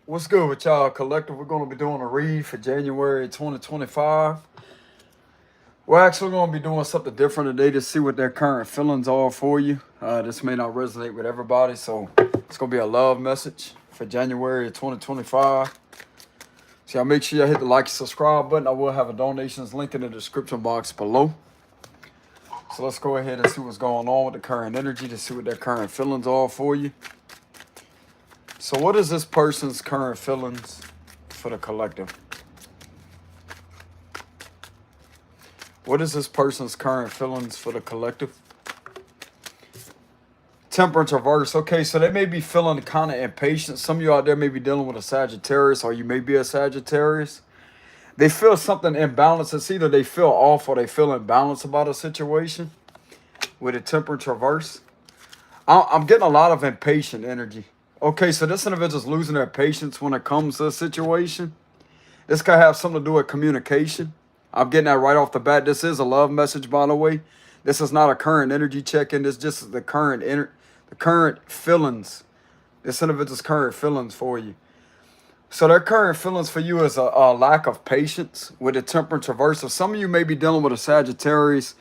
What's good with y'all, collective? We're going to be doing a read for January 2025. We're actually going to be doing something different today to see what their current feelings are for you. This may not resonate with everybody, so it's going to be a love message for January 2025. So y'all make sure y'all hit the like and subscribe button. I will have a donations link in the description box below. So let's go ahead and see what's going on with the current energy to see what their current feelings are for you. So what is this person's current feelings for the collective? What is this person's current feelings for the collective? Temperance reverse. Okay, so they may be feeling kind of impatient. Some of you out there may be dealing with a Sagittarius, or you may be a Sagittarius. They feel something imbalanced. It's either they feel off or they feel imbalanced about a situation with a temperance reverse. I'm getting a lot of impatient energy. Okay, so this individual's losing their patience when it comes to a situation. This could have something to do with communication. I'm getting that right off the bat. This is a love message, by the way. This is not a current energy check-in. This just is the current feelings. This individual's current feelings for you. So their current feelings for you is a lack of patience with the temperance reverse. So some of you may be dealing with a Sagittarius.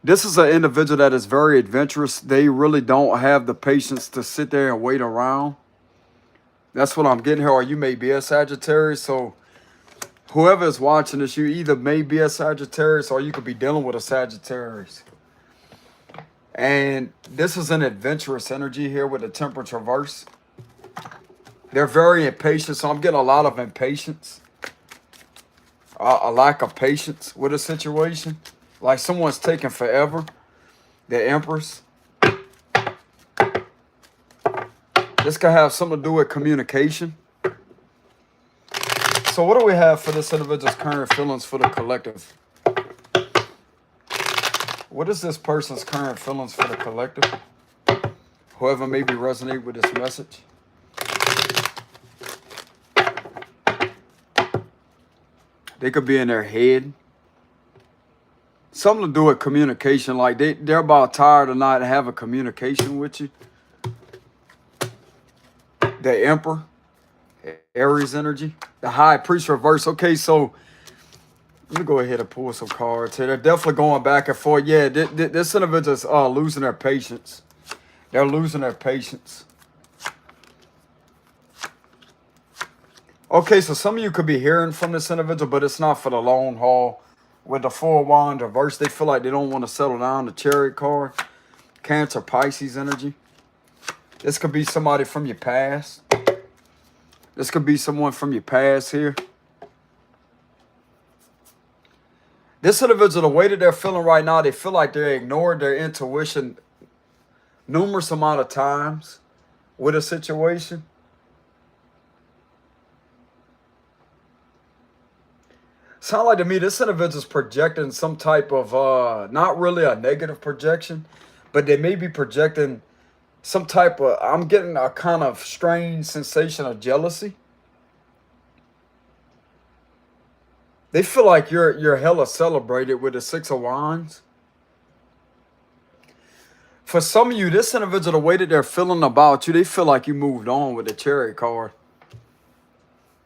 This is an individual that is very adventurous. They really don't have the patience to sit there and wait around. That's what I'm getting here. Or you may be a Sagittarius. So whoever is watching this, you either may be a Sagittarius or you could be dealing with a Sagittarius. And this is an adventurous energy here with the temperance reverse. They're very impatient. So I'm getting a lot of impatience. A lack of patience with a situation. Like someone's taking forever. The Empress. This could have something to do with communication. So what do we have for this individual's current feelings for the collective? What is this person's current feelings for the collective? Whoever maybe resonate with this message. They could be in their head. Something to do with communication. Like they're about tired of not having communication with you. The Emperor. Aries energy. The High Priest reverse. Okay, so let me go ahead and pull some cards here. They're definitely going back and forth. Yeah, this individual is losing their patience. They're losing their patience. Okay, so some of you could be hearing from this individual, but it's not for the long haul. With the Four of Wands reverse, they feel like they don't want to settle down. The Chariot card. Cancer, Pisces energy. This could be somebody from your past. This could be someone from your past here. This individual, the way that they're feeling right now, they feel like they ignored their intuition numerous amount of times with a situation. Sound like to me this individual's projecting some type of, not really a negative projection, but they may be projecting some type of, I'm getting a kind of strange sensation of jealousy. They feel like you're hella celebrated with the Six of Wands. For some of you, this individual, the way that they're feeling about you, they feel like you moved on with the Chariot card.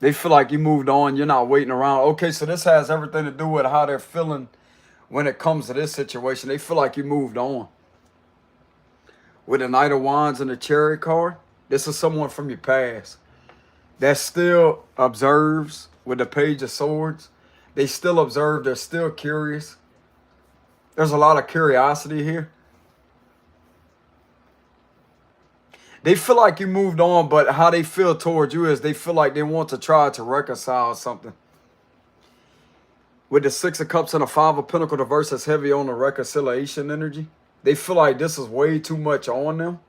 They feel like you moved on. You're not waiting around. Okay, so this has everything to do with how they're feeling when it comes to this situation. They feel like you moved on. With the Knight of Wands and the Chariot card, this is someone from your past that still observes with the Page of Swords. They still observe. They're still curious. There's a lot of curiosity here. They feel like you moved on, but how they feel towards you is they feel like they want to try to reconcile something. With the Six of Cups and the Five of Pentacles, the verse is heavy on the reconciliation energy. They feel like this is way too much on them.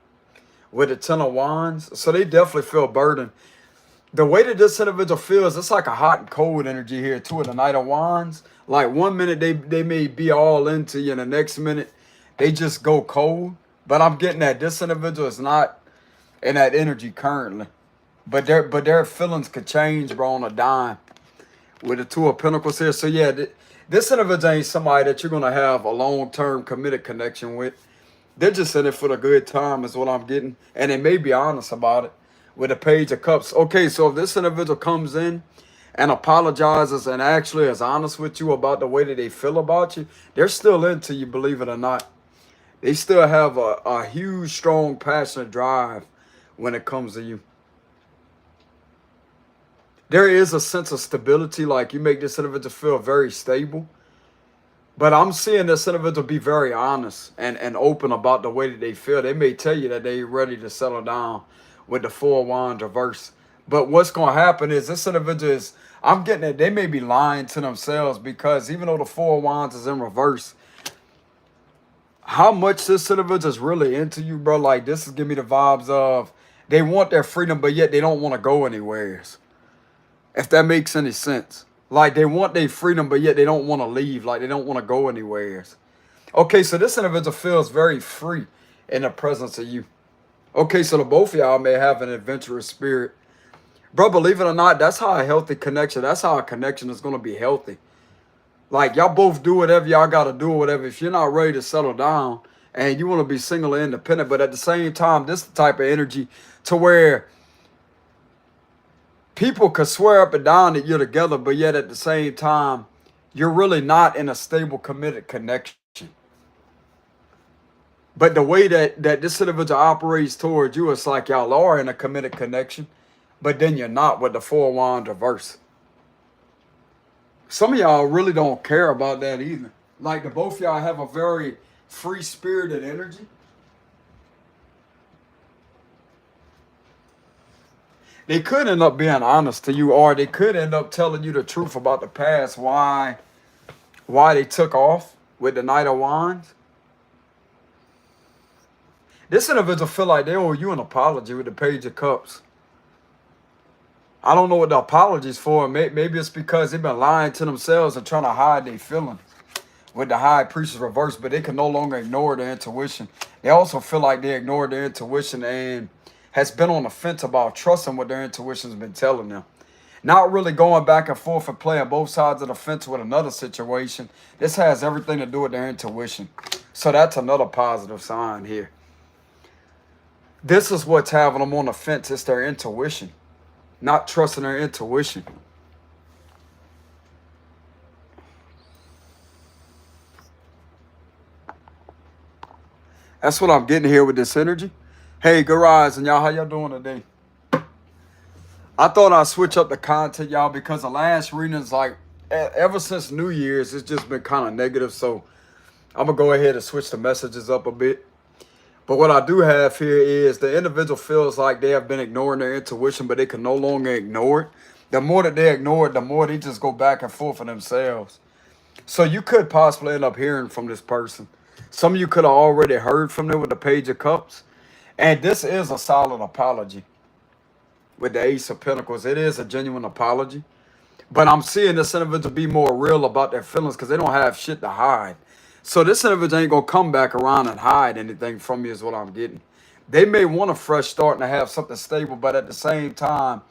With the Ten of Wands. So they definitely feel burdened. The way that this individual feels, it's like a hot and cold energy here too with the Knight of Wands. Like 1 minute they may be all into you, and the next minute they just go cold. But I'm getting that this individual is not in that energy currently. But their feelings could change, bro, on a dime. With the Two of Pentacles here. So yeah, this individual ain't somebody that you're going to have a long-term committed connection with. They're just in it for the good time is what I'm getting. And they may be honest about it. with the Page of Cups. Okay, so if this individual comes in and apologizes and actually is honest with you about the way that they feel about you, they're still into you, believe it or not. They still have a huge, strong, passionate drive when it comes to you. There is a sense of stability, like you make this individual feel very stable. But I'm seeing this individual be very honest and open about the way that they feel. They may tell you that they're ready to settle down with the Four of Wands reverse. But what's going to happen is this individual is, I'm getting it, they may be lying to themselves, because even though the Four of Wands is in reverse, how much this individual is really into you, bro, like this is giving me the vibes of they want their freedom, but yet they don't want to go anywhere. If that makes any sense. Like they want their freedom, but yet they don't want to leave. Like they don't want to go anywhere. Okay, so this individual feels very free in the presence of you. Okay, so the both of y'all may have an adventurous spirit. Bro, believe it or not, that's how a healthy connection, that's how a connection is going to be healthy. Like y'all both do whatever y'all got to do or whatever. If you're not ready to settle down and you want to be single and independent, but at the same time, this is the type of energy to where people could swear up and down that you're together, but yet at the same time, you're really not in a stable, committed connection. But the way that this individual operates towards you, it's like y'all are in a committed connection, but then you're not with the Four of Wands reverse. Some of y'all really don't care about that either. Like the both of y'all have a very free-spirited energy. They could end up being honest to you, or they could end up telling you the truth about the past, why they took off with the Knight of Wands. This individual feel like they owe you an apology with the Page of Cups. I don't know what the apology's for. Maybe it's because they've been lying to themselves and trying to hide their feelings with the High Priestess reverse, but they can no longer ignore their intuition. They also feel like they ignored their intuition and has been on the fence about trusting what their intuition's been telling them. Not really going back and forth and playing both sides of the fence with another situation. This has everything to do with their intuition. So that's another positive sign here. This is what's having them on the fence. It's their intuition. Not trusting their intuition. That's what I'm getting here with this energy. Hey, good rising, y'all. How y'all doing today? I thought I'd switch up the content, y'all, because the last readings, like, ever since New Year's, it's just been kind of negative. So I'm going to go ahead and switch the messages up a bit. But what I do have here is the individual feels like they have been ignoring their intuition, but they can no longer ignore it. The more that they ignore it, the more they just go back and forth for themselves. So you could possibly end up hearing from this person. Some of you could have already heard from them with the Page of Cups. And this is a solid apology with the Ace of Pentacles. It is a genuine apology. But I'm seeing this individual be more real about their feelings because they don't have shit to hide. So this individual ain't going to come back around and hide anything from you is what I'm getting. They may want a fresh start and to have something stable, but at the same time,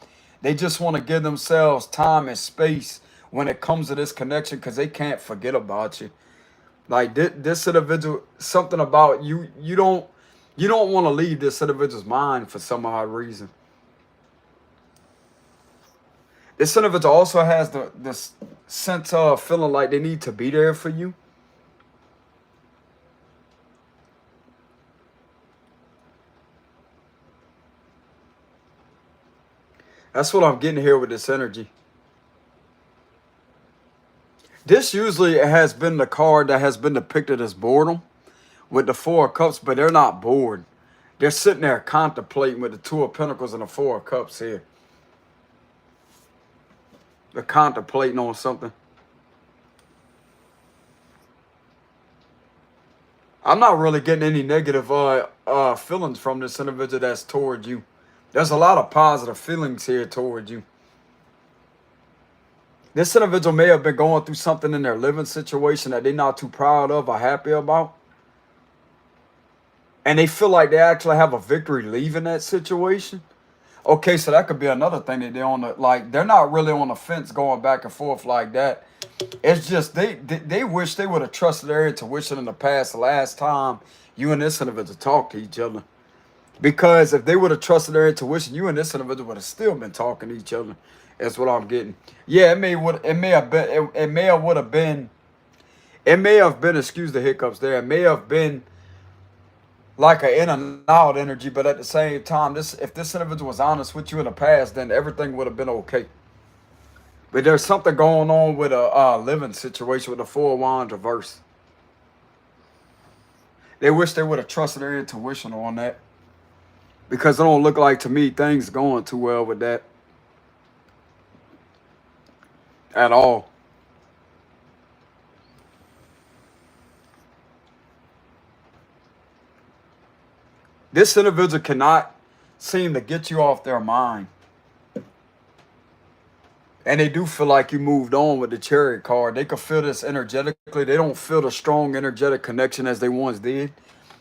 they just want to give themselves time and space when it comes to this connection because they can't forget about you. Like this individual, something about you, you don't want to leave this individual's mind for some odd reason. This individual also has this sense of feeling like they need to be there for you. That's what I'm getting here with this energy. This usually has been the card that has been depicted as boredom with the Four of Cups, but they're not bored. They're sitting there contemplating with the Two of Pentacles and the Four of Cups here. They're contemplating on something. I'm not really getting any negative feelings from this individual that's toward you. There's a lot of positive feelings here toward you. This individual may have been going through something in their living situation that they're not too proud of or happy about. And they feel like they actually have a victory leaving that situation. Okay, so that could be another thing that they're on the, like, they're not really on the fence going back and forth like that. It's just they wish they would have trusted their intuition in the past, the last time you and this individual talked to each other. Because if they would have trusted their intuition, you and this individual would have still been talking to each other. That's what I'm getting. Yeah, it may have been, excuse the hiccups there, it may have been like an in and out energy, but at the same time, if this individual was honest with you in the past, then everything would have been okay. But there's something going on with a living situation with the Four of Wands reverse. They wish they would have trusted their intuition on that. Because it don't look like to me things going too well with that. At all. This individual cannot seem to get you off their mind. And they do feel like you moved on with the Chariot card. They can feel this energetically. They don't feel the strong energetic connection as they once did.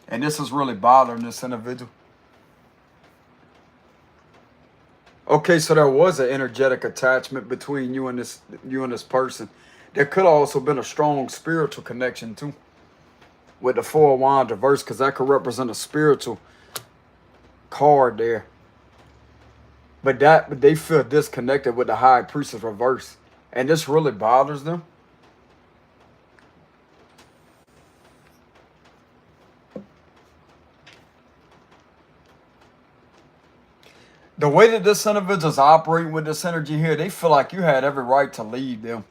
And this is really bothering this individual. Okay, so there was an energetic attachment between you and this person. There could have also been a strong spiritual connection too. With the Four of Wands reverse, because that could represent a spiritual card there. But they feel disconnected with the High Priestess reverse. And this really bothers them. The way that this individual is operating with this energy here, they feel like you had every right to leave them.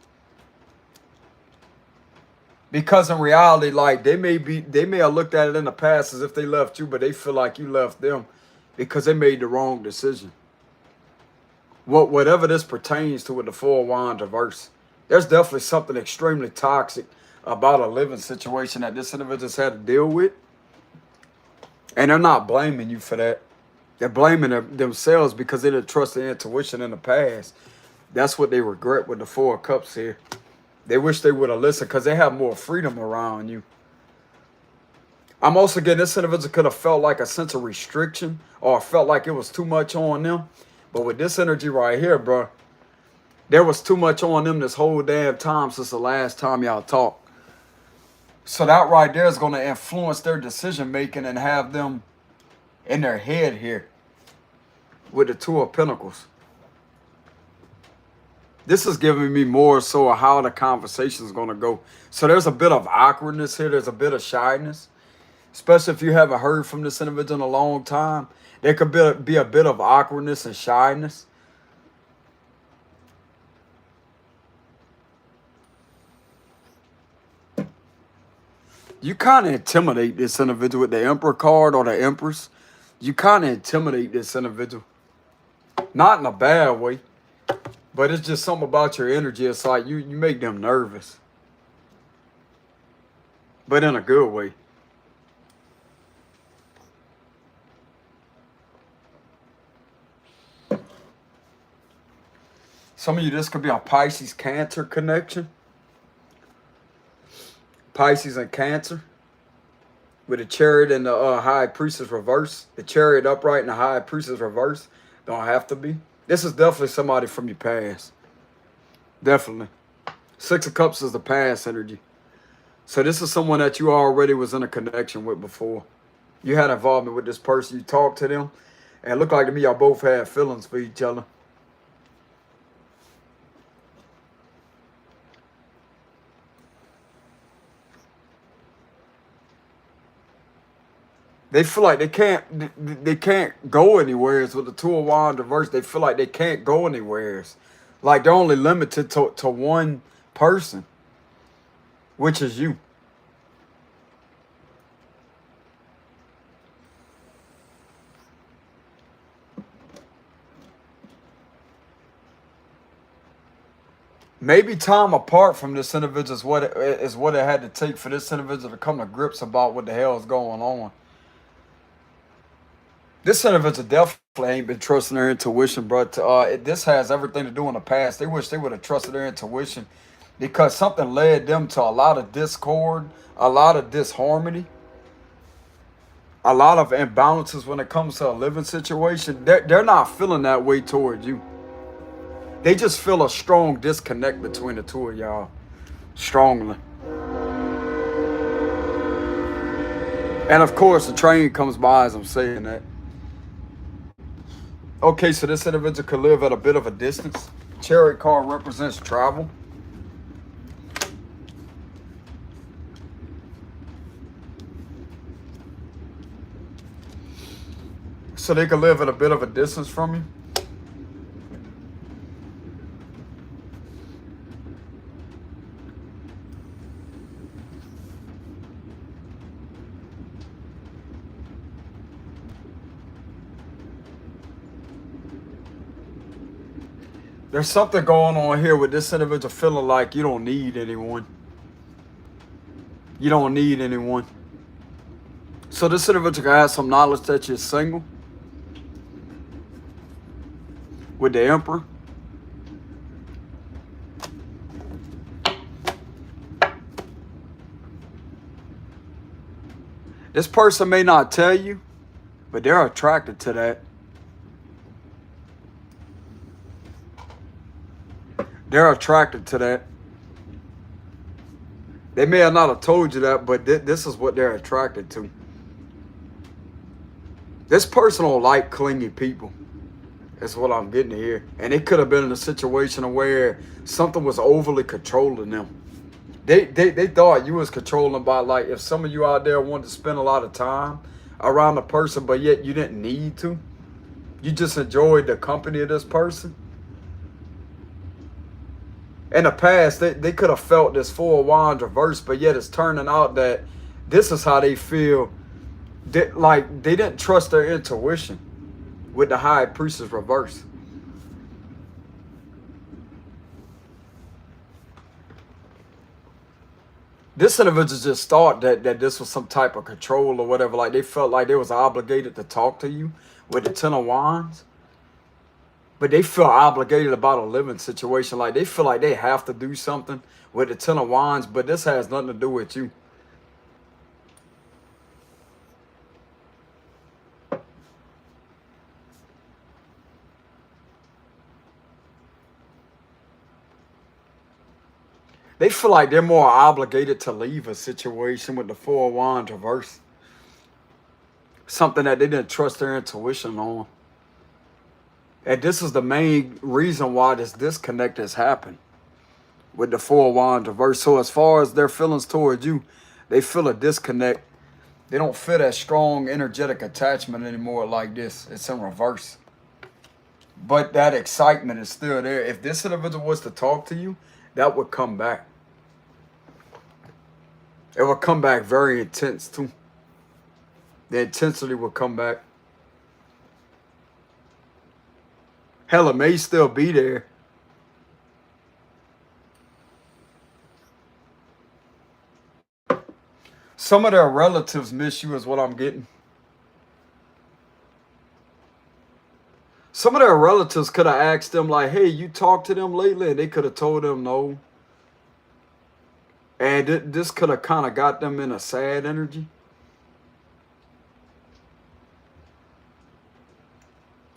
Because in reality, like they may have looked at it in the past as if they left you, but they feel like you left them because they made the wrong decision. Whatever this pertains to with the Four of Wands reverse, there's definitely something extremely toxic about a living situation that this individual's had to deal with. And they're not blaming you for that. They're blaming themselves because they didn't trust their intuition in the past. That's what they regret with the Four of Cups here. They wish they would have listened because they have more freedom around you. I'm also getting this individual could have felt like a sense of restriction or felt like it was too much on them. But with this energy right here, bro, there was too much on them this whole damn time since the last time y'all talked. So that right there is going to influence their decision making and have them in their head here with the Two of Pentacles. This is giving me more so of how the conversation is going to go. So there's a bit of awkwardness here. There's a bit of shyness, especially if you haven't heard from this individual in a long time. There could be a bit of awkwardness and shyness. You kind of intimidate this individual with the Emperor card or the Empress. You kind of intimidate this individual. Not in a bad way, but it's just something about your energy. It's like you make them nervous, but in a good way. Some of you, this could be a Pisces Cancer connection. Pisces and Cancer. With the Chariot and the High Priestess reverse. The Chariot upright and the High Priestess reverse. Don't have to be. This is definitely somebody from your past. Definitely. Six of Cups is the past energy. So this is someone that you already was in a connection with before. You had involvement with this person. You talked to them. And it looked like to me y'all both had feelings for each other. They feel like they can't go anywhere. With the Two of Wands reverse, they feel like they can't go anywhere. Like they're only limited to one person, which is you. Maybe time apart from this individual is what it had to take for this individual to come to grips about what the hell is going on. This individual definitely ain't been trusting their intuition, but this has everything to do in the past. They wish they would have trusted their intuition because something led them to a lot of discord, a lot of disharmony, a lot of imbalances when it comes to a living situation. They're not feeling that way towards you. They just feel a strong disconnect between the two of y'all. Strongly. And of course, the train comes by as I'm saying that. Okay, so this individual could live at a bit of a distance. Chariot card represents travel. So they could live at a bit of a distance from you. There's something going on here with this individual feeling like you don't need anyone. You don't need anyone. So this individual can have some knowledge that you're single. With the Emperor. This person may not tell you, but they're attracted to that. They're attracted to that. They may have not have told you that, but this is what they're attracted to. This person don't like clingy people. That's what I'm getting here. And it could have been in a situation where something was overly controlling them. They thought you was controlling by, like, if some of you out there wanted to spend a lot of time around a person, but yet you didn't need to. You just enjoyed the company of this person. In the past, they could have felt this Four of Wands reverse, but yet it's turning out that this is how they feel. Like, they didn't trust their intuition with the High Priestess reverse. This individual just thought that this was some type of control or whatever. Like, they felt like they was obligated to talk to you with the Ten of Wands. But they feel obligated about a living situation. Like, they feel like they have to do something with the Ten of Wands, but this has nothing to do with you. They feel like they're more obligated to leave a situation with the Four of Wands reverse. Something that they didn't trust their intuition on. And this is the main reason why this disconnect has happened with the Four of Wands reverse. So as far as their feelings towards you, they feel a disconnect. They don't feel that strong energetic attachment anymore like this. It's in reverse. But that excitement is still there. If this individual was to talk to you, that would come back. It would come back very intense too. The intensity would come back. Hell, it may still be there. Some of their relatives miss you is what I'm getting. Some of their relatives could have asked them like, hey, you talked to them lately? And they could have told them no. And this could have kind of got them in a sad energy.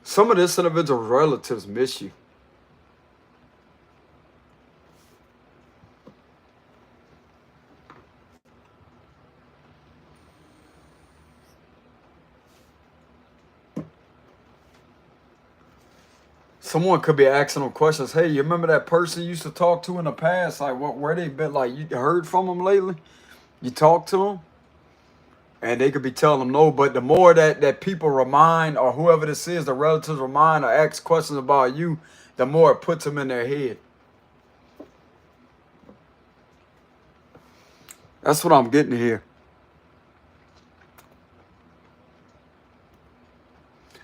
Some of this individual's relatives miss you. Someone could be asking them questions. Hey, you remember that person you used to talk to in the past? Like, where they been? Like, you heard from them lately? You talked to them? And they could be telling them no. But the more that people remind, or whoever this is, the relatives remind or ask questions about you, the more it puts them in their head. That's what I'm getting here.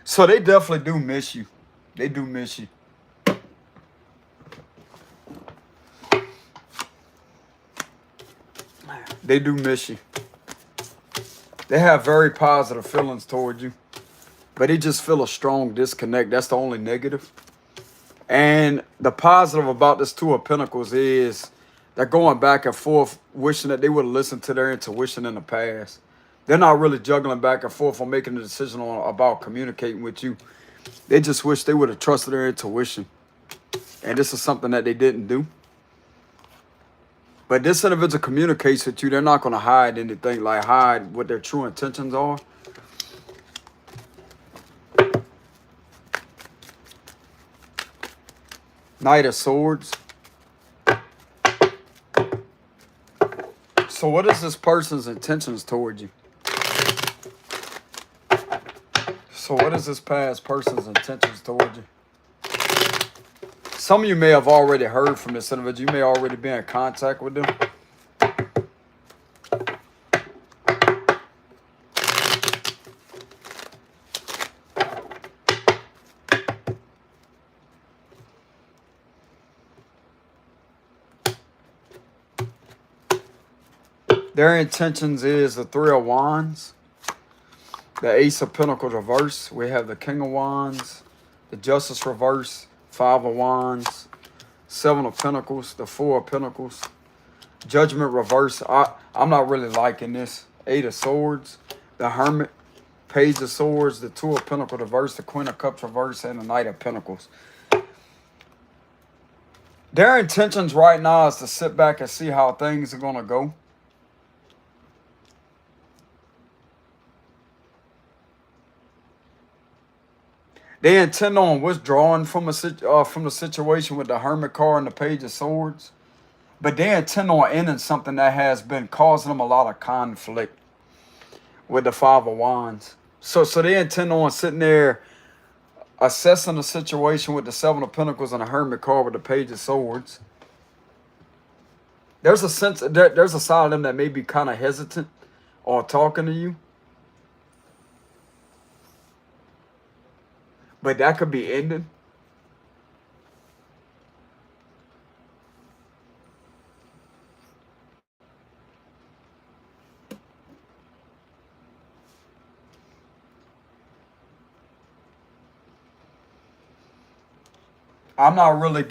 So they definitely do miss you. They do miss you. They do miss you. They have very positive feelings toward you. But they just feel a strong disconnect. That's the only negative. And the positive about this Two of Pentacles is they're going back and forth, wishing that they would have listened to their intuition in the past. They're not really juggling back and forth on making a decision about communicating with you. They just wish they would have trusted their intuition. And this is something that they didn't do. But this individual communicates with you. They're not going to hide anything, like hide what their true intentions are. Knight of Swords. So what is this person's intentions towards you? So what is this past person's intentions towards you? Some of you may have already heard from this individual. You may already be in contact with them. Their intentions is the Three of Wands, the Ace of Pentacles reverse. We have the King of Wands, the Justice reverse, Five of Wands, Seven of Pentacles, the Four of Pentacles, Judgment reverse. I'm not really liking this. Eight of Swords, the Hermit, Page of Swords, the Two of Pentacles reverse, the Queen of Cups reverse, and the Knight of Pentacles. Their intentions right now is to sit back and see how things are going to go. They intend on withdrawing from the situation with the Hermit card and the Page of Swords. But they intend on ending something that has been causing them a lot of conflict with the Five of Wands. So they intend on sitting there assessing the situation with the Seven of Pentacles and the Hermit card with the Page of Swords. There's a sense, there's a side of them that may be kind of hesitant on talking to you. But that could be ending. I'm not really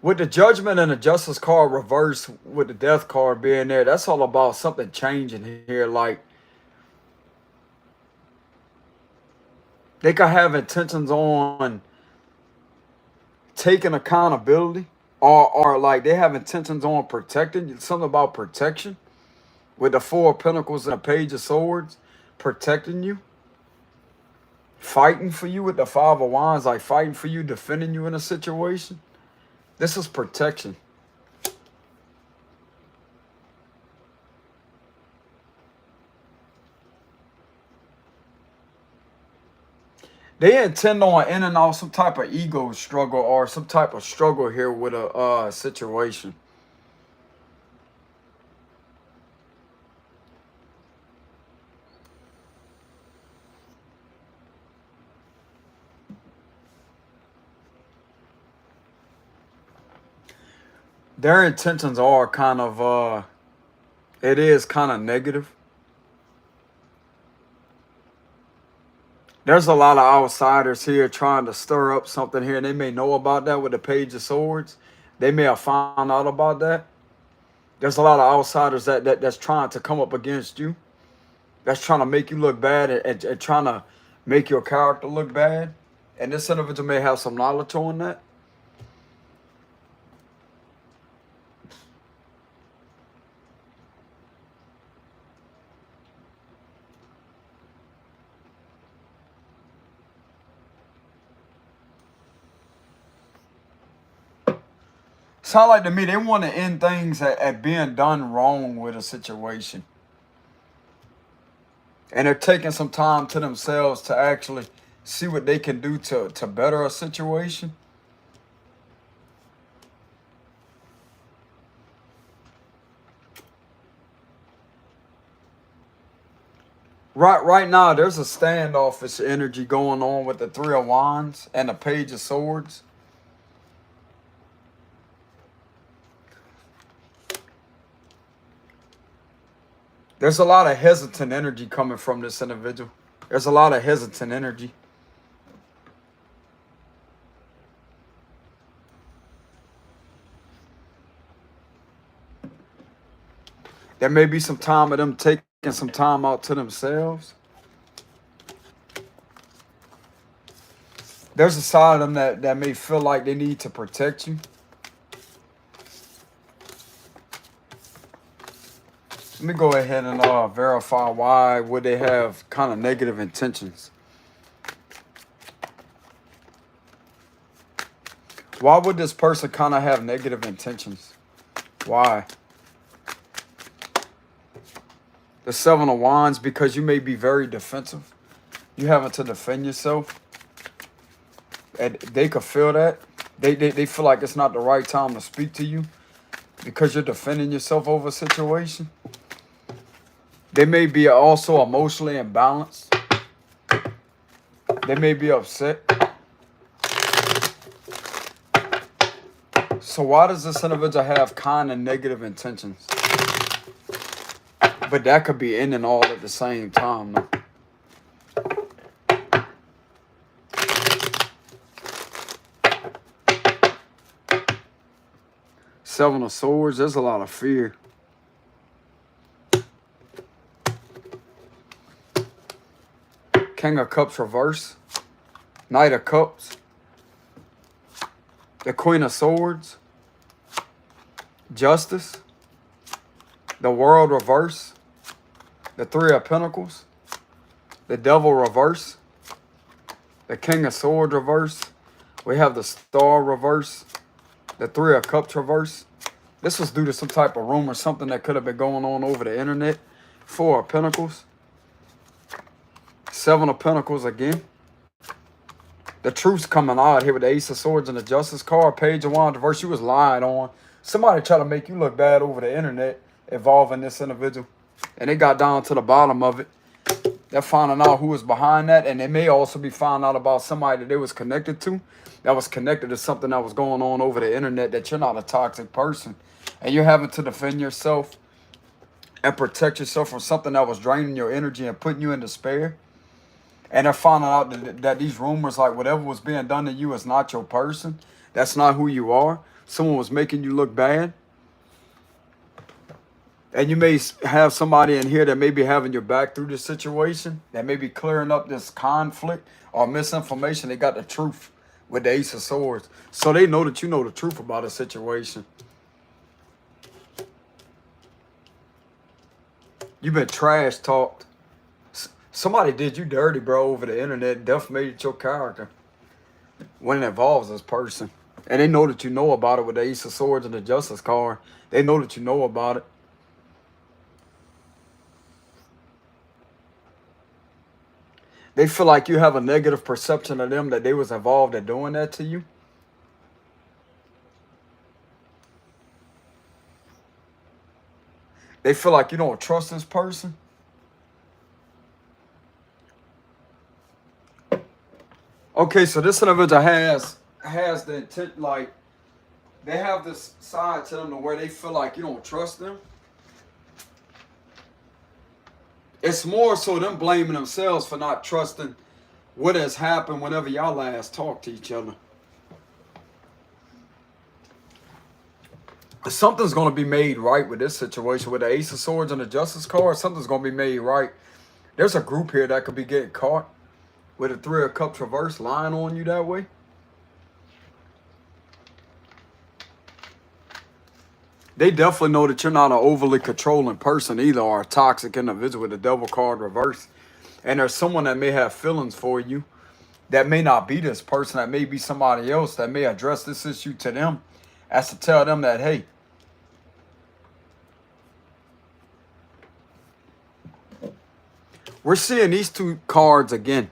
with the Judgment and the Justice card reversed with the Death card being there, that's all about something changing here. Like, they could have intentions on taking accountability, or like they have intentions on protecting you. Something about protection with the Four of Pentacles and the Page of Swords, protecting you, fighting for you with the Five of Wands, like fighting for you, defending you in a situation. This is protection. They intend on ending off some type of ego struggle or some type of struggle here with a situation. Their intentions are kind of, it is kind of negative. There's a lot of outsiders here trying to stir up something here, and they may know about that with the Page of Swords. They may have found out about that. There's a lot of outsiders that's trying to come up against you. That's trying to make you look bad and trying to make your character look bad. And this individual may have some knowledge on that. Sound like to me they want to end things at being done wrong with a situation. And they're taking some time to themselves to actually see what they can do to better a situation. Right now, there's a standoffish energy going on with the Three of Wands and the Page of Swords. There's a lot of hesitant energy coming from this individual. There's a lot of hesitant energy. There may be some time of them taking some time out to themselves. There's a side of them that may feel like they need to protect you. Let me go ahead and verify why would they have kind of negative intentions. Why would this person kind of have negative intentions? Why? The Seven of Wands, because you may be very defensive. You having to defend yourself. And they could feel that. They feel like it's not the right time to speak to you because you're defending yourself over a situation. They may be also emotionally imbalanced. They may be upset. So why does this individual have kind of negative intentions? But that could be in and all at the same time, though. Seven of Swords, there's a lot of fear. King of Cups reverse. Knight of Cups. The Queen of Swords. Justice. The World reverse. The Three of Pentacles. The Devil reverse. The King of Swords reverse. We have the Star reverse. The Three of Cups reverse. This was due to some type of rumor, something that could have been going on over the internet. Four of Pentacles. Seven of Pentacles again. The truth's coming out here with the Ace of Swords and the Justice card. Page of Wands reverse. You was lied on. Somebody tried to make you look bad over the internet involving this individual. And they got down to the bottom of it. They're finding out who was behind that. And they may also be finding out about somebody that they was connected to. That was connected to something that was going on over the internet, that you're not a toxic person. And you're having to defend yourself and protect yourself from something that was draining your energy and putting you in despair. And they're finding out that these rumors, like whatever was being done to you is not your person. That's not who you are. Someone was making you look bad. And you may have somebody in here that may be having your back through this situation, that may be clearing up this conflict or misinformation. They got the truth with the Ace of Swords. So they know that you know the truth about a situation. You've been trash talked. Somebody did you dirty, bro, over the internet, defamated your character when it involves this person. And they know that you know about it with the Ace of Swords and the Justice card. They know that you know about it. They feel like you have a negative perception of them, that they was involved in doing that to you. They feel like you don't trust this person. Okay, so this individual has the intent, like, they have this side to them to where they feel like you don't trust them. It's more so them blaming themselves for not trusting what has happened whenever y'all last talked to each other. Something's going to be made right with this situation. With the Ace of Swords and the Justice card, something's going to be made right. There's a group here that could be getting caught with a Three of Cups reverse lying on you that way. They definitely know that you're not an overly controlling person either, or a toxic individual with the Devil card reverse. And there's someone that may have feelings for you that may not be this person, that may be somebody else that may address this issue to them as to tell them that, hey, we're seeing these two cards again.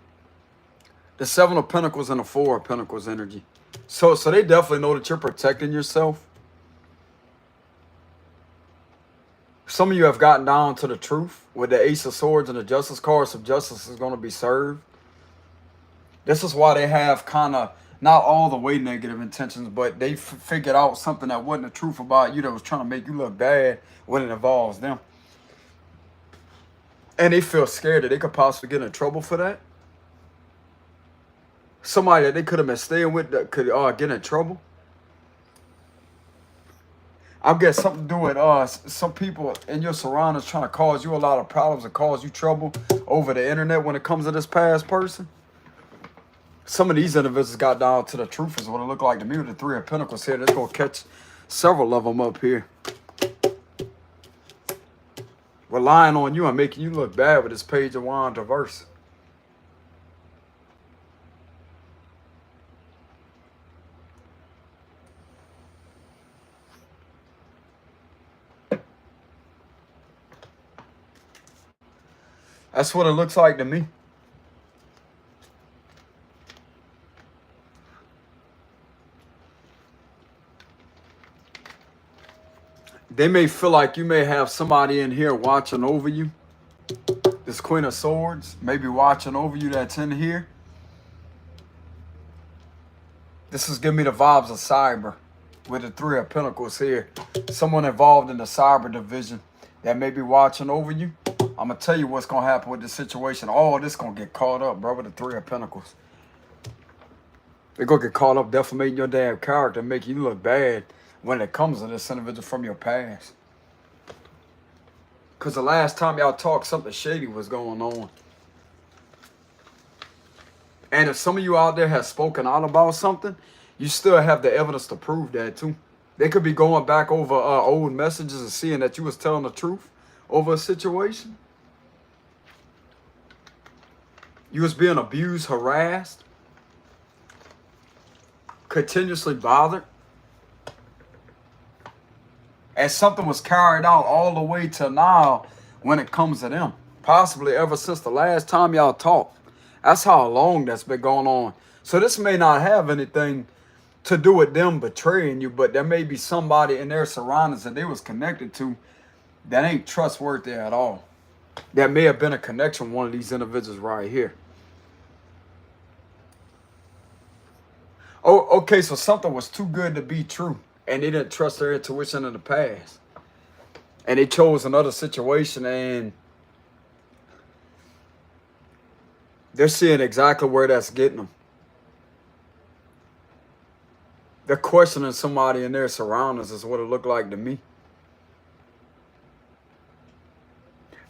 The Seven of Pentacles and the Four of Pentacles energy. So they definitely know that you're protecting yourself. Some of you have gotten down to the truth with the Ace of Swords and the Justice card. So justice is going to be served. This is why they have kind of not all the way negative intentions, but they figured out something that wasn't the truth about you that was trying to make you look bad when it involves them. And they feel scared that they could possibly get in trouble for that. Somebody that they could have been staying with that could get in trouble. I guess something to do with some people in your surroundings trying to cause you a lot of problems and cause you trouble over the internet when it comes to this past person. Some of these individuals got down to the truth is what it looked like to me with the Three of Pentacles here. They're going to catch several of them up here. We're lying on you and making you look bad with this Page of Wands reverse. That's what it looks like to me. They may feel like you may have somebody in here watching over you. This Queen of Swords may be watching over you that's in here. This is giving me the vibes of cyber with the Three of Pentacles here. Someone involved in the cyber division that may be watching over you. I'm going to tell you what's going to happen with this situation. All this going to get caught up, bro, with the Three of Pentacles. They're going to get caught up defamating your damn character and make you look bad when it comes to this individual from your past. Because the last time y'all talked, something shady was going on. And if some of you out there have spoken out about something, you still have the evidence to prove that too. They could be going back over old messages and seeing that you was telling the truth over a situation. You was being abused, harassed, continuously bothered. And something was carried out all the way to now when it comes to them. Possibly ever since the last time y'all talked. That's how long that's been going on. So this may not have anything to do with them betraying you, but there may be somebody in their surroundings that they was connected to that ain't trustworthy at all. That may have been a connection with one of these individuals right here. Oh, okay, so something was too good to be true, and they didn't trust their intuition in the past. And they chose another situation, and they're seeing exactly where that's getting them. They're questioning somebody in their surroundings is what it looked like to me.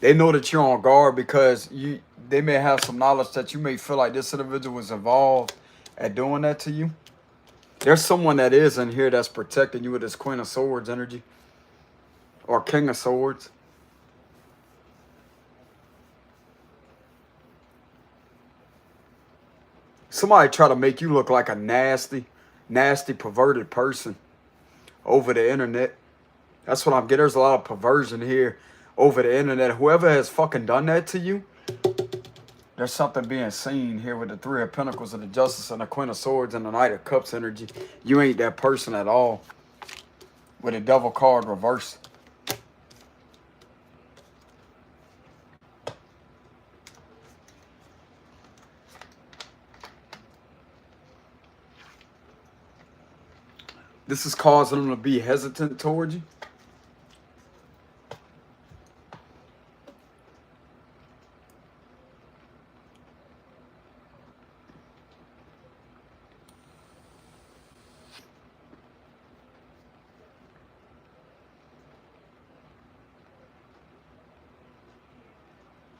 They know that you're on guard because they may have some knowledge that you may feel like this individual was involved at doing that to you. There's someone that is in here that's protecting you with this Queen of Swords energy. Or King of Swords. Somebody try to make you look like a nasty, perverted person over the internet. That's what I'm getting. There's a lot of perversion here over the internet. Whoever has fucking done that to you, there's something being seen here with the Three of Pentacles and the Justice and the Queen of Swords and the Knight of Cups energy. You ain't that person at all. With the Devil card reversed. This is causing them to be hesitant towards you.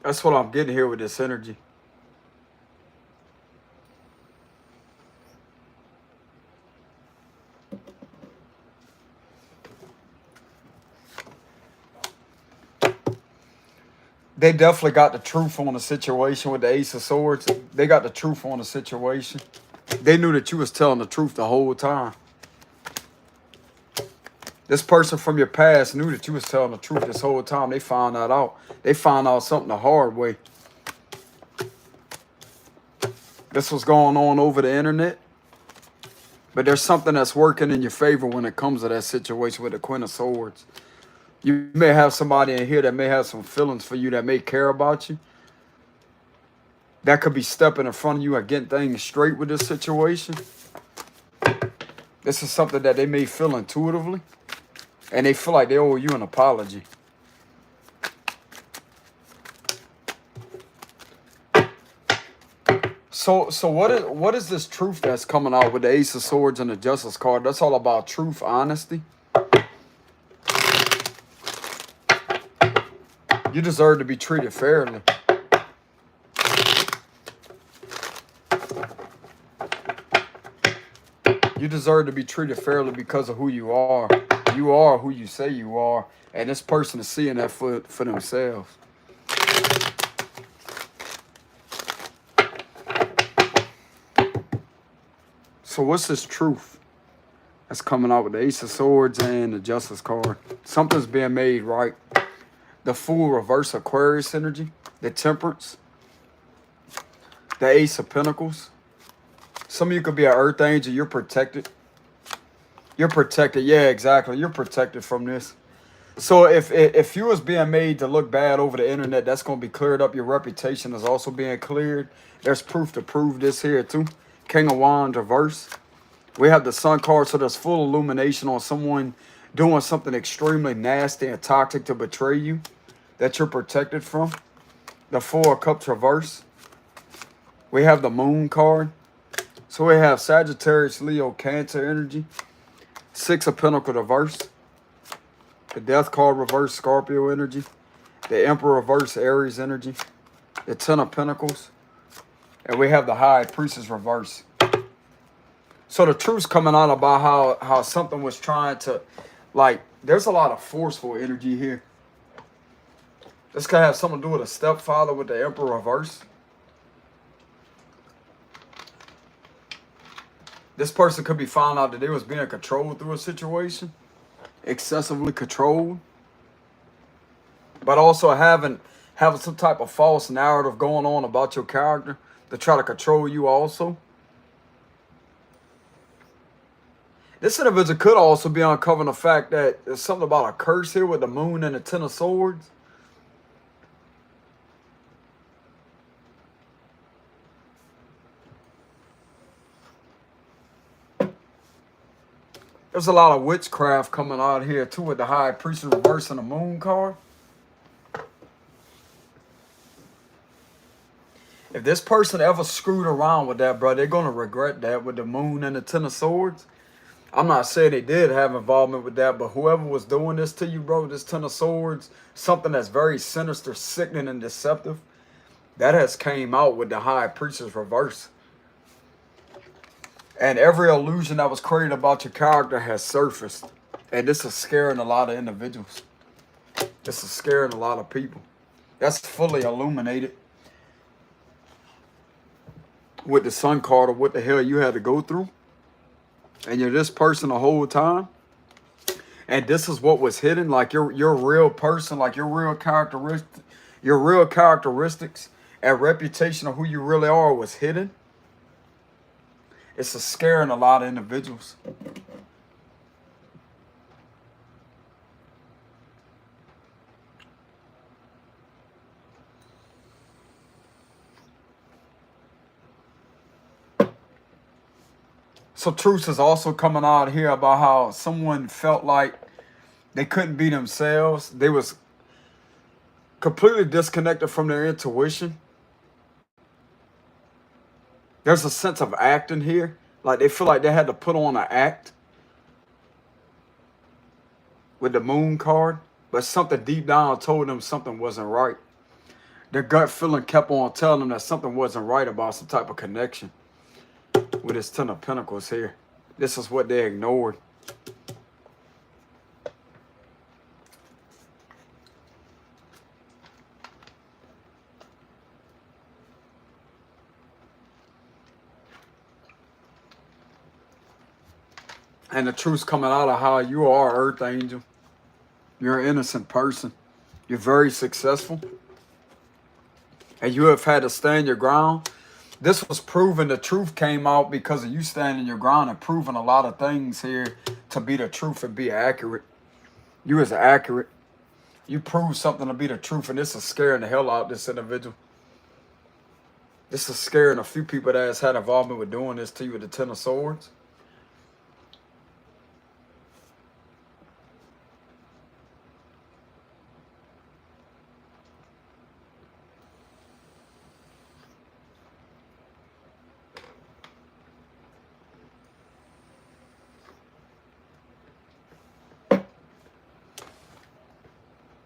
That's what I'm getting here with this energy. They definitely got the truth on the situation with the Ace of Swords. They got the truth on the situation. They knew that you was telling the truth the whole time. This person from your past knew that you was telling the truth this whole time. They found that out. They found out something the hard way. This was going on over the internet. But there's something that's working in your favor when it comes to that situation with the Queen of Swords. You may have somebody in here that may have some feelings for you, that may care about you. That could be stepping in front of you and getting things straight with this situation. This is something that they may feel intuitively. And they feel like they owe you an apology. So what is this truth that's coming out with the Ace of Swords and the Justice card? That's all about truth, honesty. You deserve to be treated fairly. You deserve to be treated fairly because of who you are. You are who you say you are. And this person is seeing that for themselves. So what's this truth that's coming out with the Ace of Swords and the Justice card? Something's being made right. The Fool reverse Aquarius energy. The Temperance. The Ace of Pentacles. Some of you could be an Earth Angel. You're protected. You're protected. Yeah, exactly. You're protected from this. So if you was being made to look bad over the internet, that's going to be cleared up. Your reputation is also being cleared. There's proof to prove this here too. King of Wands reverse. We have the Sun card, so there's full illumination on someone doing something extremely nasty and toxic to betray you that you're protected from. The Four of Cups reverse. We have the Moon card. So we have Sagittarius, Leo, Cancer energy. Six of Pentacles reverse. The Death card reverse, Scorpio energy. The Emperor reverse, Aries energy. The Ten of Pentacles. And we have the High Priestess reverse. So the truth's coming out about how something was trying to, like, there's a lot of forceful energy here. This could have something to do with a stepfather with the Emperor reverse. This person could be found out that they was being controlled through a situation. Excessively controlled. But also having some type of false narrative going on about your character to try to control you also. This individual could also be uncovering the fact that there's something about a curse here with the Moon and the Ten of Swords. There's a lot of witchcraft coming out here too with the High Priestess reverse and the Moon card. If this person ever screwed around with that, bro, they're going to regret that with the Moon and the Ten of Swords. I'm not saying they did have involvement with that, but whoever was doing this to you, bro, this Ten of Swords, something that's very sinister, sickening, and deceptive, that has came out with the High Priestess reverse. And every illusion that was created about your character has surfaced. And this is scaring a lot of individuals. This is scaring a lot of people. That's fully illuminated with the Sun card of what the hell you had to go through. And you're this person the whole time. And this is what was hidden. Like your real person, like your real characteristics and reputation of who you really are was hidden. It's a scaring a lot of individuals. So truth is also coming out here about how someone felt like they couldn't be themselves. They was completely disconnected from their intuition. There's a sense of acting here. Like they feel like they had to put on an act with the Moon card. But something deep down told them something wasn't right. Their gut feeling kept on telling them that something wasn't right about some type of connection. With this Ten of Pentacles here. This is what they ignored. And the truth's coming out of how you are, Earth Angel. You're an innocent person. You're very successful. And you have had to stand your ground. This was proven, the truth came out because of you standing your ground and proving a lot of things here to be the truth and be accurate. You is accurate. You proved something to be the truth, and this is scaring the hell out of this individual. This is scaring a few people that has had involvement with doing this to you with the Ten of Swords.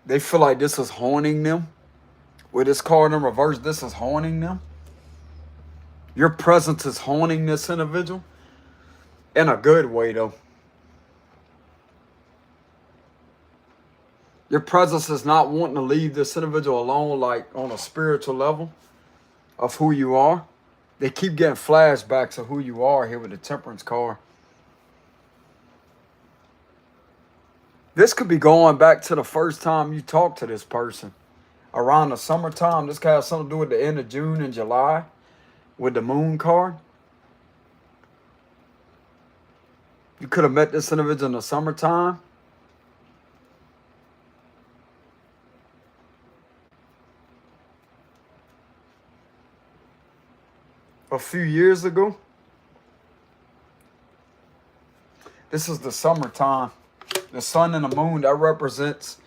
They feel like this is haunting them. With this card in reverse, this is haunting them. Your presence is haunting this individual. In a good way, though. Your presence is not wanting to leave this individual alone, like on a spiritual level of who you are. They keep getting flashbacks of who you are here with the Temperance card. This could be going back to the first time you talked to this person. Around the summertime, this could have something to do with the end of June and July with the moon card. You could have met this individual in the summertime. A few years ago. This is the summertime. The sun and the moon, that represents,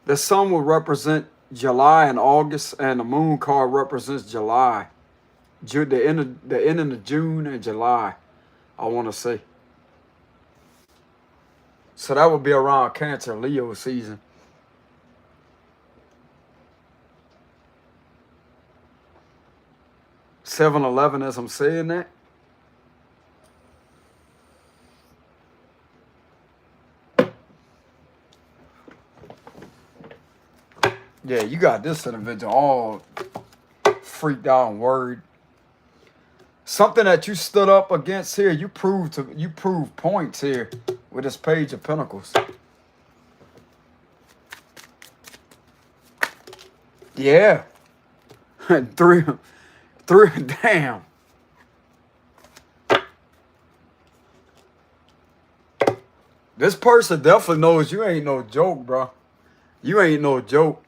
the sun will represent July and August, and the moon card represents July. The ending of June and July, I want to say. So that would be around Cancer Leo season. 7-Eleven as I'm saying that. Yeah, you got this individual all freaked out and worried. Something that you stood up against here, you proved points here with this Page of Pentacles. Yeah. three, damn. This person definitely knows you ain't no joke, bro. You ain't no joke.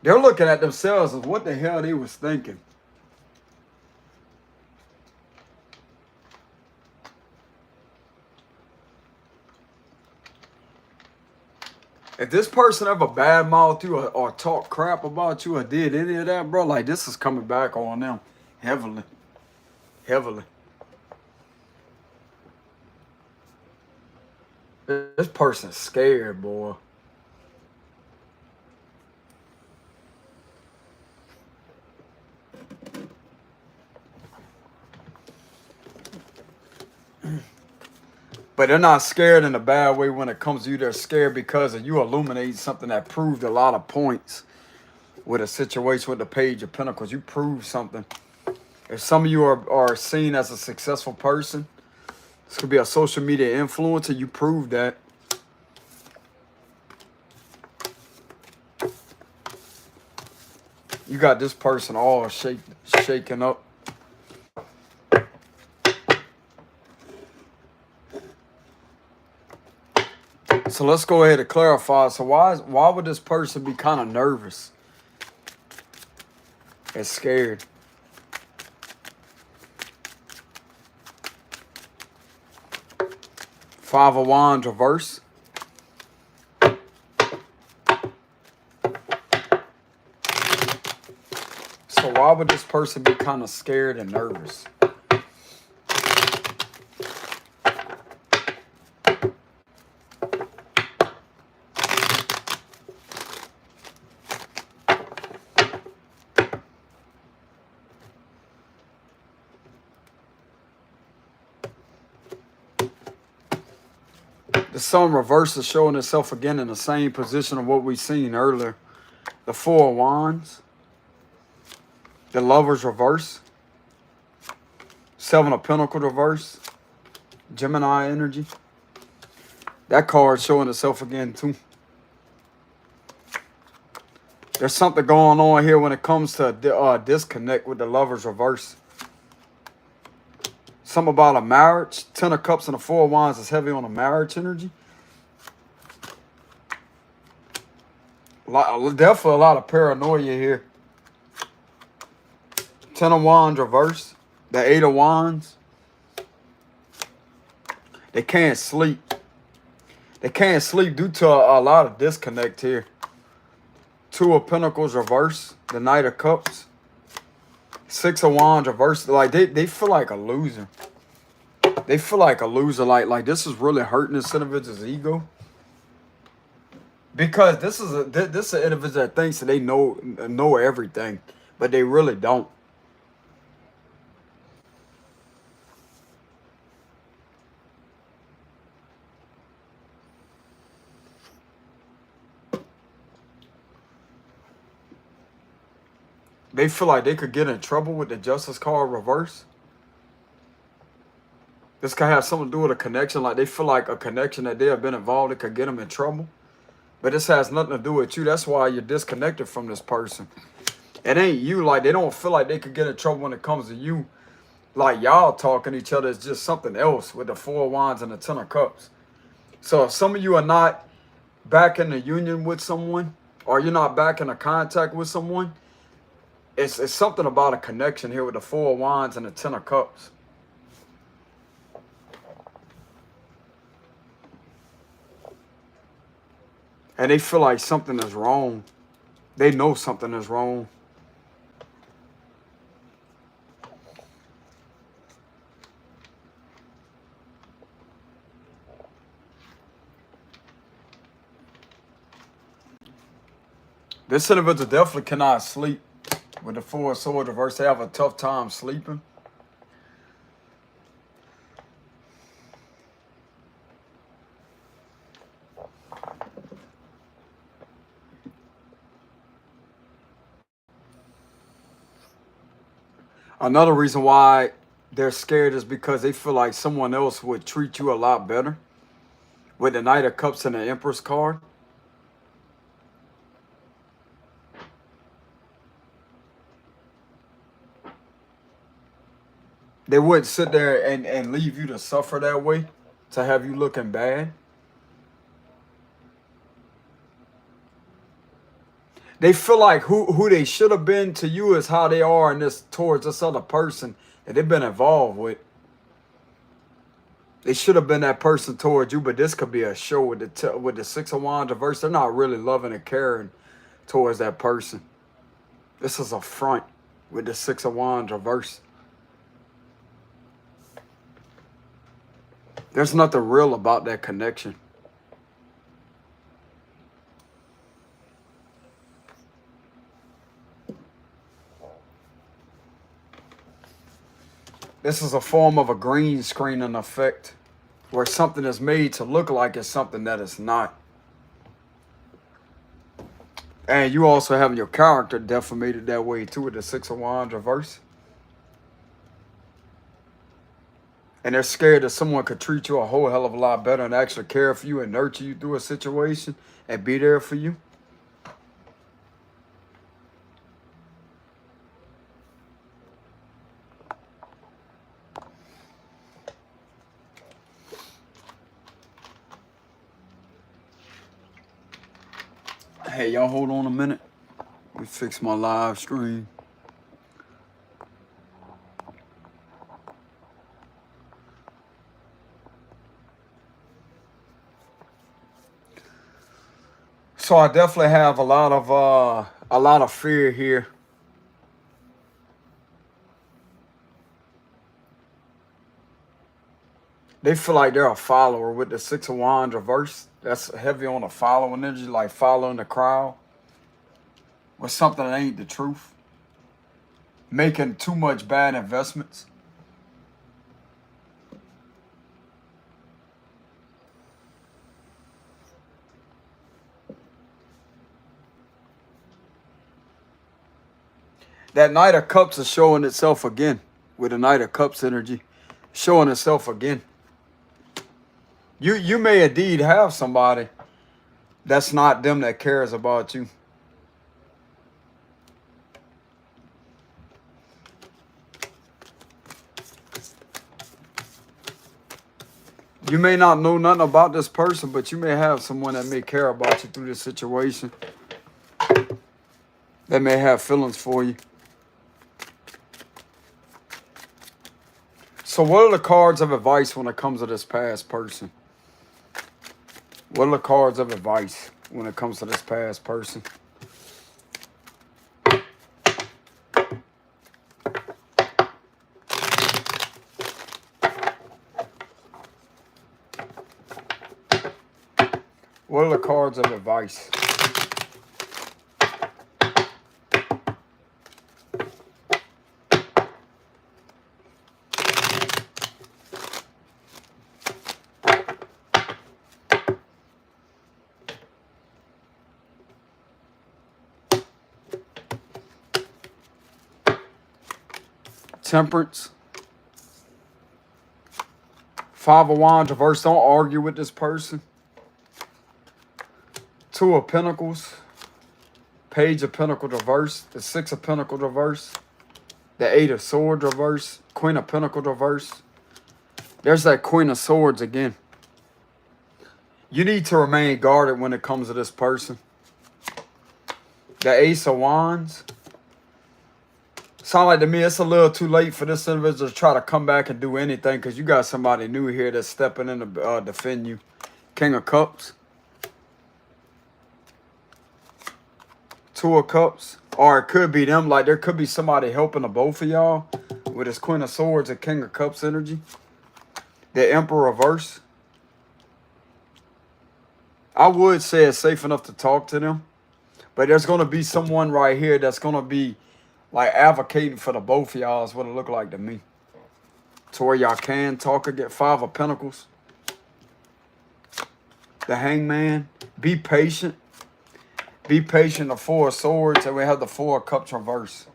They're looking at themselves as what the hell they was thinking. If this person ever badmouthed you or talked crap about you or did any of that, bro, like this is coming back on them heavily. Heavily. This person's scared, boy. But they're not scared in a bad way when it comes to you. They're scared because of you illuminate something that proved a lot of points with a situation with the Page of Pentacles. You proved something. If some of you are seen as a successful person, this could be a social media influencer, you proved that. You got this person all shaking up. So let's go ahead and clarify. So why would this person be kind of nervous and scared? Five of Wands reverse. So why would this person be kind of scared and nervous? The Sun reverse is showing itself again in the same position of what we seen earlier. The Four of Wands. The Lovers reverse. Seven of Pentacles reverse. Gemini energy. That card showing itself again too. There's something going on here when it comes to disconnect with the Lovers reverse. Something about a marriage. 10 of Cups and the Four of Wands is heavy on a marriage energy. Definitely a lot of paranoia here. 10 of Wands reverse. The 8 of Wands. They can't sleep. They can't sleep due to a lot of disconnect here. 2 of Pentacles reverse. The Knight of Cups. 6 of Wands reverse. Like they feel like a loser. They feel like a loser. Like this is really hurting this individual's ego. Because this is an individual that thinks that they know everything, but they really don't. They feel like they could get in trouble with the Justice card reverse. This could have something to do with a connection. Like they feel like a connection that they have been involved in could get them in trouble. But this has nothing to do with you. That's why you're disconnected from this person. It ain't you. Like they don't feel like they could get in trouble when it comes to you. Like y'all talking to each other is just something else with the Four of Wands and the Ten of Cups. So if some of you are not back in the union with someone, or you're not back in a contact with someone, it's something about a connection here with the Four of Wands and the Ten of Cups. And they feel like something is wrong. They know something is wrong. This individual definitely cannot sleep. With the Four of Swords reversed, they have a tough time sleeping. Another reason why they're scared is because they feel like someone else would treat you a lot better. With the Knight of Cups and the Empress card. They wouldn't sit there and leave you to suffer that way, to have you looking bad. They feel like who they should have been to you is how they are in this towards this other person that they've been involved with. They should have been that person towards you, but this could be a show with the Six of Wands reversed. They're not really loving and caring towards that person. This is a front with the Six of Wands reversed. There's nothing real about that connection. This is a form of a green screening effect where something is made to look like it's something that it's not. And you also have your character deformated that way too with the Six of Wands reverse. And they're scared that someone could treat you a whole hell of a lot better and actually care for you and nurture you through a situation and be there for you. Hey, y'all hold on a minute. Let me fix my live stream. So I definitely have a lot of fear here. They feel like they're a follower with the Six of Wands reverse. That's heavy on the following energy, like following the crowd. With something that ain't the truth. Making too much bad investments. That Knight of Cups is showing itself again with the Knight of Cups energy. Showing itself again. You may indeed have somebody that's not them that cares about you. You may not know nothing about this person, but you may have someone that may care about you through this situation. That may have feelings for you. So what are the cards of advice when it comes to this past person? What are the cards of advice when it comes to this past person? What are the cards of advice? Temperance. Five of Wands reverse. Don't argue with this person. Two of Pentacles. Page of Pentacles reverse. The Six of Pentacles reverse. The Eight of Swords reverse. Queen of Pentacles reverse. There's that Queen of Swords again. You need to remain guarded when it comes to this person. The Ace of Wands. Sound like to me it's a little too late for this individual to try to come back and do anything because you got somebody new here that's stepping in to defend you. King of Cups. Two of Cups. Or it could be them. Like there could be somebody helping the both of y'all with this Queen of Swords and King of Cups energy. The Emperor reverse. I would say it's safe enough to talk to them. But there's going to be someone right here that's going to be like advocating for the both of y'all is what it look like to me. To where y'all can talk or get Five of Pentacles. The Hangman. Be patient. Be patient. The Four of Swords. And we have the Four of Cups reverse.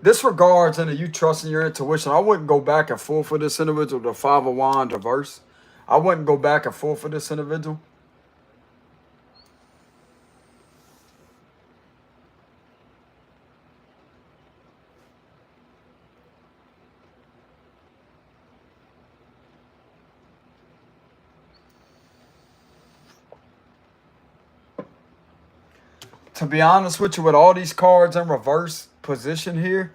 Disregards into you trusting your intuition. I wouldn't go back and forth with this individual. The Five of Wands reverse. I wouldn't go back and forth with this individual. To be honest with you, with all these cards in reverse position here,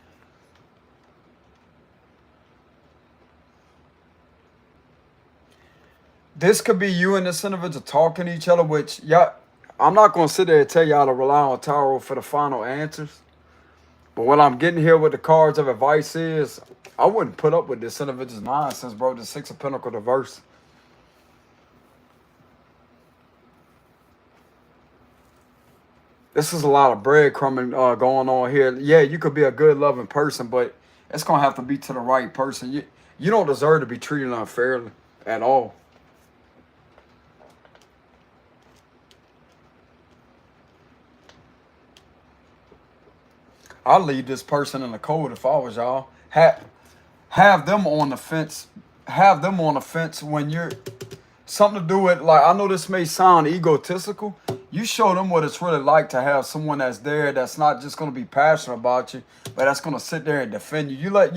this could be you and this individual talking to each other, which, y'all, I'm not going to sit there and tell y'all to rely on tarot for the final answers. But what I'm getting here with the cards of advice is, I wouldn't put up with this individual's nonsense, bro. The Six of Pentacles reverse. This is a lot of breadcrumbing going on here. Yeah, you could be a good, loving person, but it's going to have to be to the right person. You don't deserve to be treated unfairly at all. I'd leave this person in the cold if I was y'all. Have them on the fence. Have them on the fence when you're something to do with, like, I know this may sound egotistical. You show them what it's really like to have someone that's there that's not just going to be passionate about you, but that's going to sit there and defend you. You let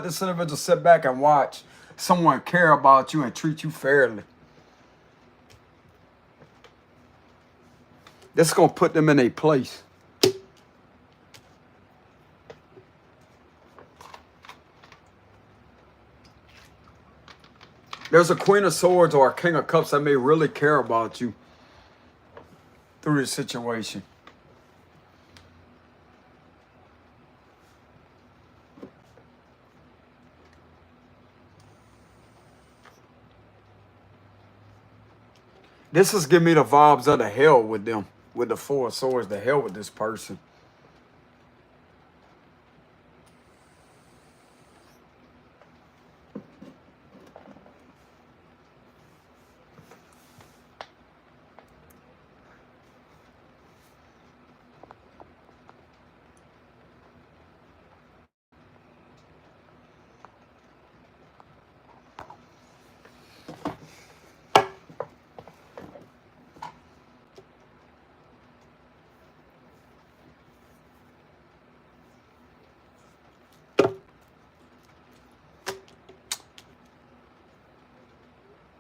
this individual sit back and watch someone care about you and treat you fairly. This is going to put them in a place. There's a Queen of Swords or a King of Cups that may really care about you through this situation. This is giving me the vibes of the hell with them. With the Four of Swords, the hell with this person.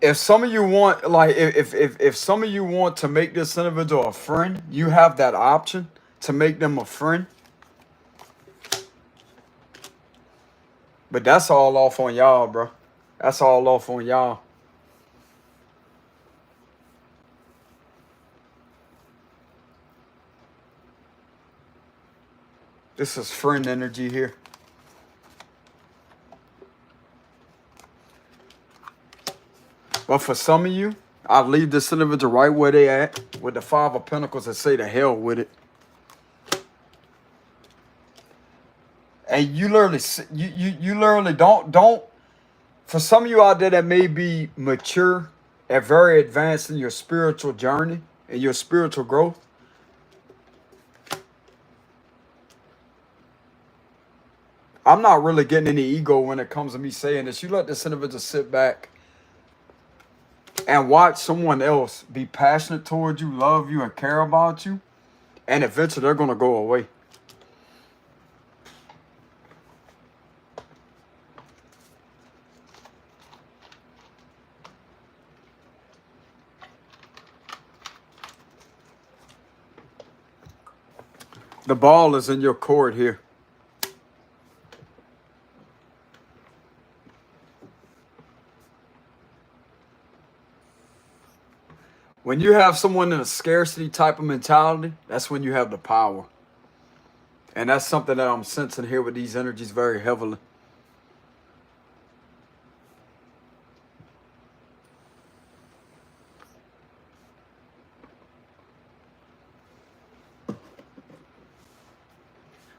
If some of you want, like, if some of you want to make this individual a friend, you have that option to make them a friend. But that's all off on y'all, bro. That's all off on y'all. This is friend energy here. But for some of you, I'll leave this individual right where they at with the Five of Pentacles and say the hell with it. And you literally, you literally don't. For some of you out there that may be mature and very advanced in your spiritual journey and your spiritual growth, I'm not really getting any ego when it comes to me saying this. You let this individual sit back and watch someone else be passionate towards you, love you, and care about you, and eventually they're going to go away. The ball is in your court here. When you have someone in a scarcity type of mentality, that's when you have the power. And that's something that I'm sensing here with these energies very heavily.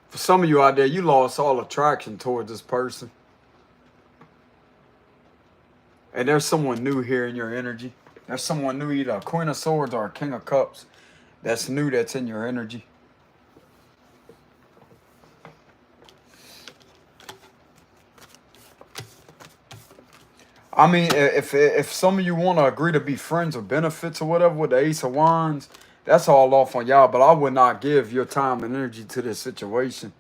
For some of you out there, you lost all attraction towards this person. And there's someone new here in your energy. There's someone new, either a Queen of Swords or a King of Cups, that's new, that's in your energy. I mean, if some of you want to agree to be friends or benefits or whatever with the Ace of Wands, that's all off on y'all. But I would not give your time and energy to this situation.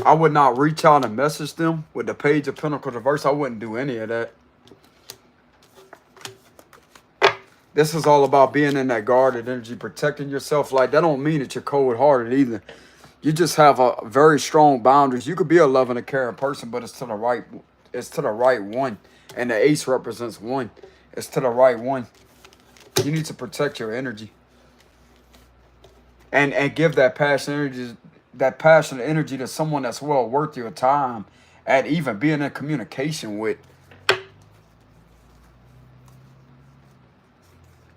I would not reach out and message them with the Page of Pentacles reverse. I wouldn't do any of that. This is all about being in that guarded energy, protecting yourself. Like, that don't mean that you're cold-hearted either. You just have a very strong boundaries. You could be a loving and caring person, but it's to the right. It's to the right one. And the ace represents one. It's to the right one. You need to protect your energy. And give that passionate energy to someone that's well worth your time and even being in communication with.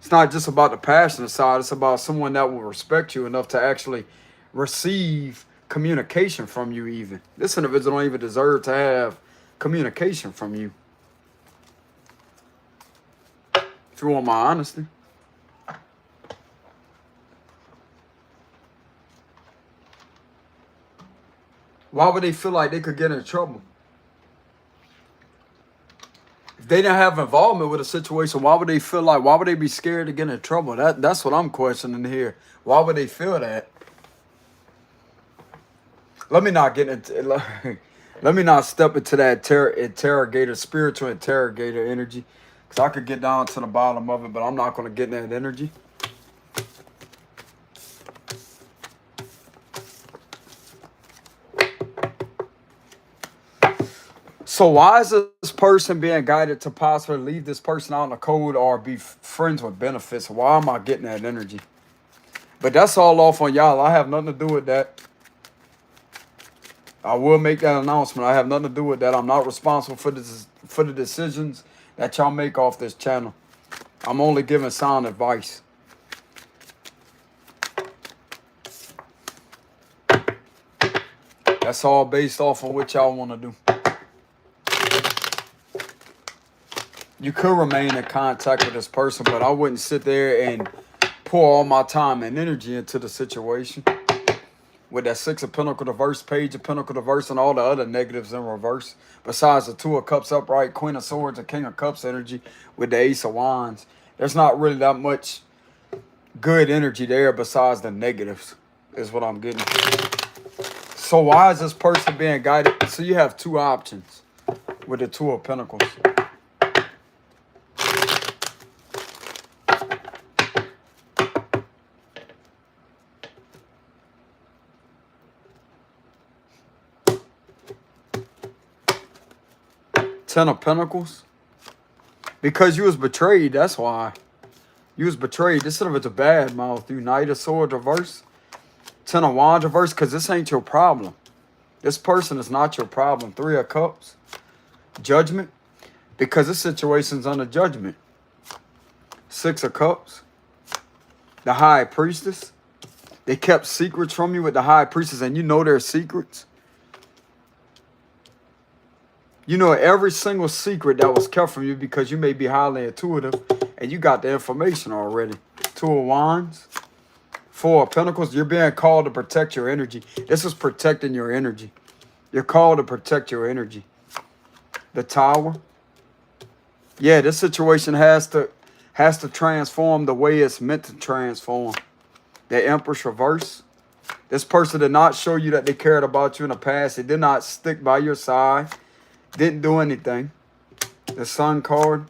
It's not just about the passionate side. It's about someone that will respect you enough to actually receive communication from you even. This individual don't even deserve to have communication from you. If you want my honesty. Why would they feel like they could get in trouble? If they didn't have involvement with a situation, why would they feel like, why would they be scared to get in trouble? That's what I'm questioning here. Why would they feel that? Let me not get into, let me not step into that interrogator, spiritual interrogator energy. Because I could get down to the bottom of it, but I'm not going to get in that energy. So why is this person being guided to possibly leave this person out in the cold or be friends with benefits? Why am I getting that energy? But that's all off on y'all. I have nothing to do with that. I will make that announcement. I have nothing to do with that. I'm not responsible for the decisions that y'all make off this channel. I'm only giving sound advice. That's all based off of what y'all want to do. You could remain in contact with this person, but I wouldn't sit there and pour all my time and energy into the situation. With that Six of Pentacles reverse, Page of Pentacles reverse, and all the other negatives in reverse. Besides the Two of Cups upright, Queen of Swords, and King of Cups energy with the Ace of Wands. There's not really that much good energy there besides the negatives, is what I'm getting. So why is this person being guided? So you have two options with the Two of Pentacles. Ten of Pentacles. Because you was betrayed, that's why. You was betrayed. This sort of is a bad mouth. You Knight of Swords reverse. Ten of Wands reverse, because this ain't your problem. This person is not your problem. Three of Cups. Judgment. Because this situation's under judgment. Six of Cups. The High Priestess. They kept secrets from you with the High Priestess, and you know their secrets. You know every single secret that was kept from you because you may be highly intuitive and you got the information already. Two of Wands. Four of Pentacles, you're being called to protect your energy. This is protecting your energy. You're called to protect your energy. The Tower. Yeah, this situation has to transform the way it's meant to transform. The Empress reverse. This person did not show you that they cared about you in the past. They did not stick by your side. Didn't do anything. The Sun card.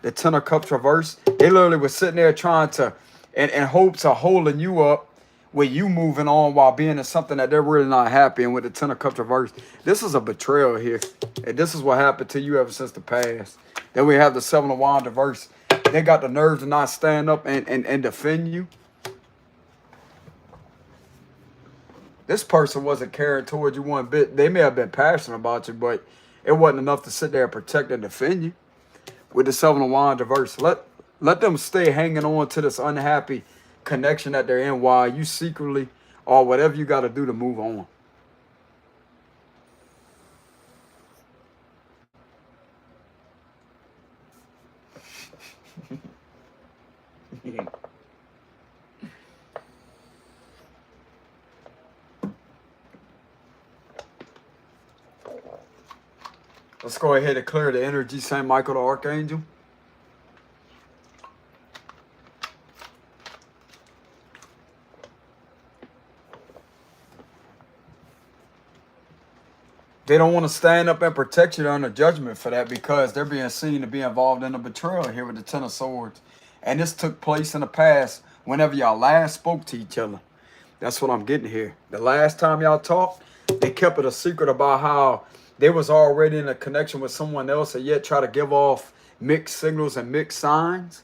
The Ten of Cups reverse. They literally were sitting there trying to, in hopes of holding you up with you moving on while being in something that they're really not happy in with the Ten of Cups reverse. This is a betrayal here. And this is what happened to you ever since the past. Then we have the Seven of Wands reverse. They got the nerve to not stand up and defend you. This person wasn't caring towards you one bit. They may have been passionate about you, but it wasn't enough to sit there and protect and defend you. With the Seven of Wands reverse, let them stay hanging on to this unhappy connection that they're in while you secretly or whatever you got to do to move on. Let's go ahead and clear the energy, Saint Michael the Archangel. They don't want to stand up and protect you under judgment for that because they're being seen to be involved in a betrayal here with the Ten of Swords. And this took place in the past whenever y'all last spoke to each other. That's what I'm getting here. The last time y'all talked, they kept it a secret about how they was already in a connection with someone else and yet try to give off mixed signals and mixed signs.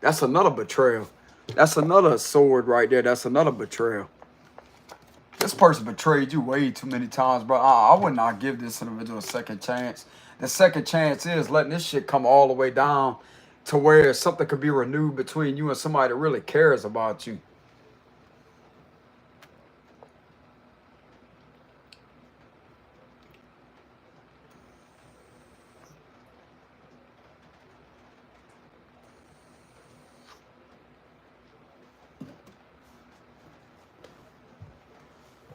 That's another betrayal. That's another sword right there. That's another betrayal. This person betrayed you way too many times, bro. I would not give this individual a second chance. The second chance is letting this shit come all the way down to where something could be renewed between you and somebody that really cares about you.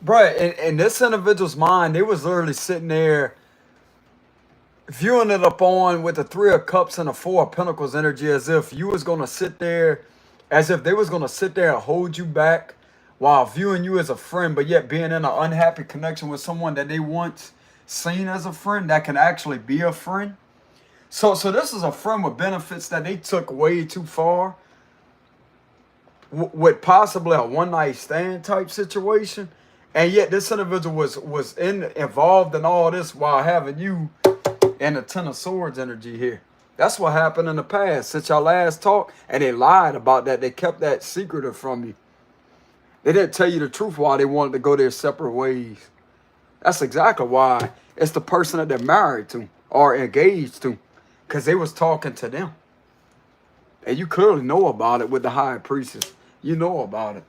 Bro, in this individual's mind, they was literally sitting there viewing it upon with the Three of Cups and the Four of Pentacles energy as if you was going to sit there, as if they was going to sit there and hold you back while viewing you as a friend, but yet being in an unhappy connection with someone that they once seen as a friend that can actually be a friend. So this is a friend with benefits that they took way too far with possibly a one-night stand type situation. And yet this individual was involved in all this while having you in the Ten of Swords energy here. That's what happened in the past since y'all last talked. And they lied about that. They kept that secretive from you. They didn't tell you the truth why they wanted to go their separate ways. That's exactly why it's the person that they're married to or engaged to. Because they was talking to them. And you clearly know about it with the High Priestess. You know about it.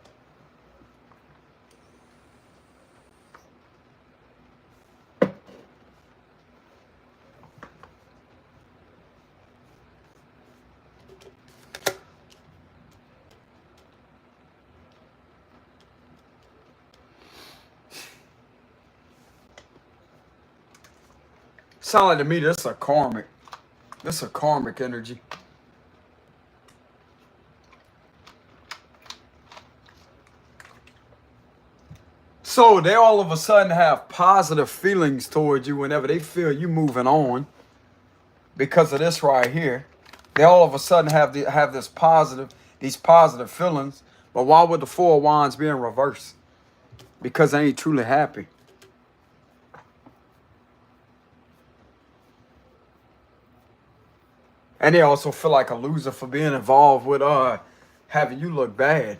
Sound like to me this is a karmic. This is a karmic energy. So they all of a sudden have positive feelings towards you whenever they feel you moving on. Because of this right here. They all of a sudden have these positive feelings. But why would the Four of Wands be in reverse? Because they ain't truly happy. And they also feel like a loser for being involved with having you look bad.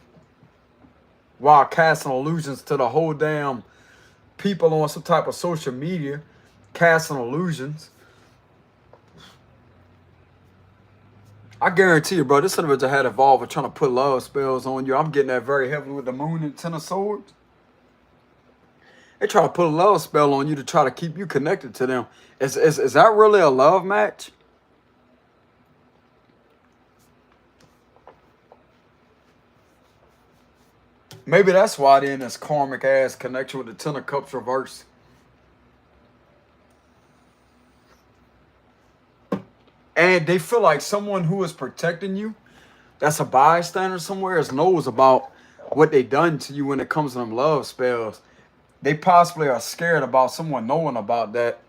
While casting illusions to the whole damn people on some type of social media. Casting illusions. I guarantee you, bro, this individual had involved with trying to put love spells on you. I'm getting that very heavily with the Moon and Ten of Swords. They try to put a love spell on you to try to keep you connected to them. Is that really a love match? Maybe that's why they're in this karmic ass connection with the Ten of Cups reversed. And they feel like someone who is protecting you, that's a bystander somewhere, knows about what they done to you when it comes to them love spells. They possibly are scared about someone knowing about that.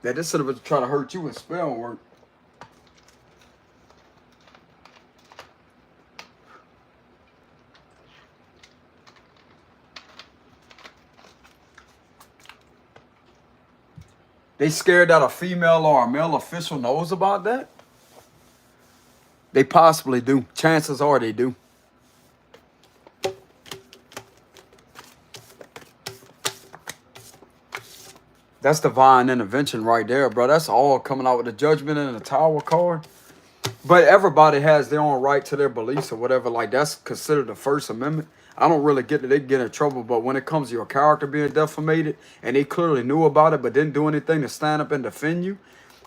That this sort of try to hurt you with spell work. They scared that a female or a male official knows about that? They possibly do. Chances are they do. That's divine intervention right there, bro. That's all coming out with the Judgment and the Tower card. But everybody has their own right to their beliefs or whatever. Like, that's considered the First Amendment. I don't really get that they get in trouble, but when it comes to your character being defamated, and they clearly knew about it but didn't do anything to stand up and defend you,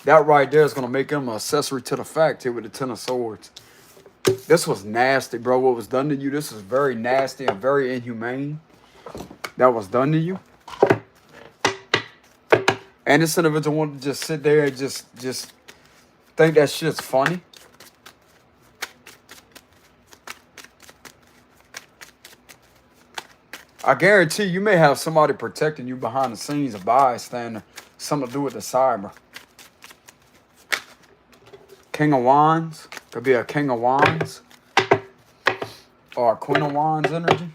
that right there is going to make them an accessory to the fact here with the Ten of Swords. This was nasty, bro. What was done to you, this is very nasty and very inhumane. That was done to you. And this individual wanted to just sit there and just think that shit's funny. I guarantee you may have somebody protecting you behind the scenes, a bystander, something to do with the cyber. King of Wands, could be a King of Wands or a Queen of Wands energy.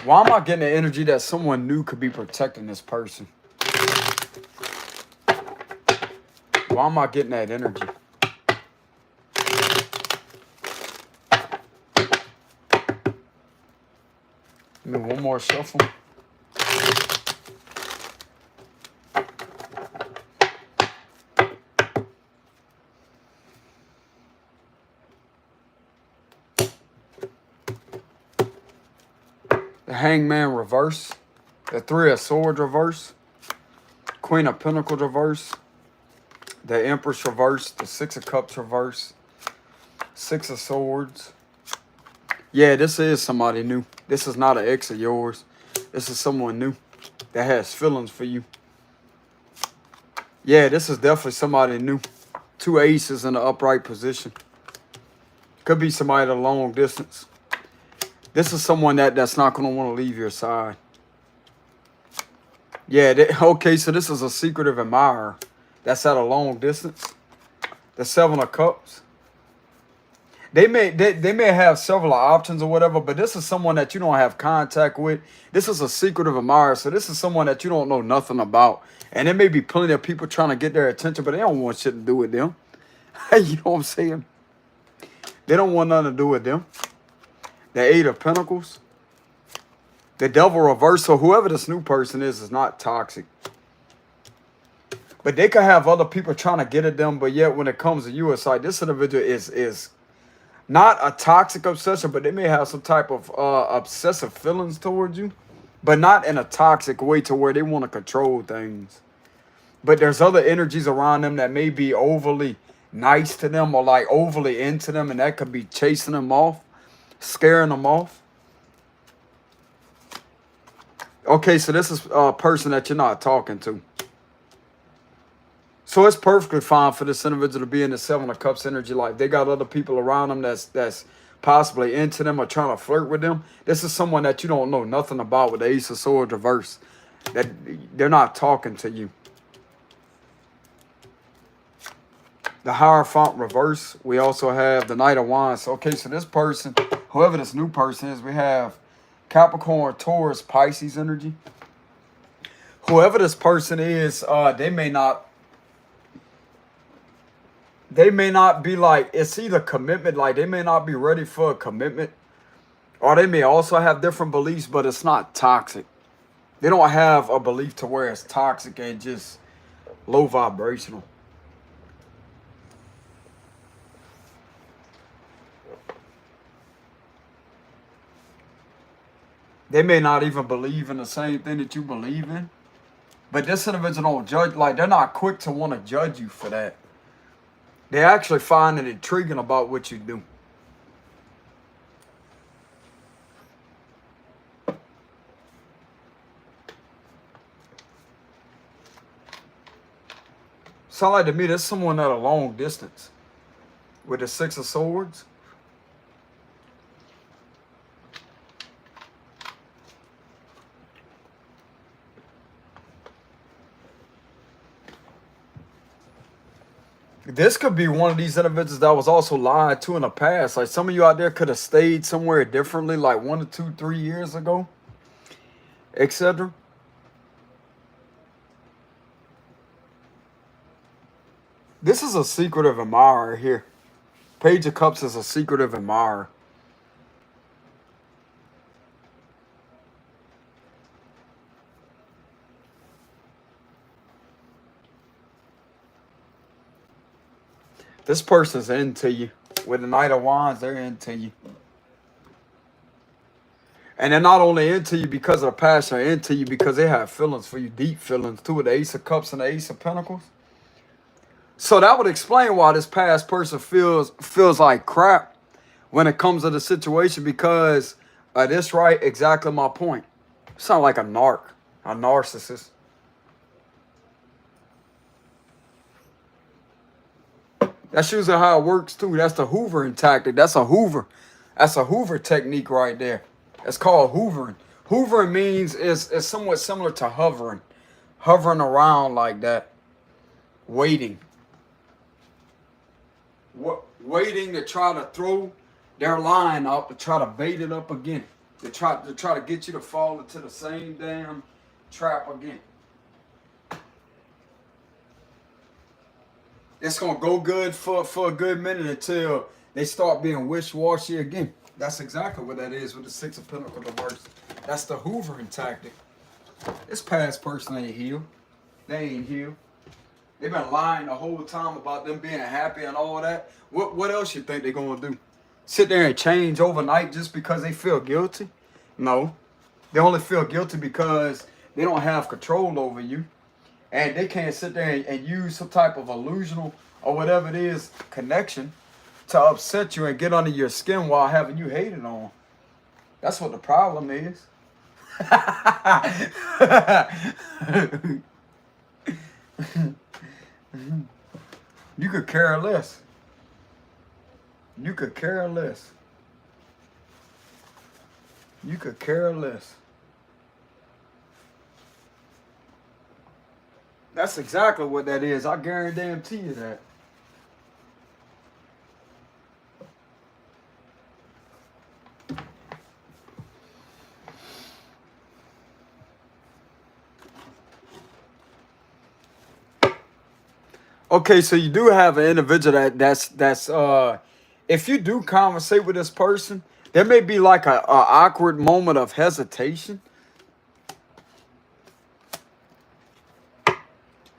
Why am I getting the energy that someone new could be protecting this person? Why am I getting that energy? Give me one more shuffle. The Hangman reverse. The Three of Swords reverse. Queen of Pentacles reverse. The Empress reverse. The Six of Cups reverse. Six of Swords. Yeah, this is somebody new. This is not an ex of yours. This is someone new that has feelings for you. Yeah, this is definitely somebody new. Two aces in the upright position. Could be somebody at a long distance. This is someone that's not going to want to leave your side. Yeah, okay, so this is a secretive admirer that's at a long distance. The Seven of Cups. They may have several options or whatever, but this is someone that you don't have contact with. This is a secretive admirer, so this is someone that you don't know nothing about. And there may be plenty of people trying to get their attention, but they don't want shit to do with them. You know what I'm saying? They don't want nothing to do with them. The Eight of Pentacles. The Devil reverse. So whoever this new person is not toxic. But they could have other people trying to get at them, but yet when it comes to you, it's like this individual is not a toxic obsession, but they may have some type of obsessive feelings towards you, but not in a toxic way to where they want to control things. But there's other energies around them that may be overly nice to them or like overly into them, and that could be chasing them off, scaring them off. Okay, so this is a person that you're not talking to. So it's perfectly fine for this individual to be in the Seven of Cups energy. Like they got other people around them that's possibly into them or trying to flirt with them. This is someone that you don't know nothing about with the Ace of Swords reverse. That they're not talking to you. The Hierophant reverse. We also have the Knight of Wands. Okay, so this person, whoever this new person is, we have Capricorn, Taurus, Pisces energy. Whoever this person is, they may not be like, it's either commitment, like they may not be ready for a commitment, or they may also have different beliefs, but it's not toxic. They don't have a belief to where it's toxic and just low vibrational. They may not even believe in the same thing that you believe in, but this individual don't judge, like they're not quick to want to judge you for that. They actually find it intriguing about what you do. Sound like to me there's someone at a long distance with the Six of Swords. This could be one of these individuals that was also lied to in the past. Like some of you out there could have stayed somewhere differently, like 1 to 2, 3 years ago, etc. This is a secretive admirer here. Page of Cups is a secretive admirer. This person's into you. With the Knight of Wands, they're into you. And they're not only into you because of the passion, they're into you because they have feelings for you, deep feelings too, with the Ace of Cups and the Ace of Pentacles. So that would explain why this past person feels like crap when it comes to the situation, because this right exactly my point. Sound like a narcissist. That's usually how it works too. That's the hoovering tactic. That's a hoover technique right there. It's called hoovering. Hoovering means is somewhat similar to hovering. Hovering around like that. Waiting. Waiting to try to throw their line up, to try to bait it up again. To try to get you to fall into the same damn trap again. It's going to go good for a good minute until they start being wish-washy again. That's exactly what that is with the Six of Pentacles reversed. That's the hoovering tactic. This past person ain't healed. They ain't healed. They've been lying the whole time about them being happy and all that. What else you think they're going to do? Sit there and change overnight just because they feel guilty? No. They only feel guilty because they don't have control over you. And they can't sit there and use some type of illusional or whatever it is connection to upset you and get under your skin while having you hated on. That's what the problem is. You could care less. You could care less. You could care less. That's exactly what that is. I guarantee you that. Okay, so you do have an individual that's if you do conversate with this person, there may be like a awkward moment of hesitation.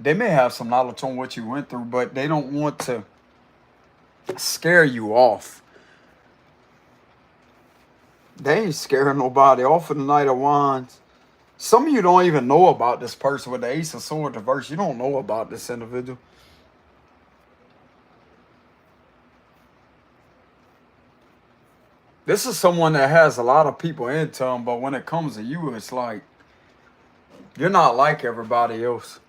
They may have some knowledge on what you went through, but they don't want to scare you off. They ain't scaring nobody off of the Knight of Wands. Some of you don't even know about this person with the Ace of Swords reverse. You don't know about this individual. This is someone that has a lot of people into them, but when it comes to you, it's like you're not like everybody else.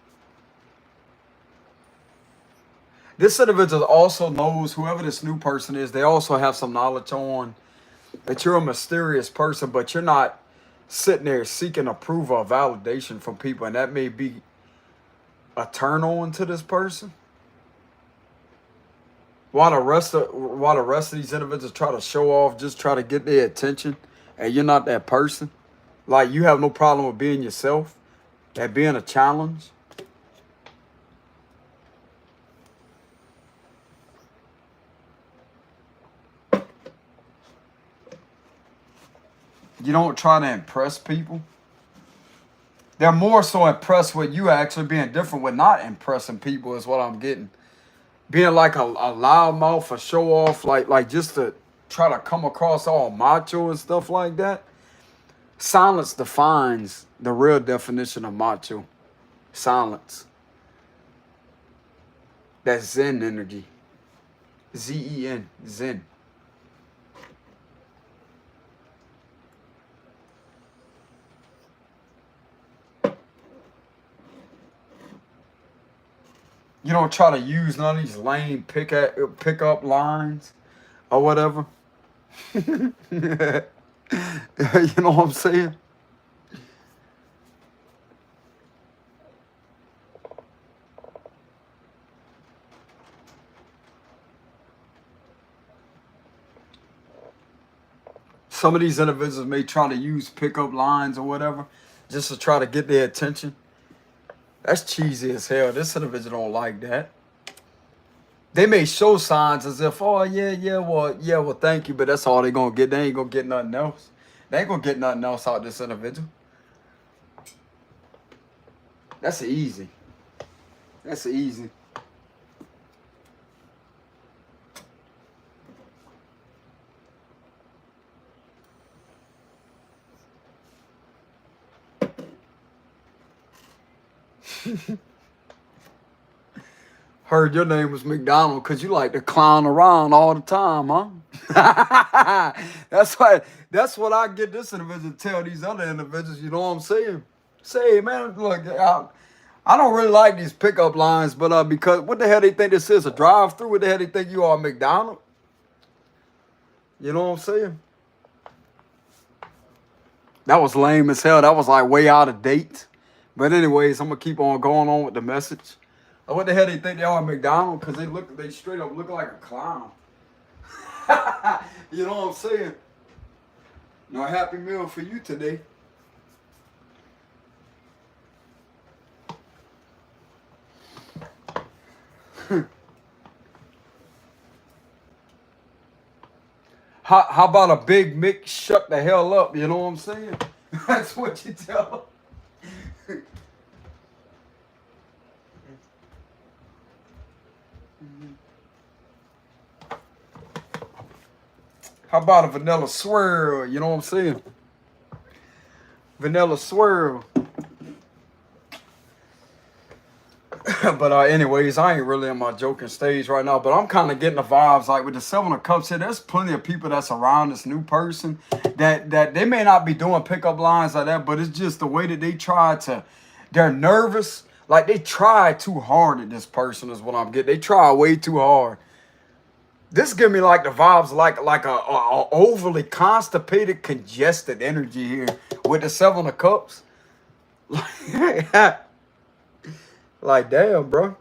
This individual also knows, whoever this new person is, they also have some knowledge on that you're a mysterious person, but you're not sitting there seeking approval or validation from people, and that may be a turn on to this person. While the rest of these individuals try to show off, just try to get their attention, and you're not that person. Like, you have no problem with being yourself, that being a challenge. You don't try to impress people. They're more so impressed with you actually being different, with not impressing people is what I'm getting. Being like a loudmouth, a show off, like just to try to come across all macho and stuff like that. Silence defines the real definition of macho. Silence. That's Zen energy. Z-E-N, Zen. You don't try to use none of these lame pickup lines or whatever. You know what I'm saying? Some of these individuals may try to use pickup lines or whatever just to try to get their attention. That's cheesy as hell. This individual don't like that. They may show signs as if, oh well, thank you, but that's all they gonna get. They ain't gonna get nothing else. They ain't gonna get nothing else out of this individual. That's easy. That's easy. Heard your name was McDonald because you like to clown around all the time, huh? That's what I get this individual to tell these other individuals, you know what I'm saying? Say, man, look, I don't really like these pickup lines, but because what the hell they think this is, a drive-through? What the hell they think you are, McDonald? You know what I'm saying? That was lame as hell. That was like way out of date. But anyways, I'm gonna keep on going on with the message. What the hell they think they are, McDonald's? Because they straight up look like a clown. You know what I'm saying? No Happy Meal for you today. How about a Big Mick shut the hell up? You know what I'm saying? That's what you tell them. How about a vanilla swirl? You know what I'm saying? Vanilla swirl. But anyways, I ain't really in my joking stage right now. But I'm kind of getting the vibes like with the Seven of Cups here. There's plenty of people that's around this new person that they may not be doing pickup lines like that, but it's just the way that they try to. They're nervous. Like they try too hard at this person is what I'm getting. They try way too hard. This give me like the vibes like a overly constipated, congested energy here with the Seven of Cups. Like, damn, bro.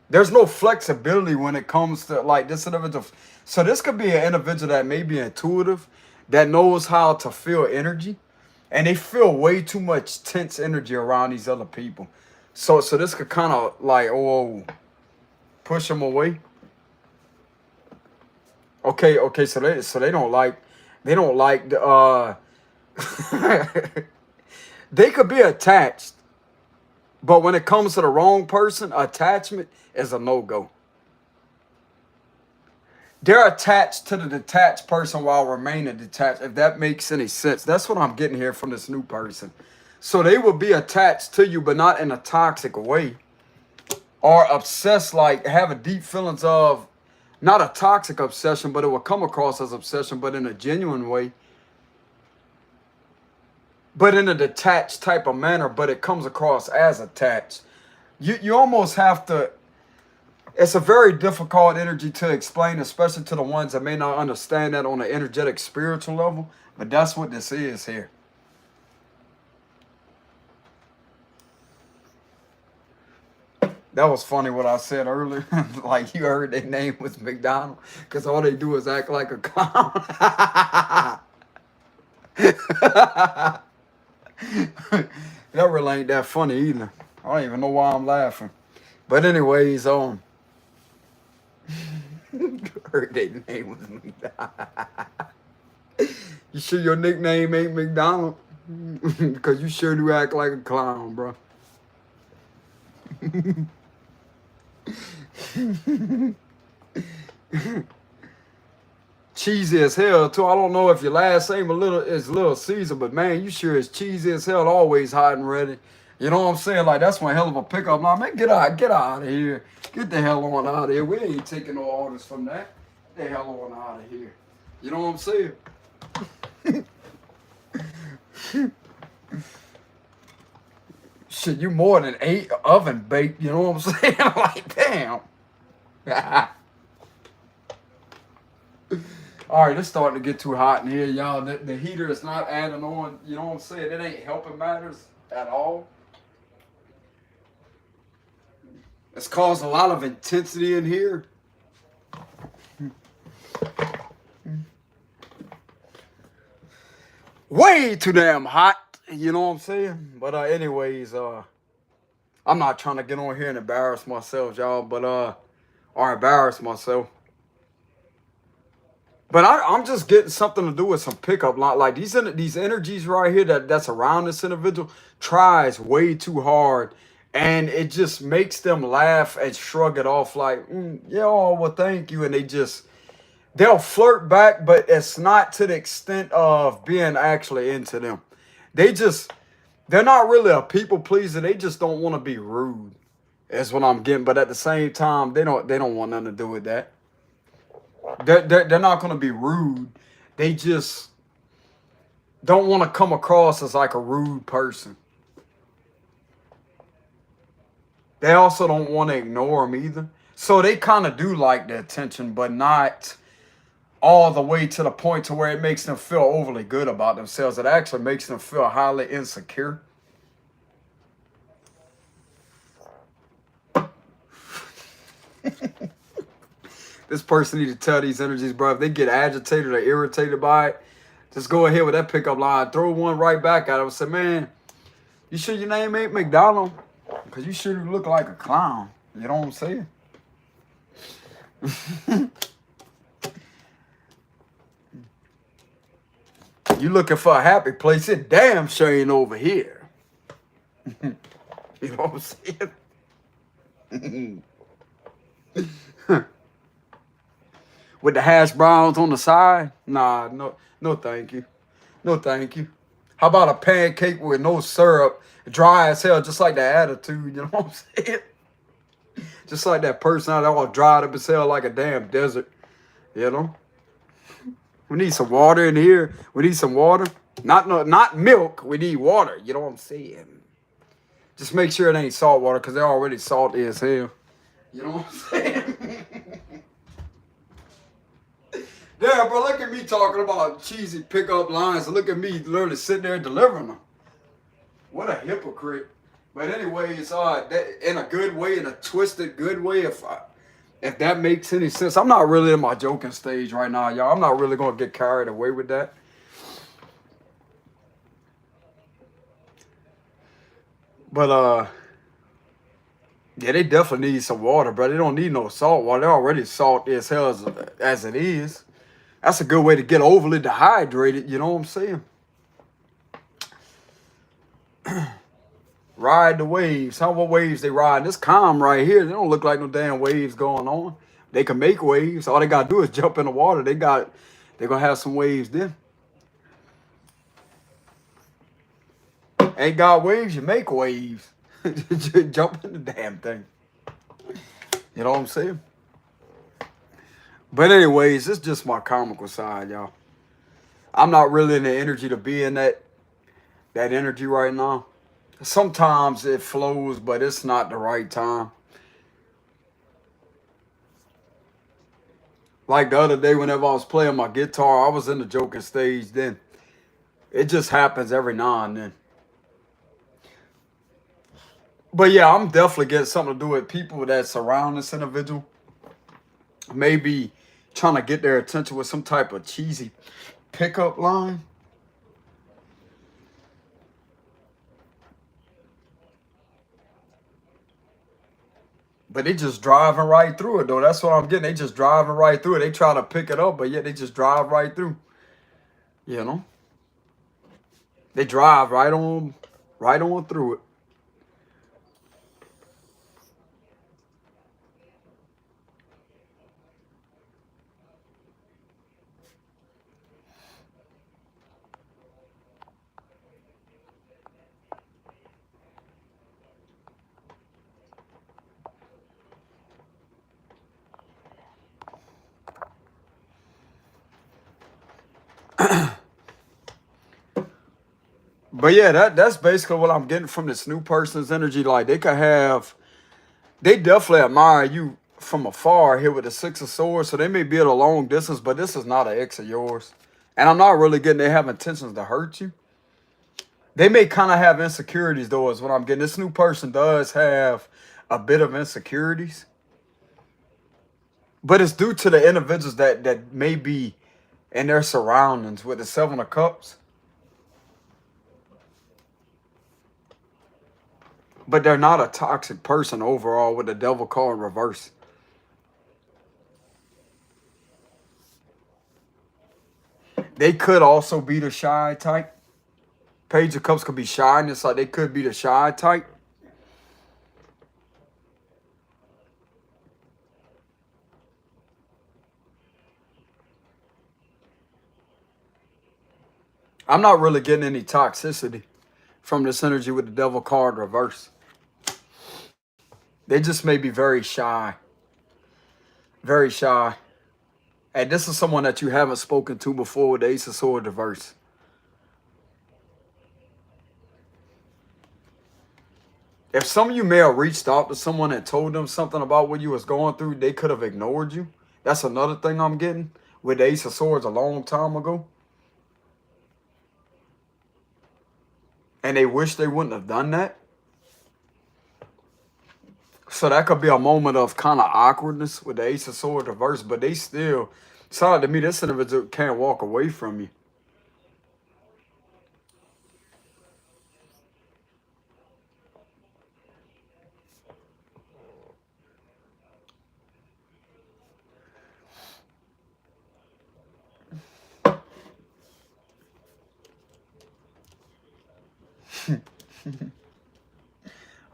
There's no flexibility when it comes to like this individual. So this could be an individual that may be intuitive, that knows how to feel energy, and they feel way too much tense energy around these other people. So this could kind of like push them away. Okay, so they don't like the they could be attached, but when it comes to the wrong person, attachment is a no-go. They're attached to the detached person while remaining detached, if that makes any sense. That's what I'm getting here from this new person. So they will be attached to you, but not in a toxic way, or obsessed, like having deep feelings of, not a toxic obsession, but it will come across as obsession, but in a genuine way. But in a detached type of manner, but it comes across as attached. You almost have to, it's a very difficult energy to explain, especially to the ones that may not understand that on an energetic spiritual level, but that's what this is here. That was funny what I said earlier. Like you heard their name was McDonald, because all they do is act like a clown. That really ain't that funny either. I don't even know why I'm laughing. But anyways, heard their name was McDonald. You sure your nickname ain't McDonald? Because you sure do act like a clown, bro. Cheesy as hell too. I don't know if your last name is Little Caesar, but man, you sure is cheesy as hell. Always hot and ready. You know what I'm saying? Like that's one hell of a pickup. Now, man, get out of here. Get the hell on out of here. We ain't taking no orders from that. Get the hell on out of here. You know what I'm saying? Shit, you more than 8 oven baked, you know what I'm saying? Like, damn. All right, it's starting to get too hot in here, y'all. The heater is not adding on, you know what I'm saying? It ain't helping matters at all. It's caused a lot of intensity in here. Way too damn hot, you know what I'm saying? But anyways, I'm not trying to get on here and embarrass myself, y'all, but or embarrass myself. But I'm just getting something to do with some pickup line. Like these energies right here that's around this individual tries way too hard. And it just makes them laugh and shrug it off like, yeah, oh, well, thank you. And they'll flirt back, but it's not to the extent of being actually into them. They're not really a people pleaser. They just don't want to be rude. That's what I'm getting. But at the same time, they don't want nothing to do with that. They're not going to be rude. They just don't want to come across as like a rude person. They also don't want to ignore them either. So they kind of do like the attention, but not all the way to the point to where it makes them feel overly good about themselves. It actually makes them feel highly insecure. This person need to tell these energies, bro, if they get agitated or irritated by it, just go ahead with that pickup line. Throw one right back at them and say, man, you sure your name ain't McDonald? Because you sure look like a clown. You know what I'm saying? You looking for a happy place, it damn sure ain't over here. You know what I'm saying? With the hash browns on the side? Nah, no thank you. No thank you. How about a pancake with no syrup, dry as hell, just like the attitude, you know what I'm saying? Just like that person out there all dried up as hell like a damn desert, you know? We need some water in here. We need some water. Not milk. We need water. You know what I'm saying? Just make sure it ain't salt water because they're already salty as hell. You know what I'm saying? Yeah, bro, look at me talking about cheesy pickup lines. Look at me literally sitting there delivering them. What a hypocrite. But anyways, in a good way, in a twisted good way, if that makes any sense. I'm not really in my joking stage right now, y'all. I'm not really going to get carried away with that. But, yeah, they definitely need some water, bro. They don't need no salt water. They're already salty as hell as it is. That's a good way to get overly dehydrated, you know what I'm saying? Ride the waves. How what waves they ride? This calm right here. They don't look like no damn waves going on. They can make waves. All they gotta do is jump in the water. They're gonna have some waves then. Ain't got waves, you make waves. Jump in the damn thing. You know what I'm saying? But anyways, it's just my comical side, y'all. I'm not really in the energy to be in that energy right now. Sometimes it flows, but it's not the right time. Like the other day, whenever I was playing my guitar, I was in the joking stage then. It just happens every now and then. But yeah, I'm definitely getting something to do with people that surround this individual. Maybe trying to get their attention with some type of cheesy pickup line. But they just driving right through it, though. That's what I'm getting. They just driving right through it. They try to pick it up, but yet they just drive right through. You know? They drive right on through it. But yeah, that's basically what I'm getting from this new person's energy. Like they definitely admire you from afar here with the Six of Swords. So they may be at a long distance, but this is not an ex of yours. And I'm not really getting they have intentions to hurt you. They may kind of have insecurities though, is what I'm getting. This new person does have a bit of insecurities. But it's due to the individuals that may be in their surroundings with the Seven of Cups. But they're not a toxic person overall with the Devil card in reverse. They could also be the shy type. Page of Cups could be shyness, like they could be the shy type. I'm not really getting any toxicity from this energy with the Devil card reverse. They just may be very shy. Very shy. And this is someone that you haven't spoken to before with the Ace of Swords reverse. If some of you may have reached out to someone and told them something about what you was going through, they could have ignored you. That's another thing I'm getting with the Ace of Swords a long time ago. And they wish they wouldn't have done that. So that could be a moment of kind of awkwardness with the Ace of Swords reverse, but they still, sound to me, this individual can't walk away from you.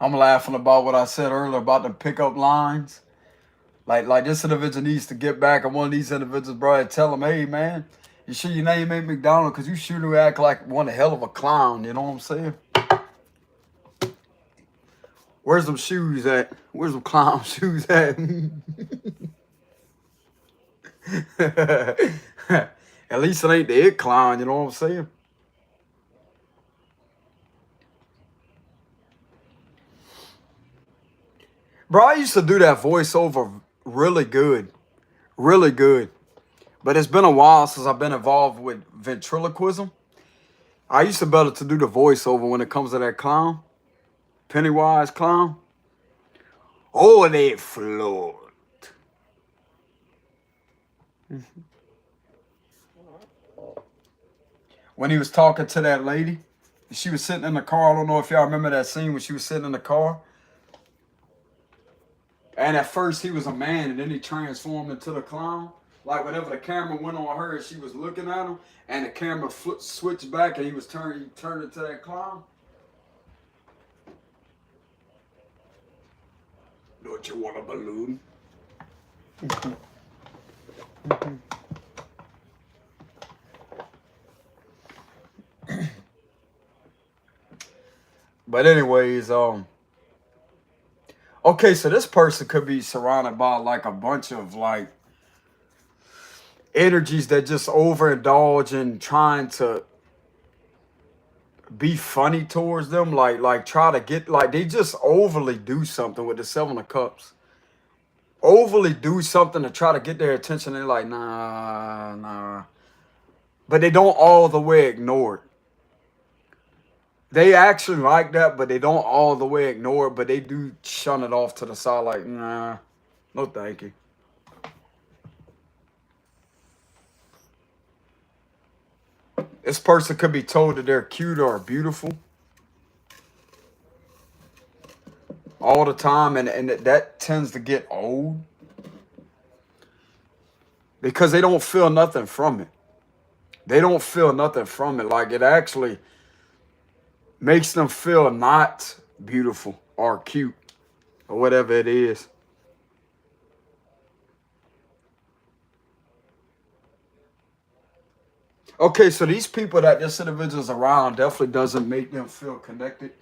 I'm laughing about what I said earlier about the pickup lines. Like this individual needs to get back on one of these individuals, bro, and tell them, hey, man, you sure your name ain't McDonald? Because you sure do act like one hell of a clown, you know what I'm saying? Where's them shoes at? Where's them clown shoes at? At least it ain't the it clown, you know what I'm saying? Bro, I used to do that voiceover really good. Really good. But it's been a while since I've been involved with ventriloquism. I used to be able to do the voiceover when it comes to that clown. Pennywise clown. Oh, they float. When he was talking to that lady, she was sitting in the car. I don't know if y'all remember that scene when she was sitting in the car. And at first he was a man, and then he transformed into the clown. Like whenever the camera went on her, she was looking at him, and the camera switched back, and he turned into that clown. Don't you want a balloon? But anyways, okay, so this person could be surrounded by like a bunch of like energies that just overindulge in trying to be funny towards them, like try to get, like they just overly do something with the Seven of Cups. Overly do something to try to get their attention. They're like, nah. But they don't all the way ignore it. They actually like that, but they don't all the way ignore it, but they do shun it off to the side like, nah, no thank you. This person could be told that they're cute or beautiful all the time, and that tends to get old because they don't feel nothing from it. They don't feel nothing from it. Like it actually makes them feel not beautiful or cute or whatever it is. Okay, so these people that this individual's around definitely doesn't make them feel connected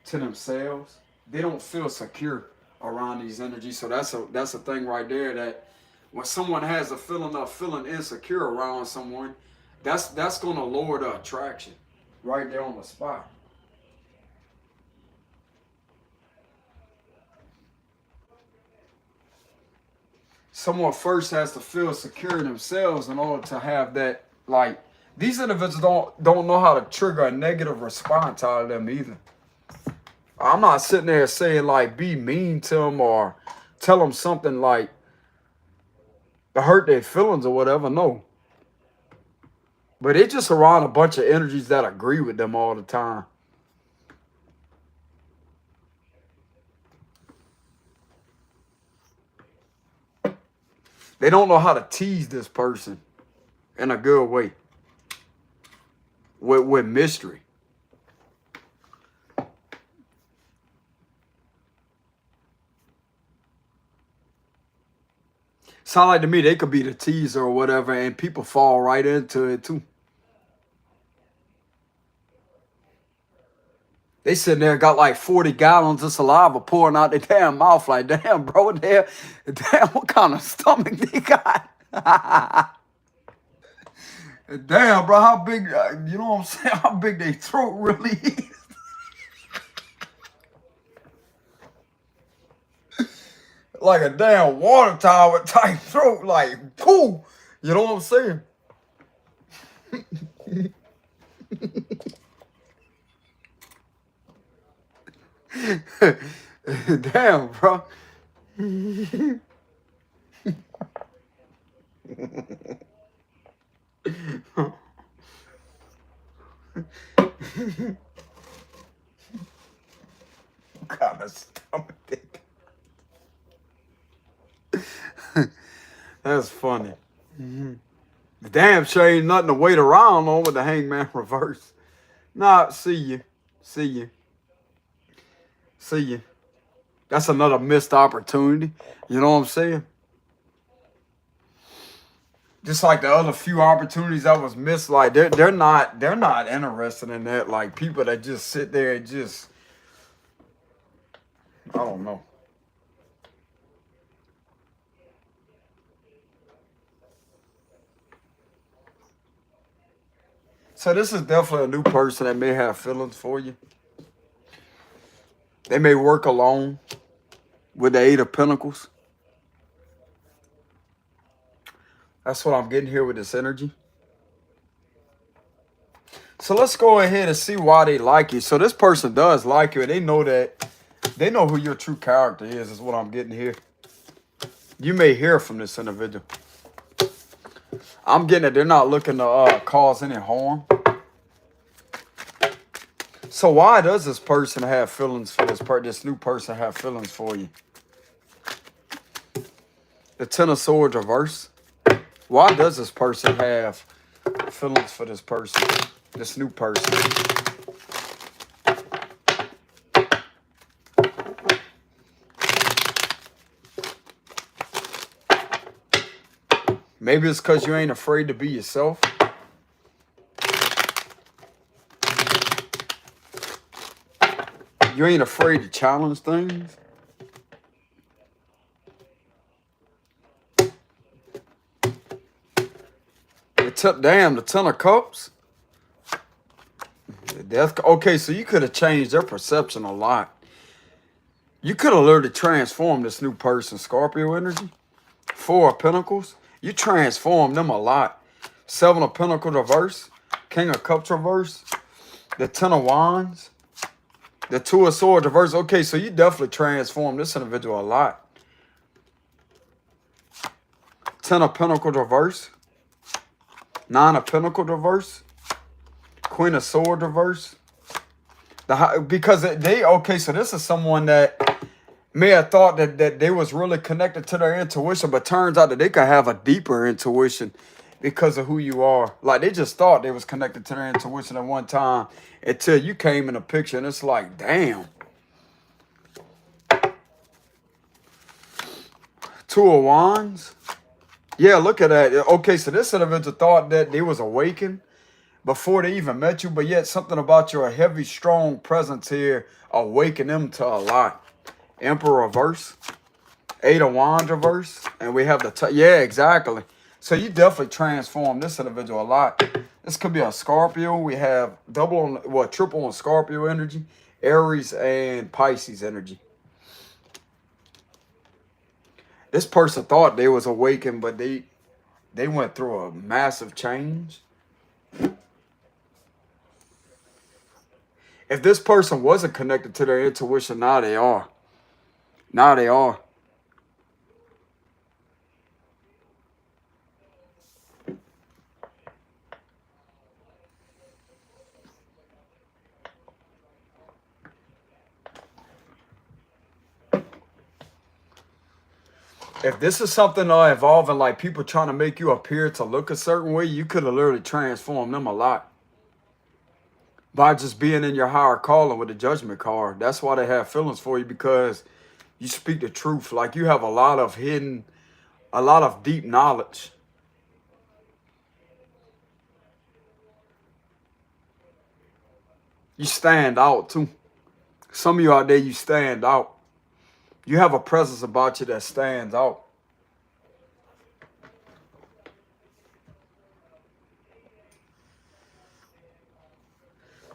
to themselves. They don't feel secure around these energies. So that's a thing right there, that when someone has a feeling of feeling insecure around someone, that's gonna lower the attraction right there on the spot. someone first has to feel secure in themselves in order to have that, like, these individuals don't know how to trigger a negative response out of them either. I'm not sitting there saying, like, be mean to them or tell them something like to hurt their feelings or whatever. No. But it's just around a bunch of energies that agree with them all the time. They don't know how to tease this person in a good way. With mystery. Sound like to me they could be the teaser or whatever, and people fall right into it too. They sitting there got like 40 gallons of saliva pouring out their damn mouth. Like, damn, bro, damn, what kind of stomach they got? Damn, bro, how big, you know what I'm saying? How big their throat really is. Like a damn water tower type throat, like, cool. You know what I'm saying? Damn, bro. What kind of stomach they got? That's funny. Damn sure ain't nothing to wait around on with the hangman reverse. Nah, see you. See you. See you. That's another missed opportunity. You know what I'm saying? Just like the other few opportunities that was missed, like they're not interested in that. Like people that just sit there and just, I don't know. So this is definitely a new person that may have feelings for you. They may work alone with the Eight of Pentacles. That's what I'm getting here with this energy. So let's go ahead and see why they like you. So this person does like you, and they know that. They know who your true character is what I'm getting here. You may hear from this individual. I'm getting that they're not looking to cause any harm. So why does this person have feelings for this new person have feelings for you? The Ten of Swords reverse. Why does this person have feelings for this person, this new person? Maybe it's because you ain't afraid to be yourself. You ain't afraid to challenge things. The Ten of Cups. The Death. Okay, so you could have changed their perception a lot. You could have literally transformed this new person. Scorpio energy. Four of Pentacles. You transformed them a lot. Seven of Pentacles reverse. King of Cups reverse. The Ten of Wands. The Two of Swords reverse. Okay, so you definitely transformed this individual a lot. Ten of Pentacles reverse. Nine of Pentacles reverse. Queen of Swords reverse. Because okay, so this is someone that may have thought that they was really connected to their intuition, but turns out that they could have a deeper intuition because of who you are. Like they just thought they was connected to their intuition at one time until you came in the picture, and it's like, damn. Two of Wands. Yeah, look at that. Okay, so this individual thought that they was awakened before they even met you, but yet something about your heavy, strong presence here awakened them to a lot. Emperor reverse. Eight of Wands reverse. And we have yeah, exactly. So you definitely transformed this individual a lot. This could be a Scorpio. We have triple on Scorpio energy, Aries and Pisces energy. This person thought they was awakened, but they went through a massive change. If this person wasn't connected to their intuition, now they are. Now they are. If this is something involving like people trying to make you appear to look a certain way, you could have literally transformed them a lot by just being in your higher calling with the judgment card. That's why they have feelings for you, because you speak the truth. Like you have a lot of deep knowledge. You stand out too. Some of you out there, you stand out. You have a presence about you that stands out.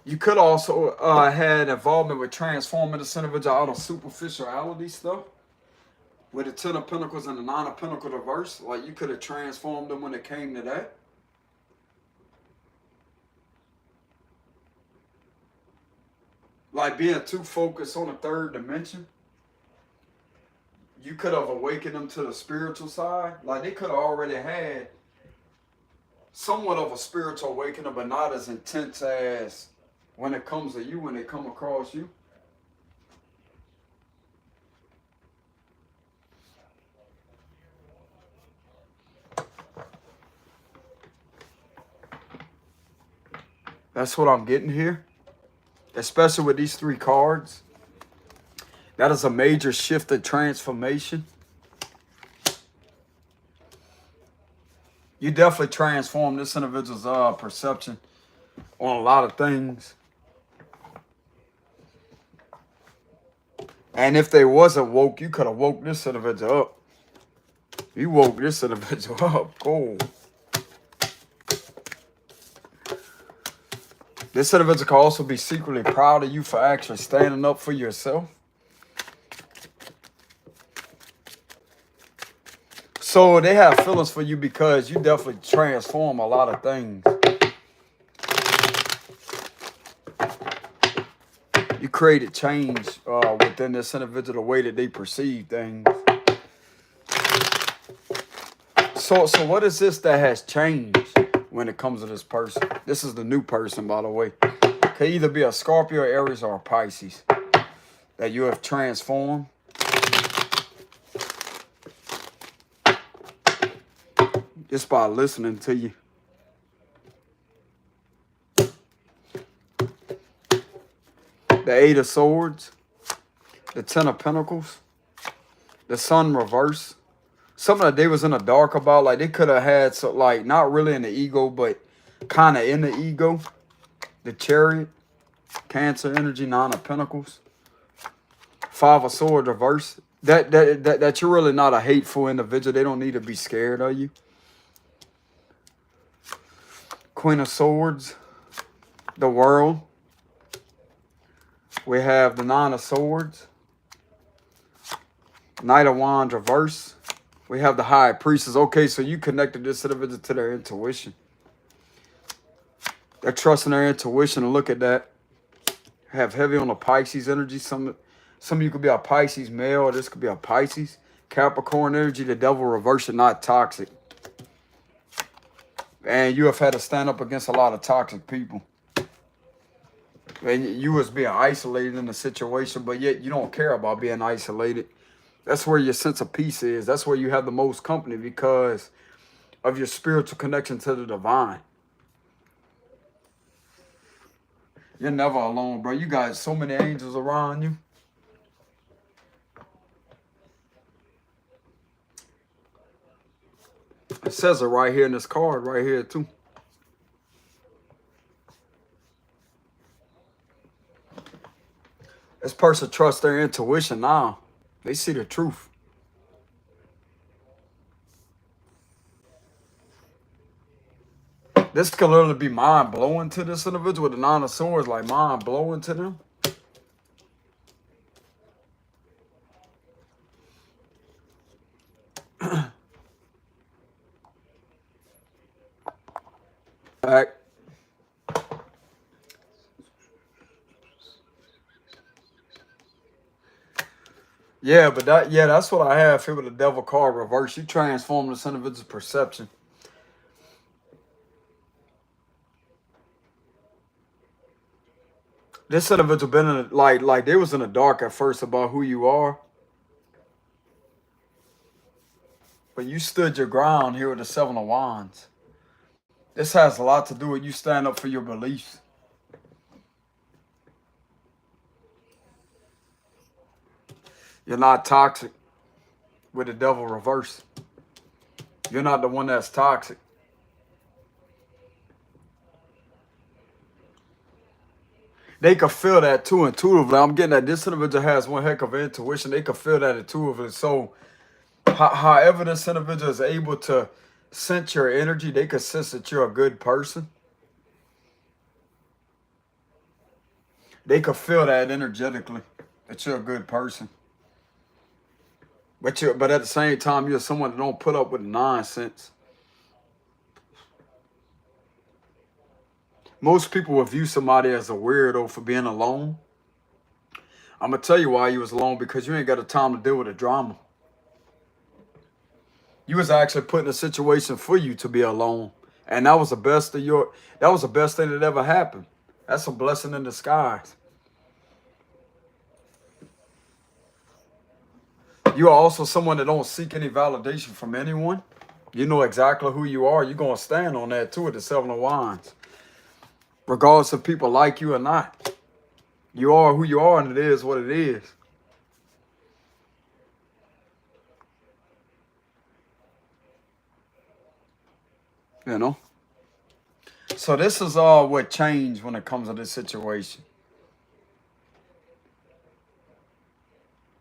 You could also had involvement with transforming this individual out of superficiality stuff. With the Ten of Pentacles and the Nine of Pentacles reverse, like you could have transformed them when it came to that. Like being too focused on the third dimension. You could have awakened them to the spiritual side. Like they could have already had somewhat of a spiritual awakening, but not as intense as when it comes to you, when they come across you. That's what I'm getting here. Especially with these three cards. That is a major shift of transformation. You definitely transform this individual's perception on a lot of things. And if they wasn't woke, you could have woke this individual up. You woke this individual up. Cool. This individual can also be secretly proud of you for actually standing up for yourself. So they have feelings for you because you definitely transform a lot of things. You created change within this individual, the way that they perceive things. So what is this that has changed when it comes to this person? This is the new person, by the way. Can either be a Scorpio, Aries, or a Pisces that you have transformed. Just by listening to you. The Eight of Swords. The Ten of Pentacles. The Sun reverse. Something that they was in the dark about. Like they could have had, so, like, not really in the ego, but kind of in the ego. The Chariot. Cancer energy. Nine of Pentacles. Five of Swords reverse. That you're really not a hateful individual. They don't need to be scared of you. Queen of Swords, the World. We have the Nine of Swords. Knight of Wands reverse. We have the High Priestess. Okay, so you connected this individual to their intuition. They're trusting their intuition. And look at that. Have heavy on the Pisces energy. Some of you could be a Pisces male, or this could be a Pisces. Capricorn energy, the Devil reverse, and not toxic. And you have had to stand up against a lot of toxic people. And you was being isolated in the situation, but yet you don't care about being isolated. That's where your sense of peace is. That's where you have the most company because of your spiritual connection to the divine. You're never alone, bro. You got so many angels around you. It says it right here in this card, right here too. This person trusts their intuition now. They see the truth. This could literally be mind-blowing to this individual with the Nine of Swords, like mind-blowing to them. Yeah, but that's what I have here with the devil card reverse. You transform this individual's perception. This individual been in like they was in the dark at first about who you are, but you stood your ground here with the Seven of Wands. This has a lot to do with you stand up for your beliefs. You're not toxic with the devil reverse. You're not the one that's toxic. They could feel that too intuitively. I'm getting that this individual has one heck of intuition. They could feel that intuitively. So, however this individual is able to sense your energy, they could sense that you're a good person. They could feel that energetically that you're a good person. But at the same time, you're someone that don't put up with nonsense. Most people will view somebody as a weirdo for being alone. I'm gonna tell you why you was alone, because you ain't got the time to deal with the drama. You was actually put in a situation for you to be alone, and that was the best of your. That was the best thing that ever happened. That's a blessing in disguise. You are also someone that don't seek any validation from anyone. You know exactly who you are. You're gonna stand on that too at the Seven of Wands, regardless if people like you or not. You are who you are, and it is what it is. You know. So this is all what changed when it comes to this situation.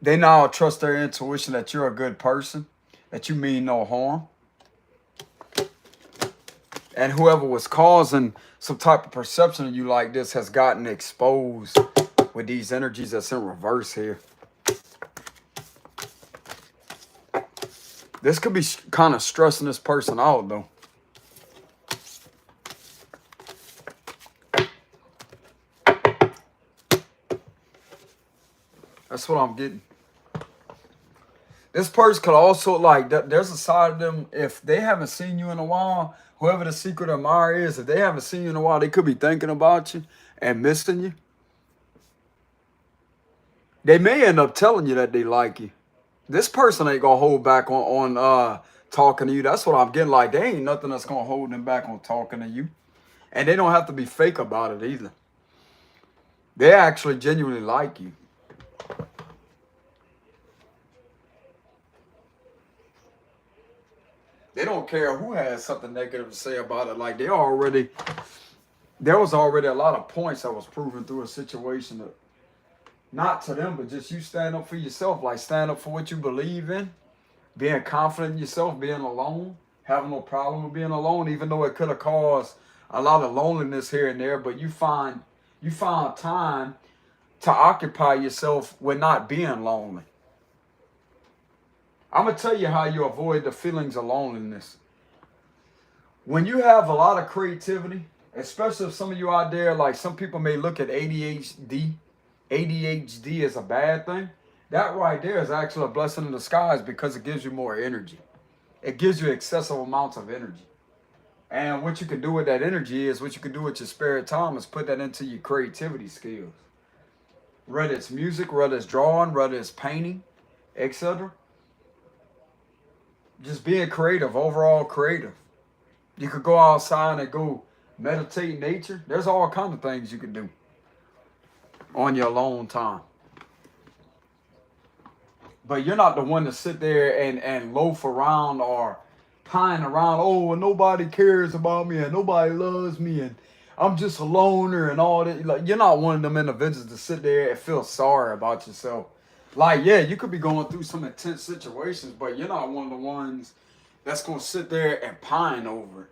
They now trust their intuition that you're a good person, that you mean no harm. And whoever was causing some type of perception of you like this has gotten exposed with these energies that's in reverse here. This could be kind of stressing this person out, though. That's what I'm getting. This person could also, like, there's a side of them, if they haven't seen you in a while, whoever the secret admirer is, if they haven't seen you in a while, they could be thinking about you and missing you. They may end up telling you that they like you. This person ain't gonna hold back on talking to you. That's what I'm getting. Like, there ain't nothing that's gonna hold them back on talking to you. And they don't have to be fake about it either. They actually genuinely like you. They don't care who has something negative to say about it. Like, there was already a lot of points that was proven through a situation that, not to them, but just you stand up for yourself. Like, stand up for what you believe in, being confident in yourself, being alone, having no problem with being alone, even though it could have caused a lot of loneliness here and there. But you found time to occupy yourself with not being lonely. I'm going to tell you how you avoid the feelings of loneliness. When you have a lot of creativity, especially if some of you out there, like some people may look at ADHD as a bad thing. That right there is actually a blessing in disguise, because it gives you more energy. It gives you excessive amounts of energy. And what you can do with that energy is, what you can do with your spare time is put that into your creativity skills. Whether it's music, whether it's drawing, whether it's painting, etc. Just being creative, overall creative. You could go outside and go meditate in nature. There's all kinds of things you can do on your alone time. But you're not the one to sit there and loaf around or pine around. Oh, well, nobody cares about me and nobody loves me and I'm just a loner and all that. Like, you're not one of them individuals to sit there and feel sorry about yourself. Like, yeah, you could be going through some intense situations, but you're not one of the ones that's going to sit there and pine over it.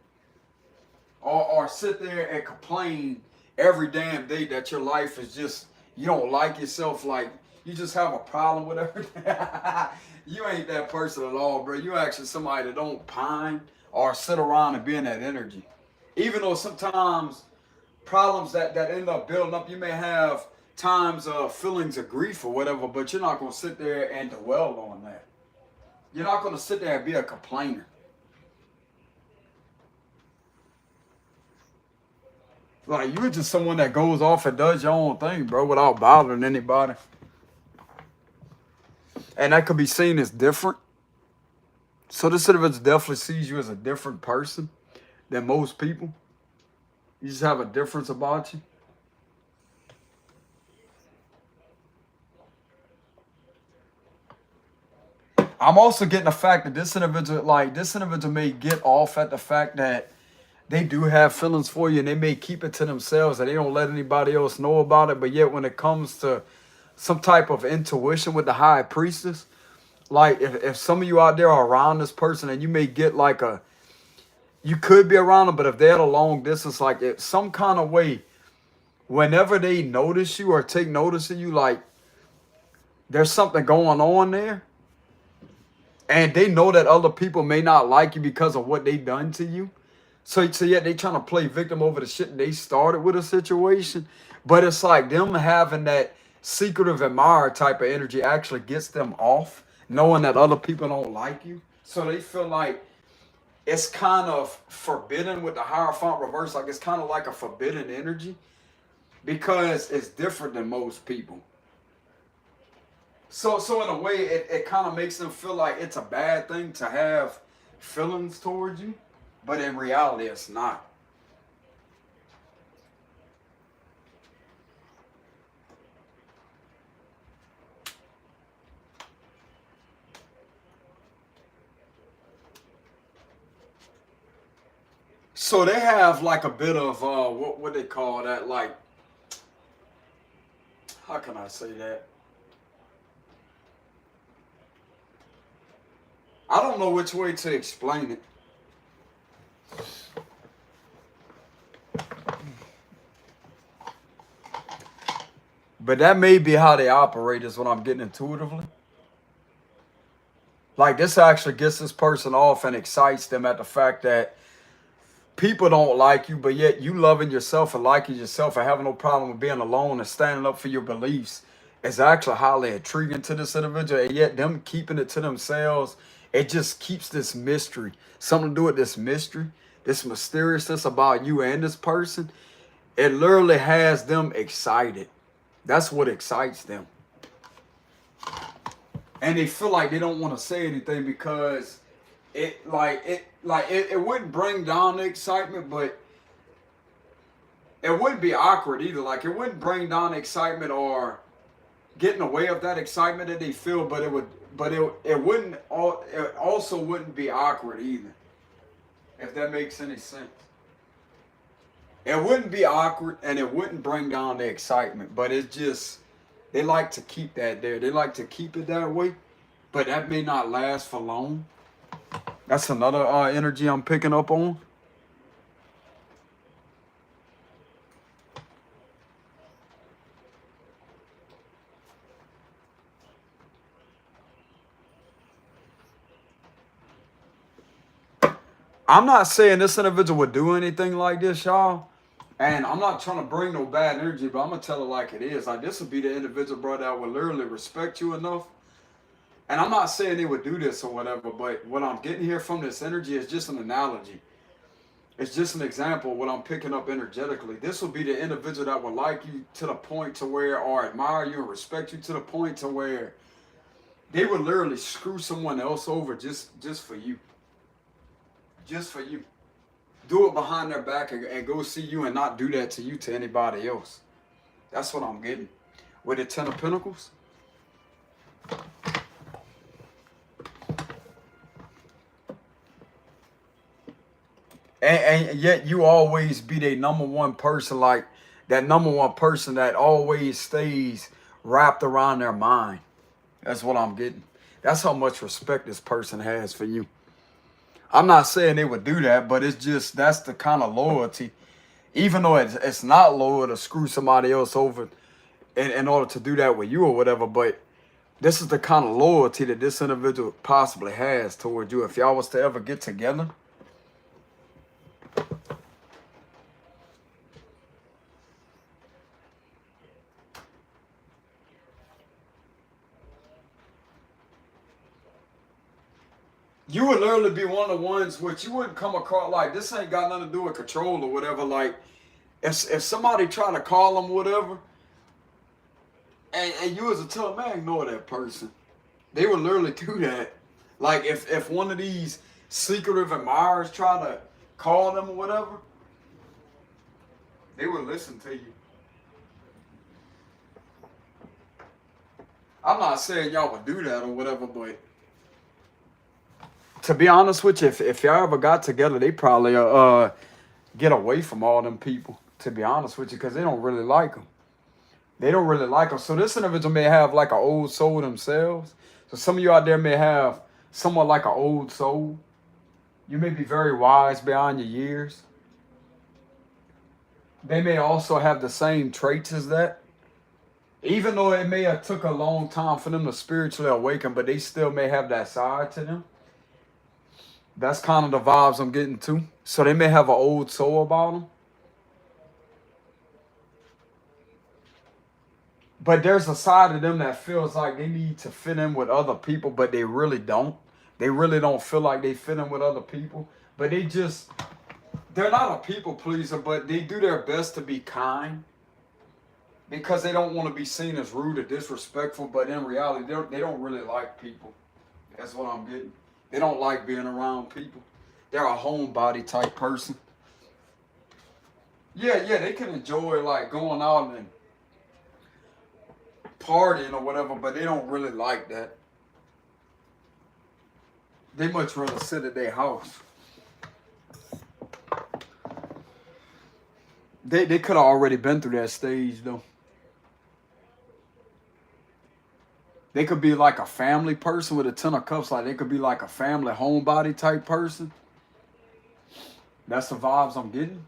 Or sit there and complain every damn day that your life is just, you don't like yourself, like you just have a problem with everything. You ain't that person at all, bro. You actually somebody that don't pine or sit around and be in that energy. Even though sometimes problems that end up building up, you may have times feelings of grief or whatever, but you're not going to sit there and dwell on that. You're not going to sit there and be a complainer. Like, you're just someone that goes off and does your own thing, bro, without bothering anybody. And that could be seen as different. So this individual definitely sees you as a different person than most people. You just have a difference about you. I'm also getting the fact that this individual may get off at the fact that they do have feelings for you, and they may keep it to themselves and they don't let anybody else know about it. But yet when it comes to some type of intuition with the high priestess, like if some of you out there are around this person and you may get like you could be around them, but if they're at a long distance, like if some kind of way, whenever they notice you or take notice of you, like there's something going on there. And they know that other people may not like you because of what they done to you. So yet they trying to play victim over the shit they started with a situation. But it's like them having that secretive admirer type of energy actually gets them off, knowing that other people don't like you. So they feel like it's kind of forbidden with the Hierophant reverse. Like it's kind of like a forbidden energy because it's different than most people. So in a way, it kind of makes them feel like it's a bad thing to have feelings towards you, but in reality, it's not. So they have like a bit of what they call that, like, how can I say that? I don't know which way to explain it. But that may be how they operate is what I'm getting intuitively. Like this actually gets this person off and excites them at the fact that people don't like you, but yet you loving yourself and liking yourself and having no problem with being alone and standing up for your beliefs is actually highly intriguing to this individual. And yet them keeping it to themselves, it just keeps this mystery, something to do with this mystery, this mysteriousness about you and this person. It literally has them excited. That's what excites them. And they feel like they don't want to say anything because it wouldn't bring down the excitement, but it wouldn't be awkward either. Like it wouldn't bring down the excitement or get in the way of that excitement that they feel, but it also wouldn't be awkward either. If that makes any sense. It wouldn't be awkward and it wouldn't bring down the excitement, but it's just they like to keep that there. They like to keep it that way, but that may not last for long. That's another energy I'm picking up on. I'm not saying this individual would do anything like this, y'all. And I'm not trying to bring no bad energy, but I'm going to tell it like it is. Like, this would be the individual, bro, that would literally respect you enough. And I'm not saying they would do this or whatever, but what I'm getting here from this energy is just an analogy. It's just an example of what I'm picking up energetically. This will be the individual that would like you to the point to where, or admire you and respect you to the point to where they would literally screw someone else over just for you. Just for you. Do it behind their back and go see you and not do that to you to anybody else. That's what I'm getting. With the Ten of Pentacles. And yet you always be the number one person, like that number one person that always stays wrapped around their mind. That's what I'm getting. That's how much respect this person has for you. I'm not saying they would do that, but it's just, that's the kind of loyalty. Even though it's not loyal to screw somebody else over in order to do that with you or whatever, but this is the kind of loyalty that this individual possibly has toward you. If y'all was to ever get together, You would literally be one of the ones which you wouldn't come across like this ain't got nothing to do with control or whatever. Like if somebody try to call them whatever, and you as a tell man ignore that person. They would literally do that. Like if one of these secretive admirers try to call them or whatever, they would listen to you. I'm not saying y'all would do that or whatever, but to be honest with you, if y'all ever got together, they probably get away from all them people. To be honest with you, because they don't really like them. They don't really like them. So this individual may have like an old soul themselves. So some of you out there may have somewhat like an old soul. You may be very wise beyond your years. They may also have the same traits as that. Even though it may have took a long time for them to spiritually awaken, but they still may have that side to them. That's kind of the vibes I'm getting to. So they may have an old soul about them. But there's a side of them that feels like they need to fit in with other people, but they really don't. They really don't feel like they fit in with other people. But they're not a people pleaser, but they do their best to be kind. Because they don't want to be seen as rude or disrespectful, but in reality, they don't really like people. That's what I'm getting. They don't like being around people. They're a homebody type person. Yeah, they can enjoy like going out and partying or whatever, but they don't really like that. They much rather sit at their house. They could have already been through that stage though. They could be like a family person with a 10 of cups. Like they could be like a family homebody type person. That's the vibes I'm getting.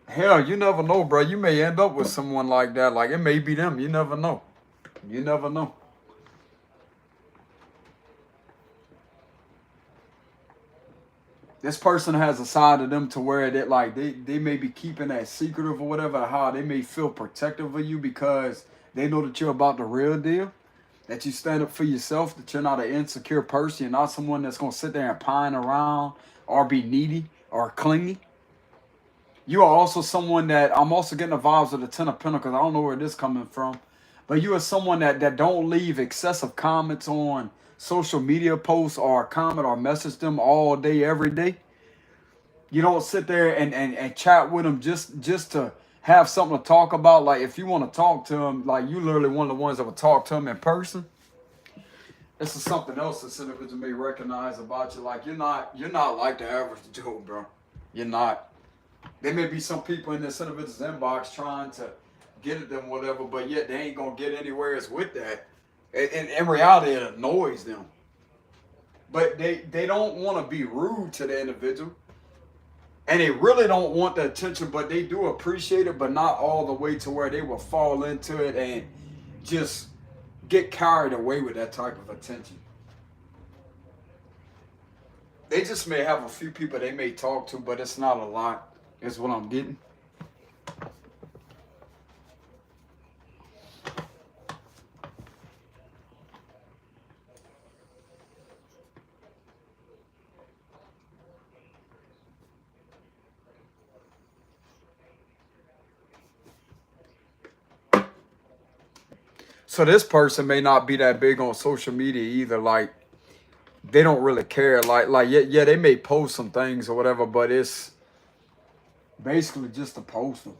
Hell, you never know, bro. You may end up with someone like that. Like it may be them. You never know. You never know. This person has a side of them to where they may be keeping that secretive or whatever, how they may feel protective of you because they know that you're about the real deal, that you stand up for yourself, that you're not an insecure person, you're not someone that's going to sit there and pine around or be needy or clingy. You are also someone that I'm also getting the vibes of the 10 of Pentacles. I don't know where this is coming from, but you are someone that don't leave excessive comments on social media posts or comment or message them all day, every day. You don't sit there and chat with them just to have something to talk about. Like if you want to talk to them, like you literally one of the ones that would talk to them in person. This is something else that individuals may recognize about you. Like you're not like the average Joe, bro. You're not. There may be some people in this individual's inbox trying to get at them, whatever, but yet they ain't gonna get anywhere as with that. In reality, it annoys them. But they don't want to be rude to the individual. And they really don't want the attention, but they do appreciate it, but not all the way to where they will fall into it and just get carried away with that type of attention. They just may have a few people they may talk to, but it's not a lot, is what I'm getting. So this person may not be that big on social media either. Like they don't really care. Like yeah, they may post some things or whatever, but it's basically just to post them.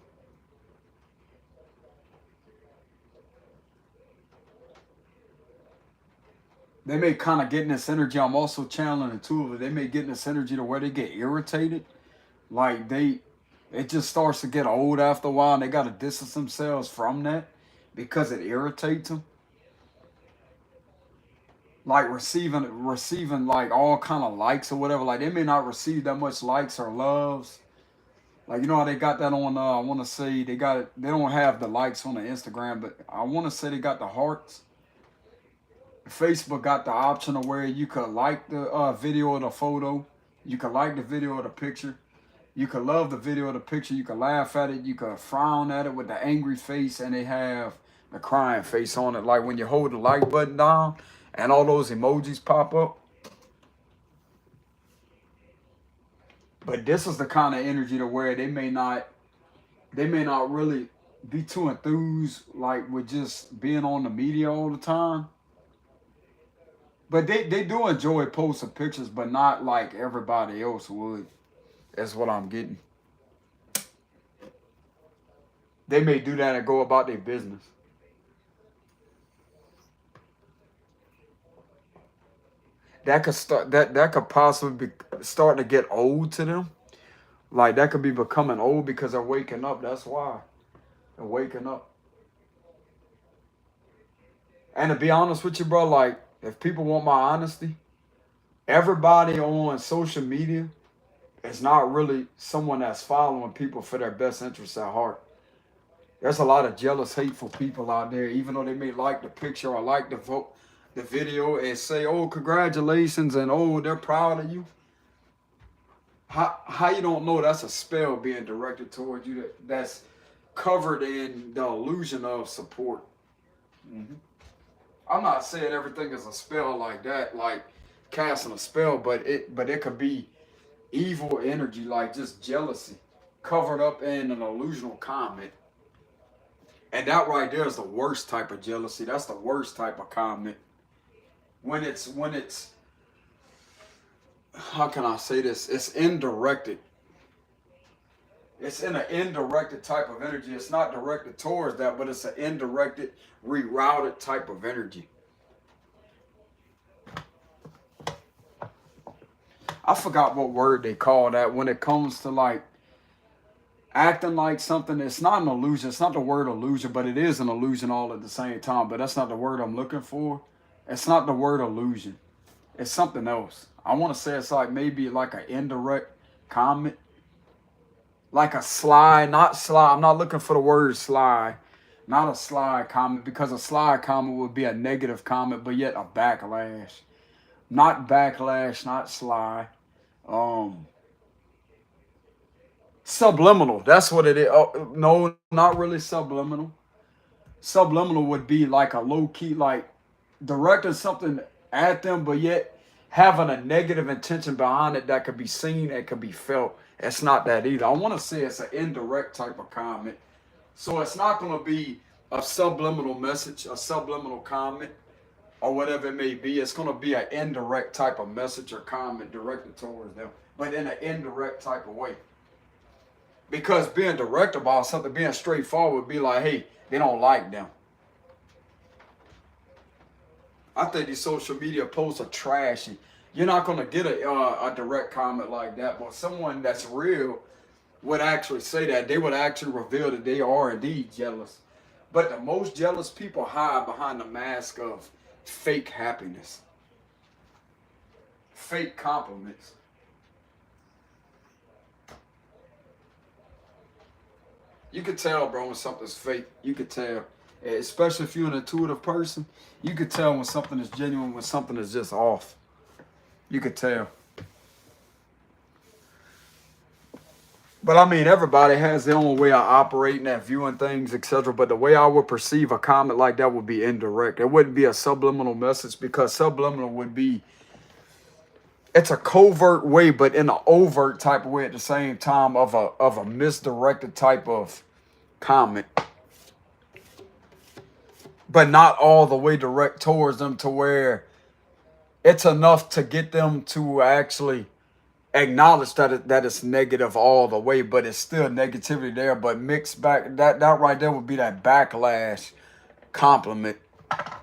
They may kind of get in this energy. I'm also channeling the two of it. They may get in this energy to where they get irritated. Like it just starts to get old after a while, and they got to distance themselves from that because it irritates them. Like receiving like all kind of likes or whatever. Like they may not receive that much likes or loves. Like you know how they got that on I want to say they got it, they don't have the likes on the Instagram, but I want to say they got the hearts. Facebook got the option of where you could like the video or the photo. You could like the video or the picture. You could love the video or the picture. You could laugh at it. You could frown at it with the angry face, and they have the crying face on it, like when you hold the like button down and all those emojis pop up. But this is the kind of energy to where they may not really be too enthused like with just being on the media all the time. But they do enjoy posting pictures, but not like everybody else would. That's what I'm getting. They may do that and go about their business. That could start that could possibly be starting to get old to them. Like that could be becoming old because they're waking up. That's why. They're waking up. And to be honest with you, bro, like if people want my honesty, everybody on social media is not really someone that's following people for their best interests at heart. There's a lot of jealous, hateful people out there, even though they may like the picture or like the video and say, oh, congratulations, and oh, they're proud of you. How you don't know that's a spell being directed towards you that's covered in the illusion of support. Mm-hmm. I'm not saying everything is a spell like that, like casting a spell, but it could be evil energy, like just jealousy, covered up in an illusional comment. And that right there is the worst type of jealousy. That's the worst type of comment. When it's how can I say this? It's indirected. It's in an indirected type of energy. It's not directed towards that, but it's an indirected, rerouted type of energy. I forgot what word they call that when it comes to like acting like something. It's not an illusion. It's not the word illusion, but it is an illusion all at the same time. But that's not the word I'm looking for. It's not the word illusion. It's something else. I want to say it's like maybe like an indirect comment. Like a sly, not sly. I'm not looking for the word sly. Not a sly comment, because a sly comment would be a negative comment, but yet a backlash. Not backlash, not sly. Subliminal. That's what it is. Oh, no, not really subliminal. Subliminal would be like a low key, like directing something at them, but yet having a negative intention behind it that could be seen and could be felt. It's not that either. I want to say it's an indirect type of comment. So it's not going to be a subliminal message, a subliminal comment, or whatever it may be. It's going to be an indirect type of message or comment directed towards them, but in an indirect type of way. Because being direct about something, being straightforward would be like, hey, they don't like them. I think these social media posts are trashy. You're not going to get a direct comment like that, but someone that's real would actually say that. They would actually reveal that they are indeed jealous. But the most jealous people hide behind the mask of fake happiness, fake compliments. You could tell, bro, when something's fake. You could tell. Especially if you're an intuitive person, you could tell when something is genuine, when something is just off. You could tell. But I mean, everybody has their own way of operating and viewing things, etc. But the way I would perceive a comment like that would be indirect. It wouldn't be a subliminal message, because subliminal would be, it's a covert way, but in an overt type of way at the same time, of a misdirected type of comment. But not all the way direct towards them to where it's enough to get them to actually acknowledge that it's negative all the way, but it's still negativity there, but mixed back. That right there would be that backlash, compliment,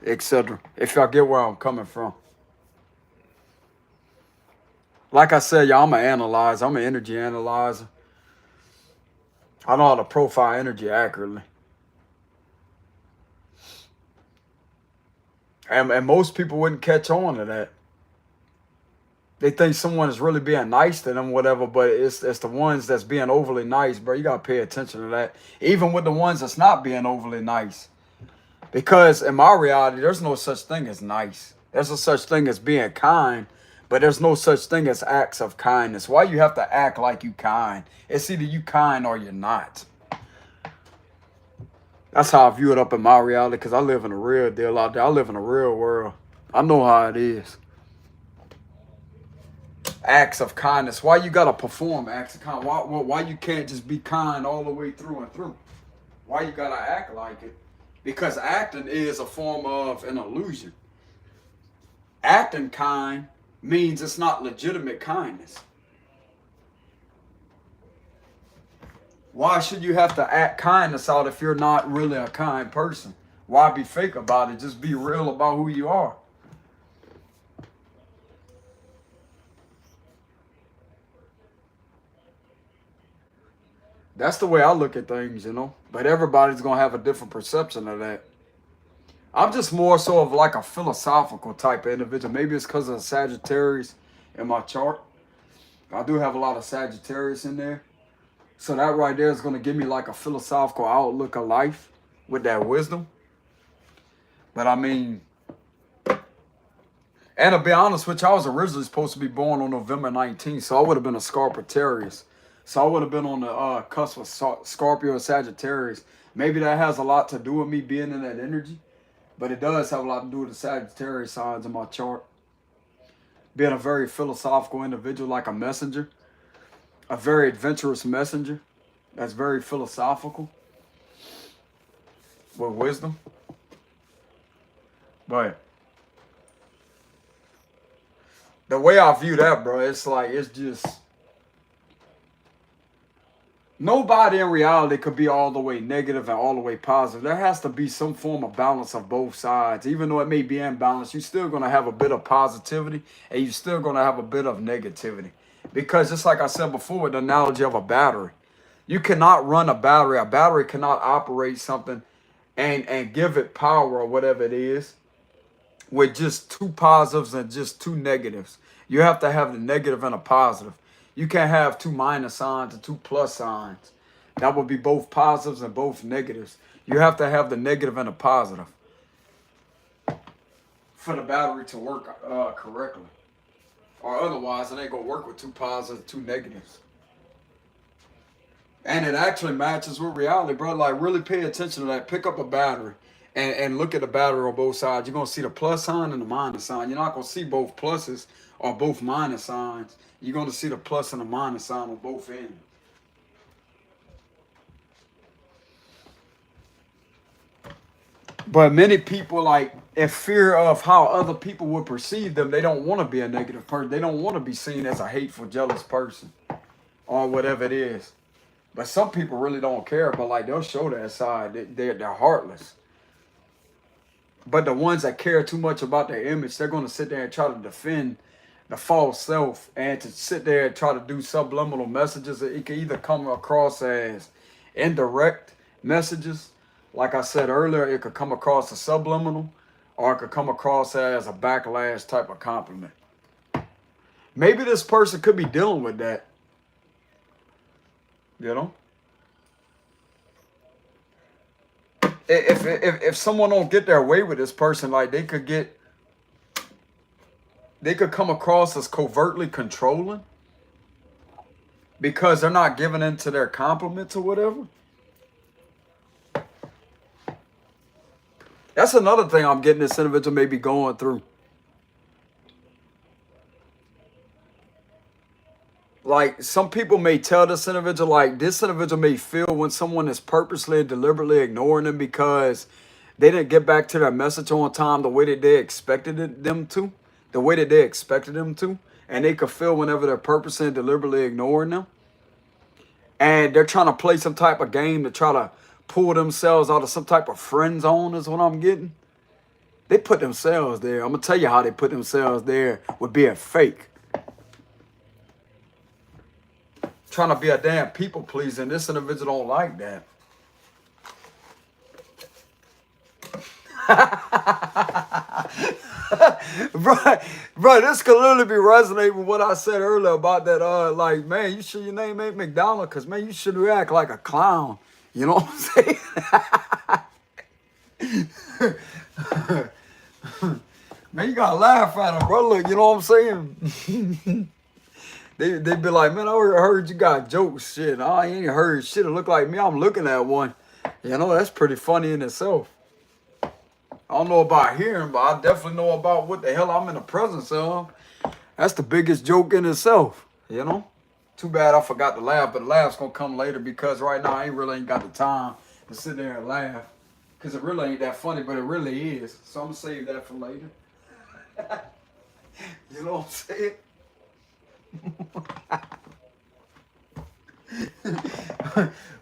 etc. If y'all get where I'm coming from. Like I said, y'all, I'm an analyzer. I'm an energy analyzer. I know how to profile energy accurately. And most people wouldn't catch on to that. They think someone is really being nice to them, whatever, but it's the ones that's being overly nice, bro. You got to pay attention to that. Even with the ones that's not being overly nice. Because in my reality, there's no such thing as nice. There's no such thing as being kind, but there's no such thing as acts of kindness. Why you have to act like you kind? It's either you kind or you're not. That's how I view it up in my reality, because I live in a real deal out there. I live in a real world. I know how it is. Acts of kindness. Why you gotta perform acts of kindness? Why you can't just be kind all the way through and through? Why you gotta act like it? Because acting is a form of an illusion. Acting kind means it's not legitimate kindness. Why should you have to act kindness out if you're not really a kind person? Why be fake about it? Just be real about who you are. That's the way I look at things, you know. But everybody's going to have a different perception of that. I'm just more so of like a philosophical type of individual. Maybe it's because of Sagittarius in my chart. I do have a lot of Sagittarius in there. So that right there is going to give me like a philosophical outlook of life with that wisdom. But I mean, and to be honest with you, I was originally supposed to be born on November 19th. So I would have been a Scorpitarius. So I would have been on the cusp of Scorpio and Sagittarius. Maybe that has a lot to do with me being in that energy. But it does have a lot to do with the Sagittarius signs in my chart. Being a very philosophical individual, like a messenger. A very adventurous messenger. That's very philosophical. With wisdom. But the way I view that, bro, it's like, it's just... Nobody in reality could be all the way negative and all the way positive. There has to be some form of balance of both sides. Even though it may be imbalanced, you're still going to have a bit of positivity and you're still going to have a bit of negativity. Because just like I said before, with the analogy of a battery, you cannot run a battery. A battery cannot operate something and give it power or whatever it is with just two positives and just two negatives. You have to have the negative and a positive. You can't have two minus signs and two plus signs. That would be both positives and both negatives. You have to have the negative and the positive for the battery to work correctly. Or otherwise, it ain't going to work with two positives and two negatives. And it actually matches with reality, bro. Like, really pay attention to that. Pick up a battery and look at the battery on both sides. You're going to see the plus sign and the minus sign. You're not going to see both pluses or both minus signs. You're going to see the plus and the minus sign on both ends. But many people, like, in fear of how other people would perceive them, they don't want to be a negative person. They don't want to be seen as a hateful, jealous person or whatever it is. But some people really don't care, but like they'll show that side. They're heartless. But the ones that care too much about their image, they're going to sit there and try to defend the false self and to sit there and try to do subliminal messages. It can either come across as indirect messages. Like I said earlier, it could come across as subliminal, or it could come across as a backlash type of compliment. Maybe this person could be dealing with that. You know? If someone don't get their way with this person, like they could come across as covertly controlling because they're not giving in to their compliments or whatever. That's another thing I'm getting this individual may be going through. Like, some people may tell this individual, like, this individual may feel when someone is purposely and deliberately ignoring them because they didn't get back to their message on time the way that they expected them to, and they could feel whenever they're purposely and deliberately ignoring them. And they're trying to play some type of game to try to pull themselves out of some type of friend zone is what I'm getting. They put themselves there. I'm going to tell you how they put themselves there with being fake. Trying to be a damn people pleaser, and this individual don't like that. bro, this could literally be resonating with what I said earlier about that. Like, man, you sure your name ain't McDonald? Cause man, you should react like a clown. You know what I'm saying? Man, you gotta laugh at him, bro. Look, you know what I'm saying? They be like, man, I heard you got jokes. Shit, I ain't heard shit. It look like me. I'm looking at one. You know, that's pretty funny in itself. I don't know about hearing, but I definitely know about what the hell I'm in the presence of. That's the biggest joke in itself, you know? Too bad I forgot to laugh, but the laugh's gonna come later because right now I ain't got the time to sit there and laugh. Because it really ain't that funny, but it really is. So I'm gonna save that for later. You know what I'm saying?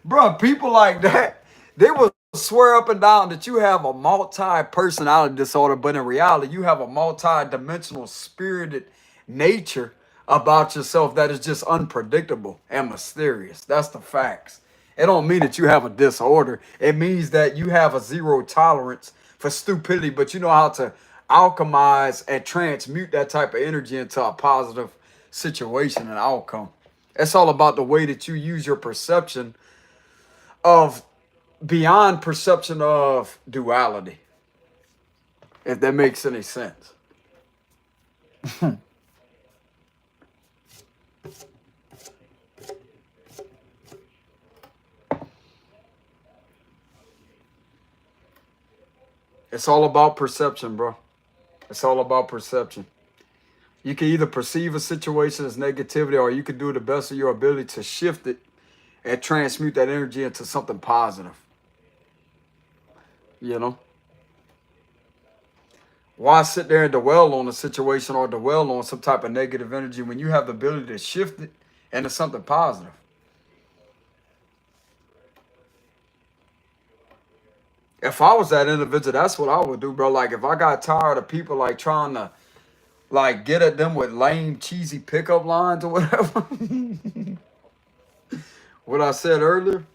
Bro, people like that, they will swear up and down that you have a multi-personality disorder, but in reality, you have a multi-dimensional spirited nature about yourself that is just unpredictable and mysterious. That's the facts. It don't mean that you have a disorder. It means that you have a zero tolerance for stupidity, but you know how to alchemize and transmute that type of energy into a positive situation and outcome. It's all about the way that you use your perception of beyond perception of duality, if that makes any sense. It's all about perception, bro. It's all about perception. You can either perceive a situation as negativity or you can do the best of your ability to shift it and transmute that energy into something positive. You know? Why sit there and dwell on a situation or dwell on some type of negative energy when you have the ability to shift it into something positive? If I was that individual, that's what I would do, bro. Like if I got tired of people like trying to like get at them with lame, cheesy pickup lines or whatever. What I said earlier.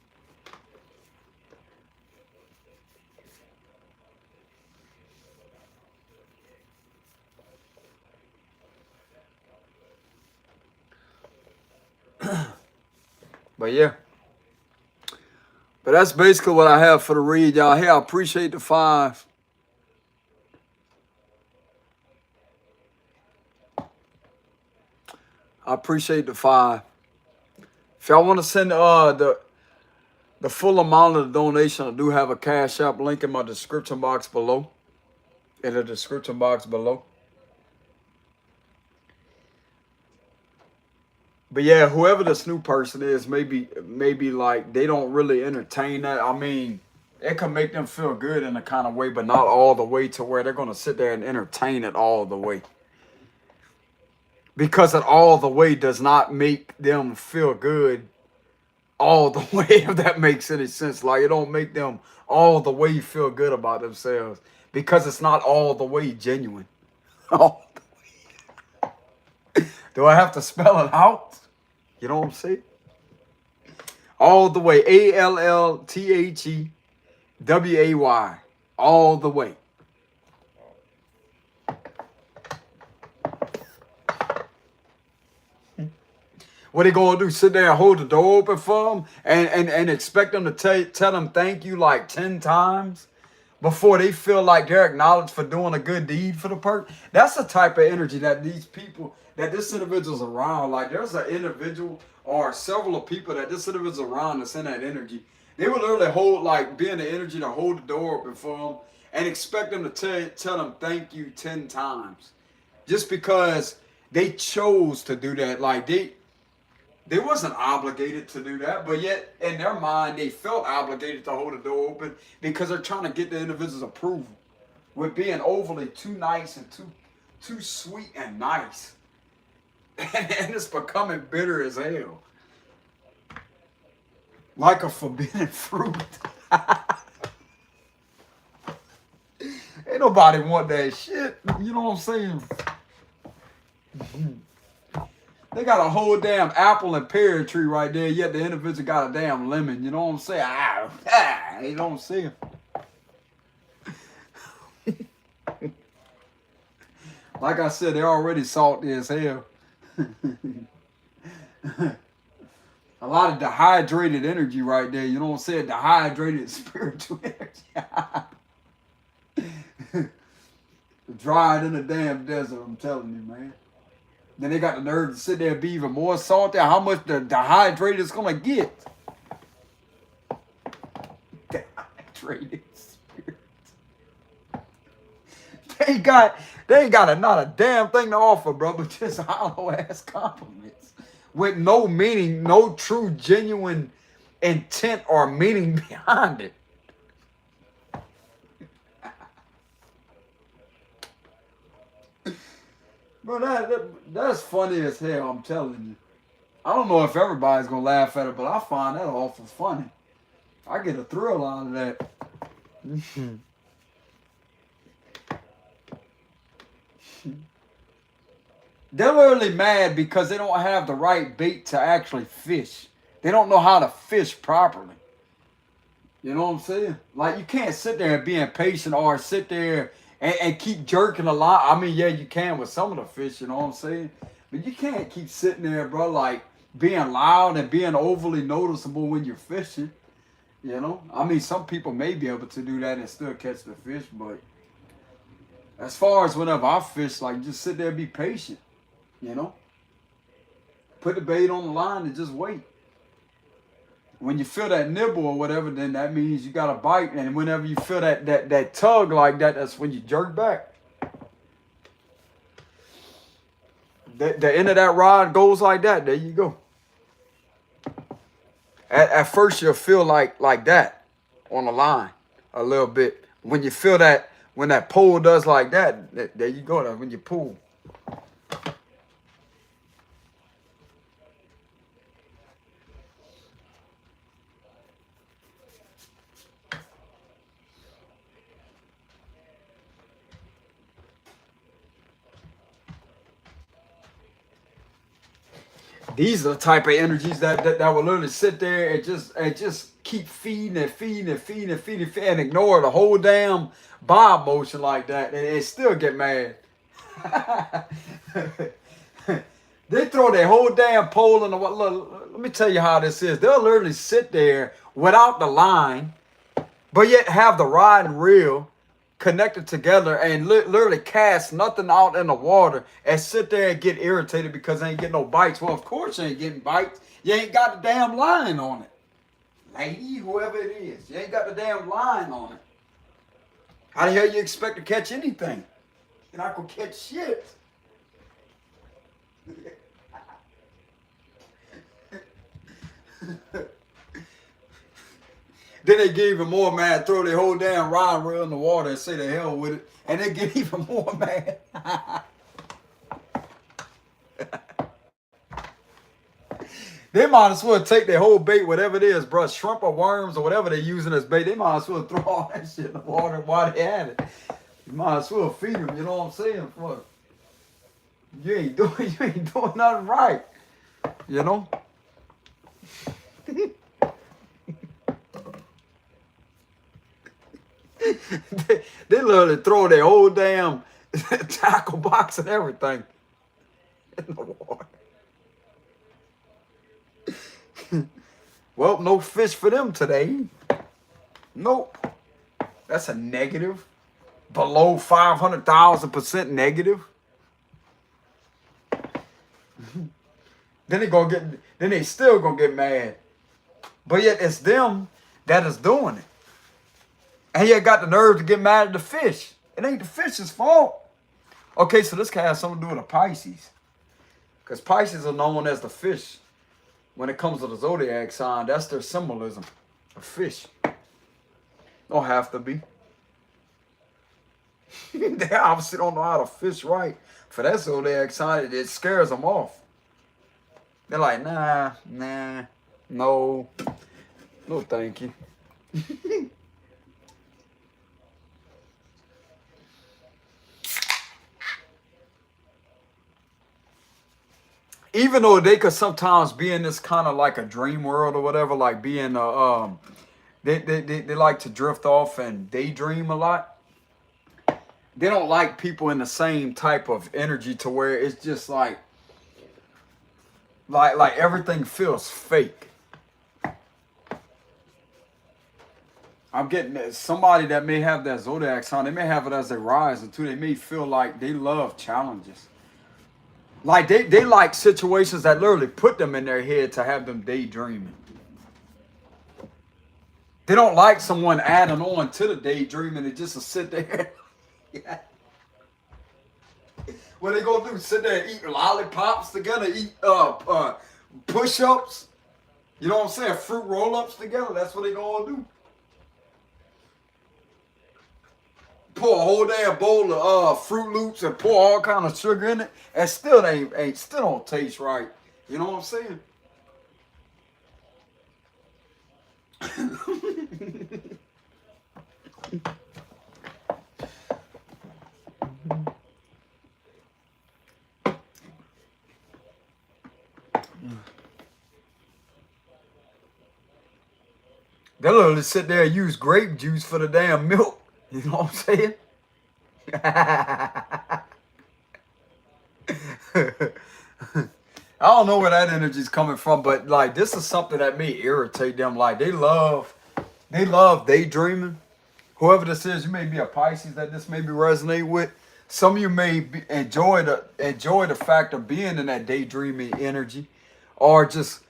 But yeah. But that's basically what I have for the read, y'all. Hey, I appreciate the 5. I appreciate the 5. If y'all want to send the full amount of the donation, I do have a Cash App link in my description box below. In the description box below. But yeah, whoever this new person is, maybe like they don't really entertain that. I mean, it can make them feel good in a kind of way, but not all the way to where they're gonna sit there and entertain it all the way. Because it all the way does not make them feel good all the way, if that makes any sense. Like it don't make them all the way feel good about themselves because it's not all the way genuine. Oh, do I have to spell it out? You know what I'm saying? All the way. ALLTHEWAY. All the way. What they gonna do? Sit there and hold the door open for them and expect them to tell them thank you like 10 times before they feel like they're acknowledged for doing a good deed for the person? That's the type of energy that these people, that this individual's around. Like there's an individual or several of people that this individual's around that's in that energy. They would literally hold, like, be in the energy to hold the door open for them and expect them to tell them thank you 10 times. Just because they chose to do that. Like they wasn't obligated to do that, but yet in their mind they felt obligated to hold the door open because they're trying to get the individual's approval with being overly too nice and too sweet and nice. And it's becoming bitter as hell. Like a forbidden fruit. Ain't nobody want that shit. You know what I'm saying? They got a whole damn apple and pear tree right there, yet the individual got a damn lemon. You know what I'm saying? You know what I'm saying? Like I said, they're already salty as hell. A lot of dehydrated energy right there. You know what I'm saying? Dehydrated spiritual energy. Dried in the damn desert, I'm telling you, man. Then they got the nerve to sit there and be even more salty. How much the dehydrated is gonna get? frustrated spirit. They ain't got not a damn thing to offer, bro, but just hollow ass compliments with no meaning, no true, genuine intent or meaning behind it. Bro, that's funny as hell, I'm telling you. I don't know if everybody's gonna laugh at it, but I find that awful funny. I get a thrill out of that. They're literally mad because they don't have the right bait to actually fish. They don't know how to fish properly. You know what I'm saying? Like, you can't sit there and be impatient or sit there and keep jerking a lot. I mean, yeah, you can with some of the fish, you know what I'm saying? But you can't keep sitting there, bro, like being loud and being overly noticeable when you're fishing. You know? I mean, some people may be able to do that and still catch the fish, but as far as whenever I fish, like, just sit there and be patient. You know? Put the bait on the line and just wait. When you feel that nibble or whatever, then that means you got a bite. And whenever you feel that tug like that, that's when you jerk back. The end of that rod goes like that. There you go. At first, you'll feel like that on the line a little bit. When you feel that, when that pull does like that, there you go. That's when you pull. These are the type of energies that will literally sit there and just keep feeding and ignore the whole damn bob motion like that and still get mad. They throw their whole damn pole in the water. Look, let me tell you how this is. They'll literally sit there without the line, but yet have the rod and reel connected together and literally cast nothing out in the water and sit there and get irritated because they ain't getting no bites. Well, of course you ain't getting bites. You ain't got the damn line on it. Lady, whoever it is, you ain't got the damn line on it. How the hell you expect to catch anything? You're not gonna catch shit. Then they get even more mad, throw their whole damn rod and reel in the water and say the hell with it. And they get even more mad. They might as well take their whole bait, whatever it is, bro, shrimp or worms or whatever they're using as bait. They might as well throw all that shit in the water while they at it. You might as well feed them, you know what I'm saying? Fuck. You ain't doing nothing right. You know? they literally throw their whole damn tackle box and everything in the water. Well, no fish for them today. Nope. That's a negative. Below 500,000% negative. Then they still gonna get mad. But yet it's them that is doing it. And you got the nerve to get mad at the fish. It ain't the fish's fault. Okay, so this can have something to do with the Pisces. Because Pisces are known as the fish. When it comes to the zodiac sign, that's their symbolism. A fish. Don't have to be. They obviously don't know how to fish right. For that zodiac sign, it scares them off. They're like, nah, no thank you. Even though they could sometimes be in this kind of like a dream world or whatever, like being they like to drift off and daydream a lot. They don't like people in the same type of energy to where it's just like everything feels fake. I'm getting somebody that may have that zodiac sign. They may have it as they rise too. They may feel like they love challenges. Like they like situations that literally put them in their head to have them daydreaming. They don't like someone adding on to the daydreaming and just to sit there. Yeah. What they gonna do? Sit there and eat lollipops together, eat push-ups. You know what I'm saying? Fruit roll-ups together. That's what they gonna do. Pour a whole damn bowl of Fruit Loops and pour all kind of sugar in it, and still still don't taste right. You know what I'm saying? They literally sit there and use grape juice for the damn milk. You know what I'm saying? I don't know where that energy's coming from, but like this is something that may irritate them. Like they love daydreaming. Whoever this is, you may be a Pisces that this may be resonate with. Some of you may enjoy the fact of being in that daydreaming energy, or just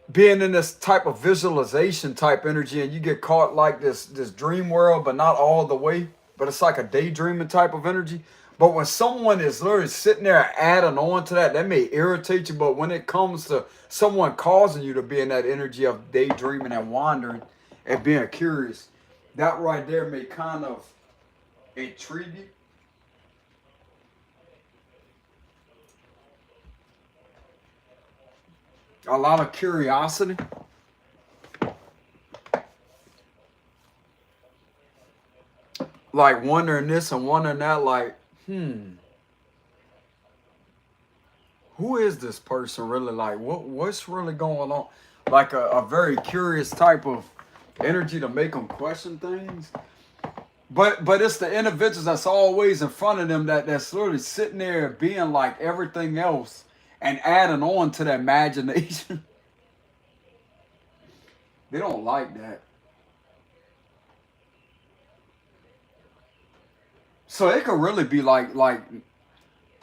being in this type of visualization type energy, and you get caught like this dream world, but not all the way. But it's like a daydreaming type of energy. But when someone is literally sitting there adding on to that, that may irritate you. But when it comes to someone causing you to be in that energy of daydreaming and wandering and being curious, that right there may kind of intrigue you. A lot of curiosity. Like wondering this and wondering that, like, who is this person really? Like, what's really going on? Like a very curious type of energy to make them question things. But it's the individuals that's always in front of them that's literally sitting there being like everything else and adding on to the imagination. They don't like that. So it could really be like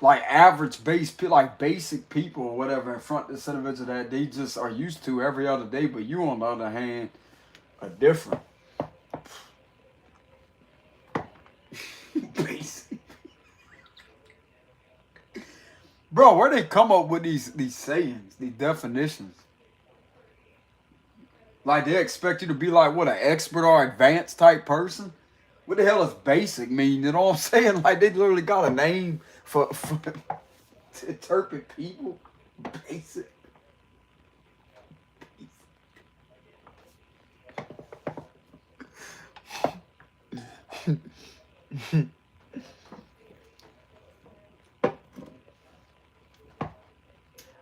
average like basic people or whatever in front of this individual that they just are used to every other day, but you on the other hand are different. Basic. Bro, where they come up with these sayings, these definitions? Like they expect you to be like what, an expert or advanced type person? What the hell does basic mean? You know what I'm saying? Like they literally got a name for to interpret people. Basic.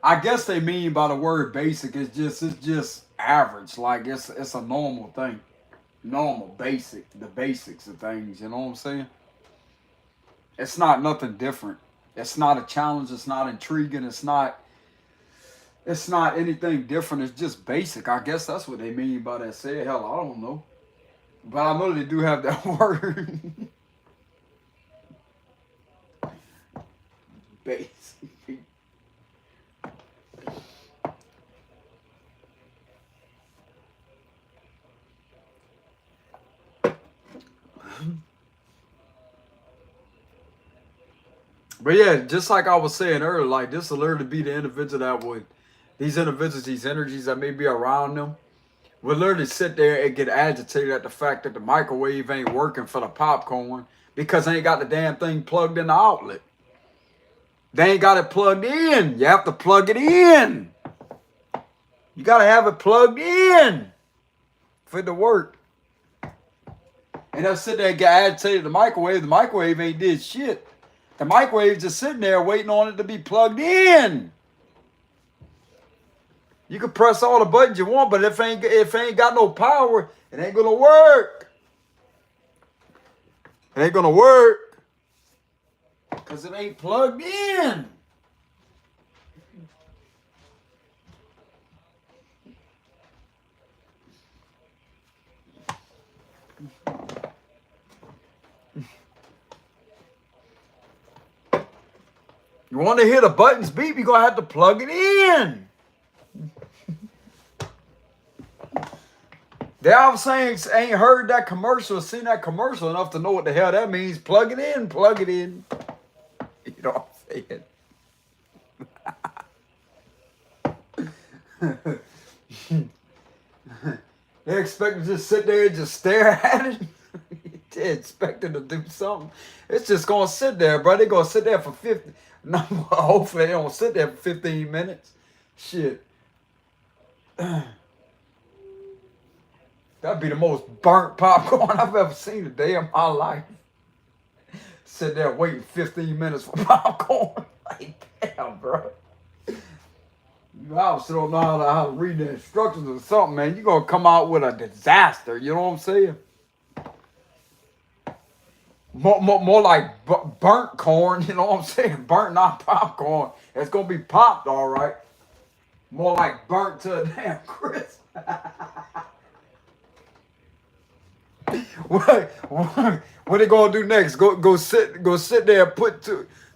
I guess they mean by the word basic it's just average. Like it's a normal thing. Normal, basic, the basics of things, you know what I'm saying? It's not nothing different. It's not a challenge, it's not intriguing, it's not anything different, it's just basic. I guess that's what they mean by that say. Hell, I don't know. But I know they do have that word. Basic. But yeah, just like I was saying earlier, like this will literally be the individual that would, these individuals, these energies that may be around them, would literally sit there and get agitated at the fact that the microwave ain't working for the popcorn because they ain't got the damn thing plugged in the outlet. They ain't got it plugged in. You have to plug it in. You got to have it plugged in for it to work. And they'll sit there and get agitated at the microwave. The microwave ain't did shit. The microwave just sitting there waiting on it to be plugged in. You can press all the buttons you want, but if it ain't got no power, it ain't gonna work. It ain't gonna work because it ain't plugged in. You want to hear the buttons beep, you're gonna have to plug it in. They all saying ain't heard that commercial, seen that commercial enough to know what the hell that means. Plug it in, plug it in. You know what I'm saying? They expect to just sit there and just stare at it. They expect it to do something. It's just gonna sit there, bro. They gonna sit there for 50. No, hopefully they don't sit there for 15 minutes. Shit. That'd be the most burnt popcorn I've ever seen a day in my life. Sit there waiting 15 minutes for popcorn. Like, damn, bro. You obviously don't know how to read the instructions or something, man. You're going to come out with a disaster. You know what I'm saying? More like burnt corn. You know what I'm saying? Burnt, not popcorn. It's going to be popped, all right. More like burnt to a damn crisp. What they gonna do next? Go sit there and put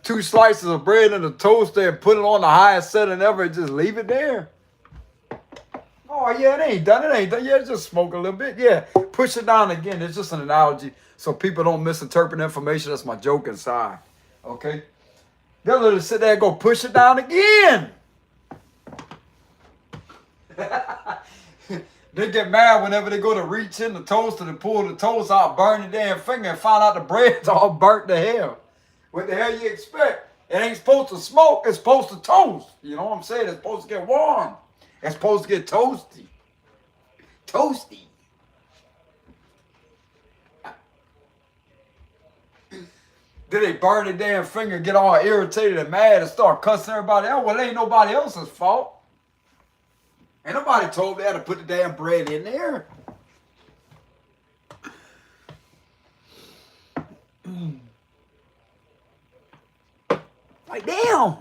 two slices of bread in the toaster and put it on the highest setting ever and just leave it there? Oh yeah, it ain't done. It ain't done. Yeah, just smoke a little bit. Yeah, push it down again. It's just an analogy so people don't misinterpret information. That's my joke inside. Okay, they'll literally sit there and go push it down again. They get mad whenever they go to reach in the toaster and pull the toast out, burn the damn finger, and find out the bread's all burnt to hell. What the hell you expect? It ain't supposed to smoke. It's supposed to toast. You know what I'm saying? It's supposed to get warm. It's supposed to get toasty. Toasty. Then they burn the damn finger, get all irritated and mad, and start cussing everybody out. Well, it ain't nobody else's fault. Ain't nobody told them to put the damn bread in there. Like, damn.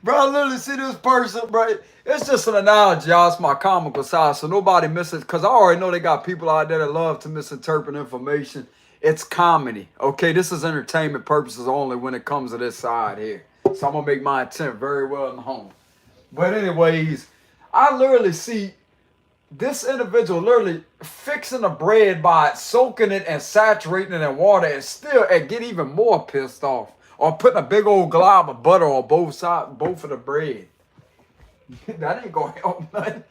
Bro, I literally see this person, bro. It's just an analogy, y'all. It's my comical side, so nobody misses. Because I already know they got people out there that love to misinterpret information. It's comedy, okay? This is entertainment purposes only when it comes to this side here. So I'm going to make my intent very well known. But anyways, I literally see this individual literally fixing the bread by soaking it and saturating it in water and get even more pissed off. Or putting a big old glob of butter on both sides, both of the bread. That ain't gonna help nothing.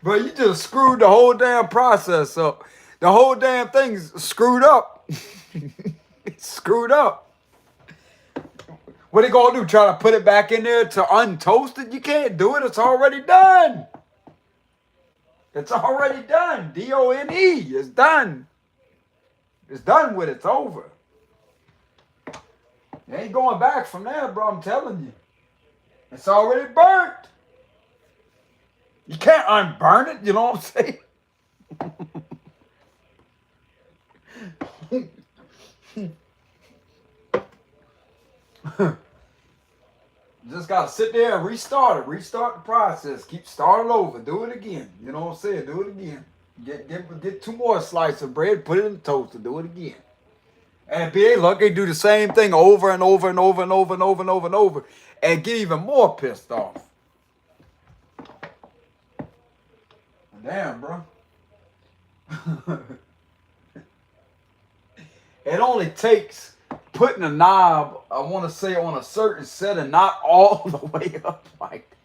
But you just screwed the whole damn process up. The whole damn thing's screwed up. It's screwed up. What they gonna do? Try to put it back in there to untoast it? You can't do it. It's already done. It's already done. D-O-N-E. It's done. It's done with. It's over. You ain't going back from there, bro. I'm telling you. It's already burnt. You can't unburn it. You know what I'm saying? Just got to sit there and restart it. Restart the process. Keep starting over. Do it again. You know what I'm saying? Do it again. Get two more slices of bread. Put it in the toaster. Do it again. And be lucky, do the same thing over and over and over and over and over and over and over, and get even more pissed off. Damn, bro. It only takes putting a knob, I want to say, on a certain setting, not all the way up like that.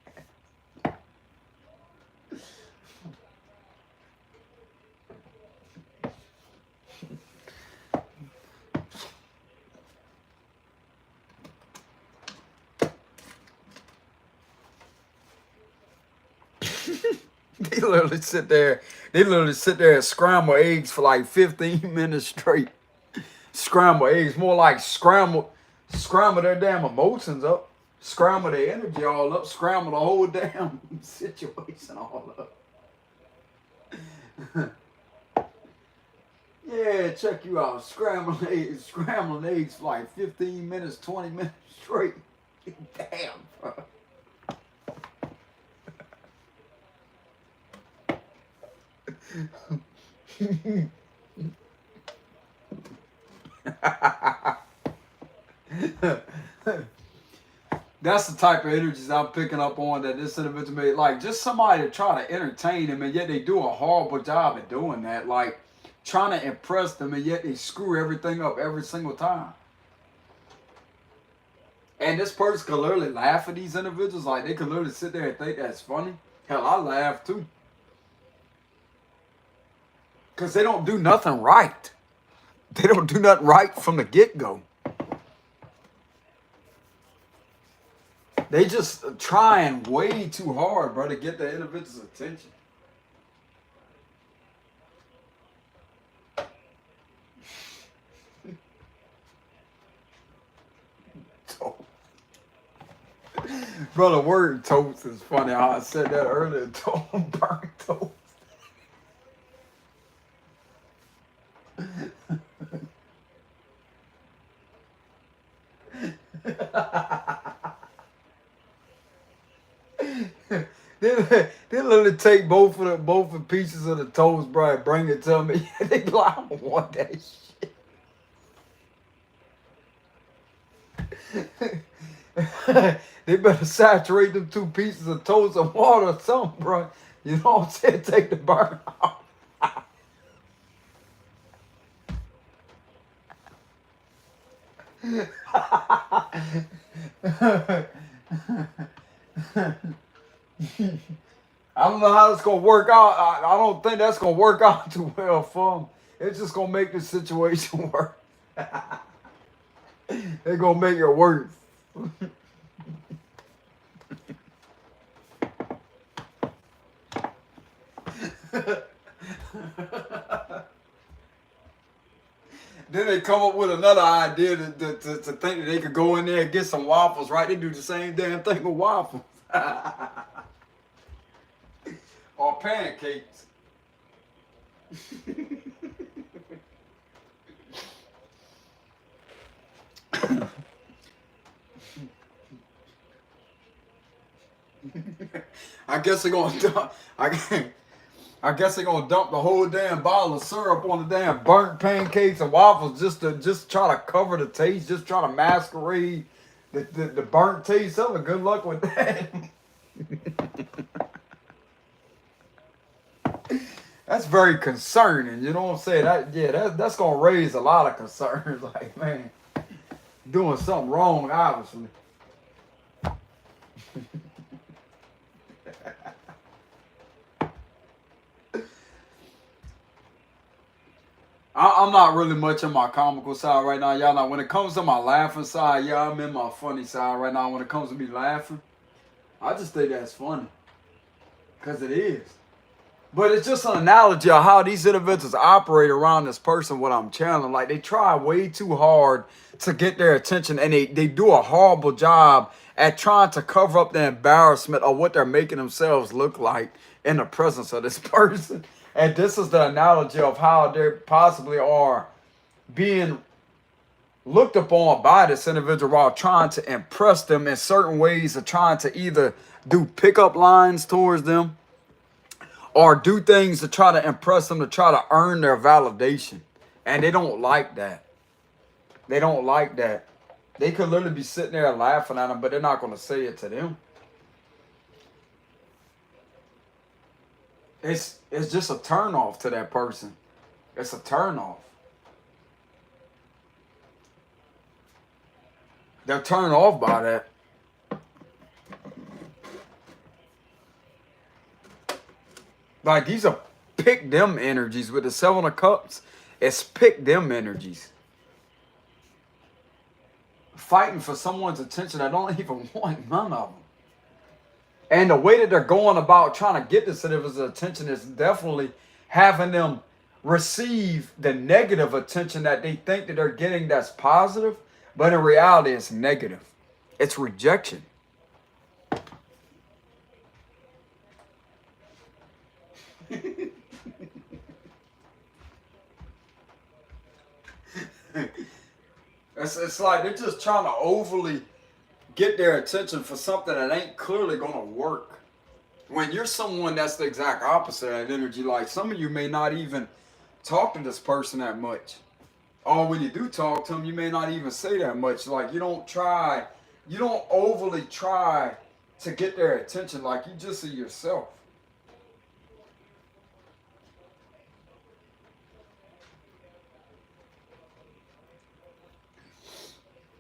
They literally sit there and scramble eggs for like 15 minutes straight. Scramble eggs, more like scramble their damn emotions up, scramble their energy all up, scramble the whole damn situation all up. Yeah, check you out. Scrambling eggs for like 15 minutes, 20 minutes straight. Damn, bro. That's the type of energies I'm picking up on that this individual made. Like, just somebody to try to entertain them, and yet they do a horrible job at doing that. Like, trying to impress them, and yet they screw everything up every single time. And this person could literally laugh at these individuals. Like, they could literally sit there and think that's funny. Hell, I laugh too. Because they don't do nothing right. They don't do nothing right from the get-go. They just trying way too hard, bro, to get the individual's attention. Bro, the word toast is funny. How I said that earlier. Burnt toast. They literally take both of the pieces of the toast, bro, and bring it to me. They be like, I don't want that shit. They better saturate them 2 pieces of toast in water or something, bro. You know what I'm saying? Take the burn off. I don't know how it's gonna work out. I don't think that's gonna work out too well for them. It's just gonna make the situation worse. They're gonna make it worse. Then they come up with another idea to think that they could go in there and get some waffles, right? They do the same damn thing with waffles. Or pancakes. I guess they're gonna dump. I guess they're gonna dump the whole damn bottle of syrup on the damn burnt pancakes and waffles just to try to cover the taste, just try to masquerade the burnt taste of it. Good luck with that. That's very concerning. You know what I'm saying? That's gonna raise a lot of concerns. Like, man, doing something wrong, obviously. I'm not really much in my comical side right now, y'all know. When it comes to my laughing side, yeah, I'm in my funny side right now. When it comes to me laughing, I just think that's funny. Because it is. But it's just an analogy of how these individuals operate around this person, what I'm channeling. Like, they try way too hard to get their attention, and they do a horrible job at trying to cover up the embarrassment of what they're making themselves look like in the presence of this person. And this is the analogy of how they possibly are being looked upon by this individual while trying to impress them in certain ways, of trying to either do pickup lines towards them or do things to try to impress them, to try to earn their validation. And they don't like that. They don't like that. They could literally be sitting there laughing at them, but they're not going to say it to them. It's just a turnoff to that person. It's a turnoff. They're turned off by that. Like, these are pick them energies with the 7 of Cups. It's pick them energies. Fighting for someone's attention that don't even want none of them. And the way that they're going about trying to get this individual's attention is definitely having them receive the negative attention that they think that they're getting that's positive, but in reality it's negative. It's rejection. It's like they're just trying to overly get their attention for something that ain't clearly going to work. When you're someone that's the exact opposite of that energy, like some of you may not even talk to this person that much. Or when you do talk to them, you may not even say that much. Like, you don't overly try to get their attention. Like, you just see yourself.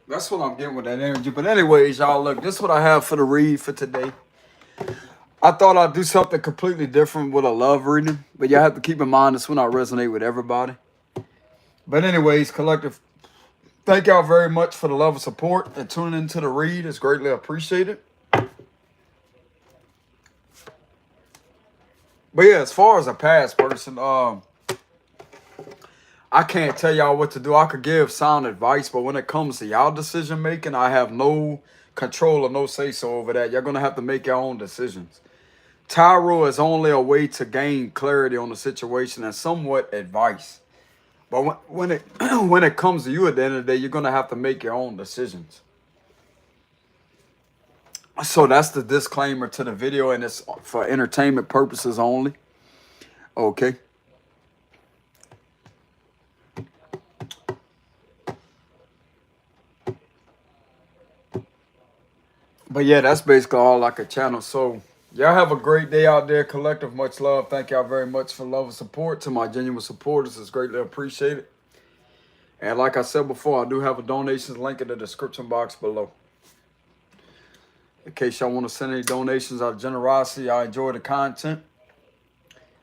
That's what I'm getting with that energy. But anyways, y'all, look, this is what I have for the read for today. I thought I'd do something completely different with a love reading, but you have to keep in mind this will not resonate with everybody. But anyways, collective, thank y'all very much for the love and support and tuning into the read. It's greatly appreciated. But yeah, as far as a past person, I can't tell y'all what to do. I could give sound advice, but when it comes to y'all decision making, I have no control or no say so over that. You're gonna have to make your own decisions. Tarot is only a way to gain clarity on the situation and somewhat advice. But when it when it comes to you at the end of the day, you're gonna have to make your own decisions. So that's the disclaimer to the video, and it's for entertainment purposes only. Okay. But yeah, that's basically all I could channel. So y'all have a great day out there, collective. Much love. Thank y'all very much for love and support. To my genuine supporters, it's greatly appreciated. And like I said before, I do have a donations link in the description box below. In case y'all want to send any donations out of generosity, I enjoy the content.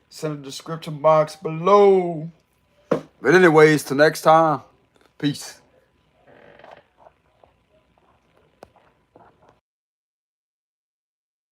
Send the description box below. But anyways, till next time, peace.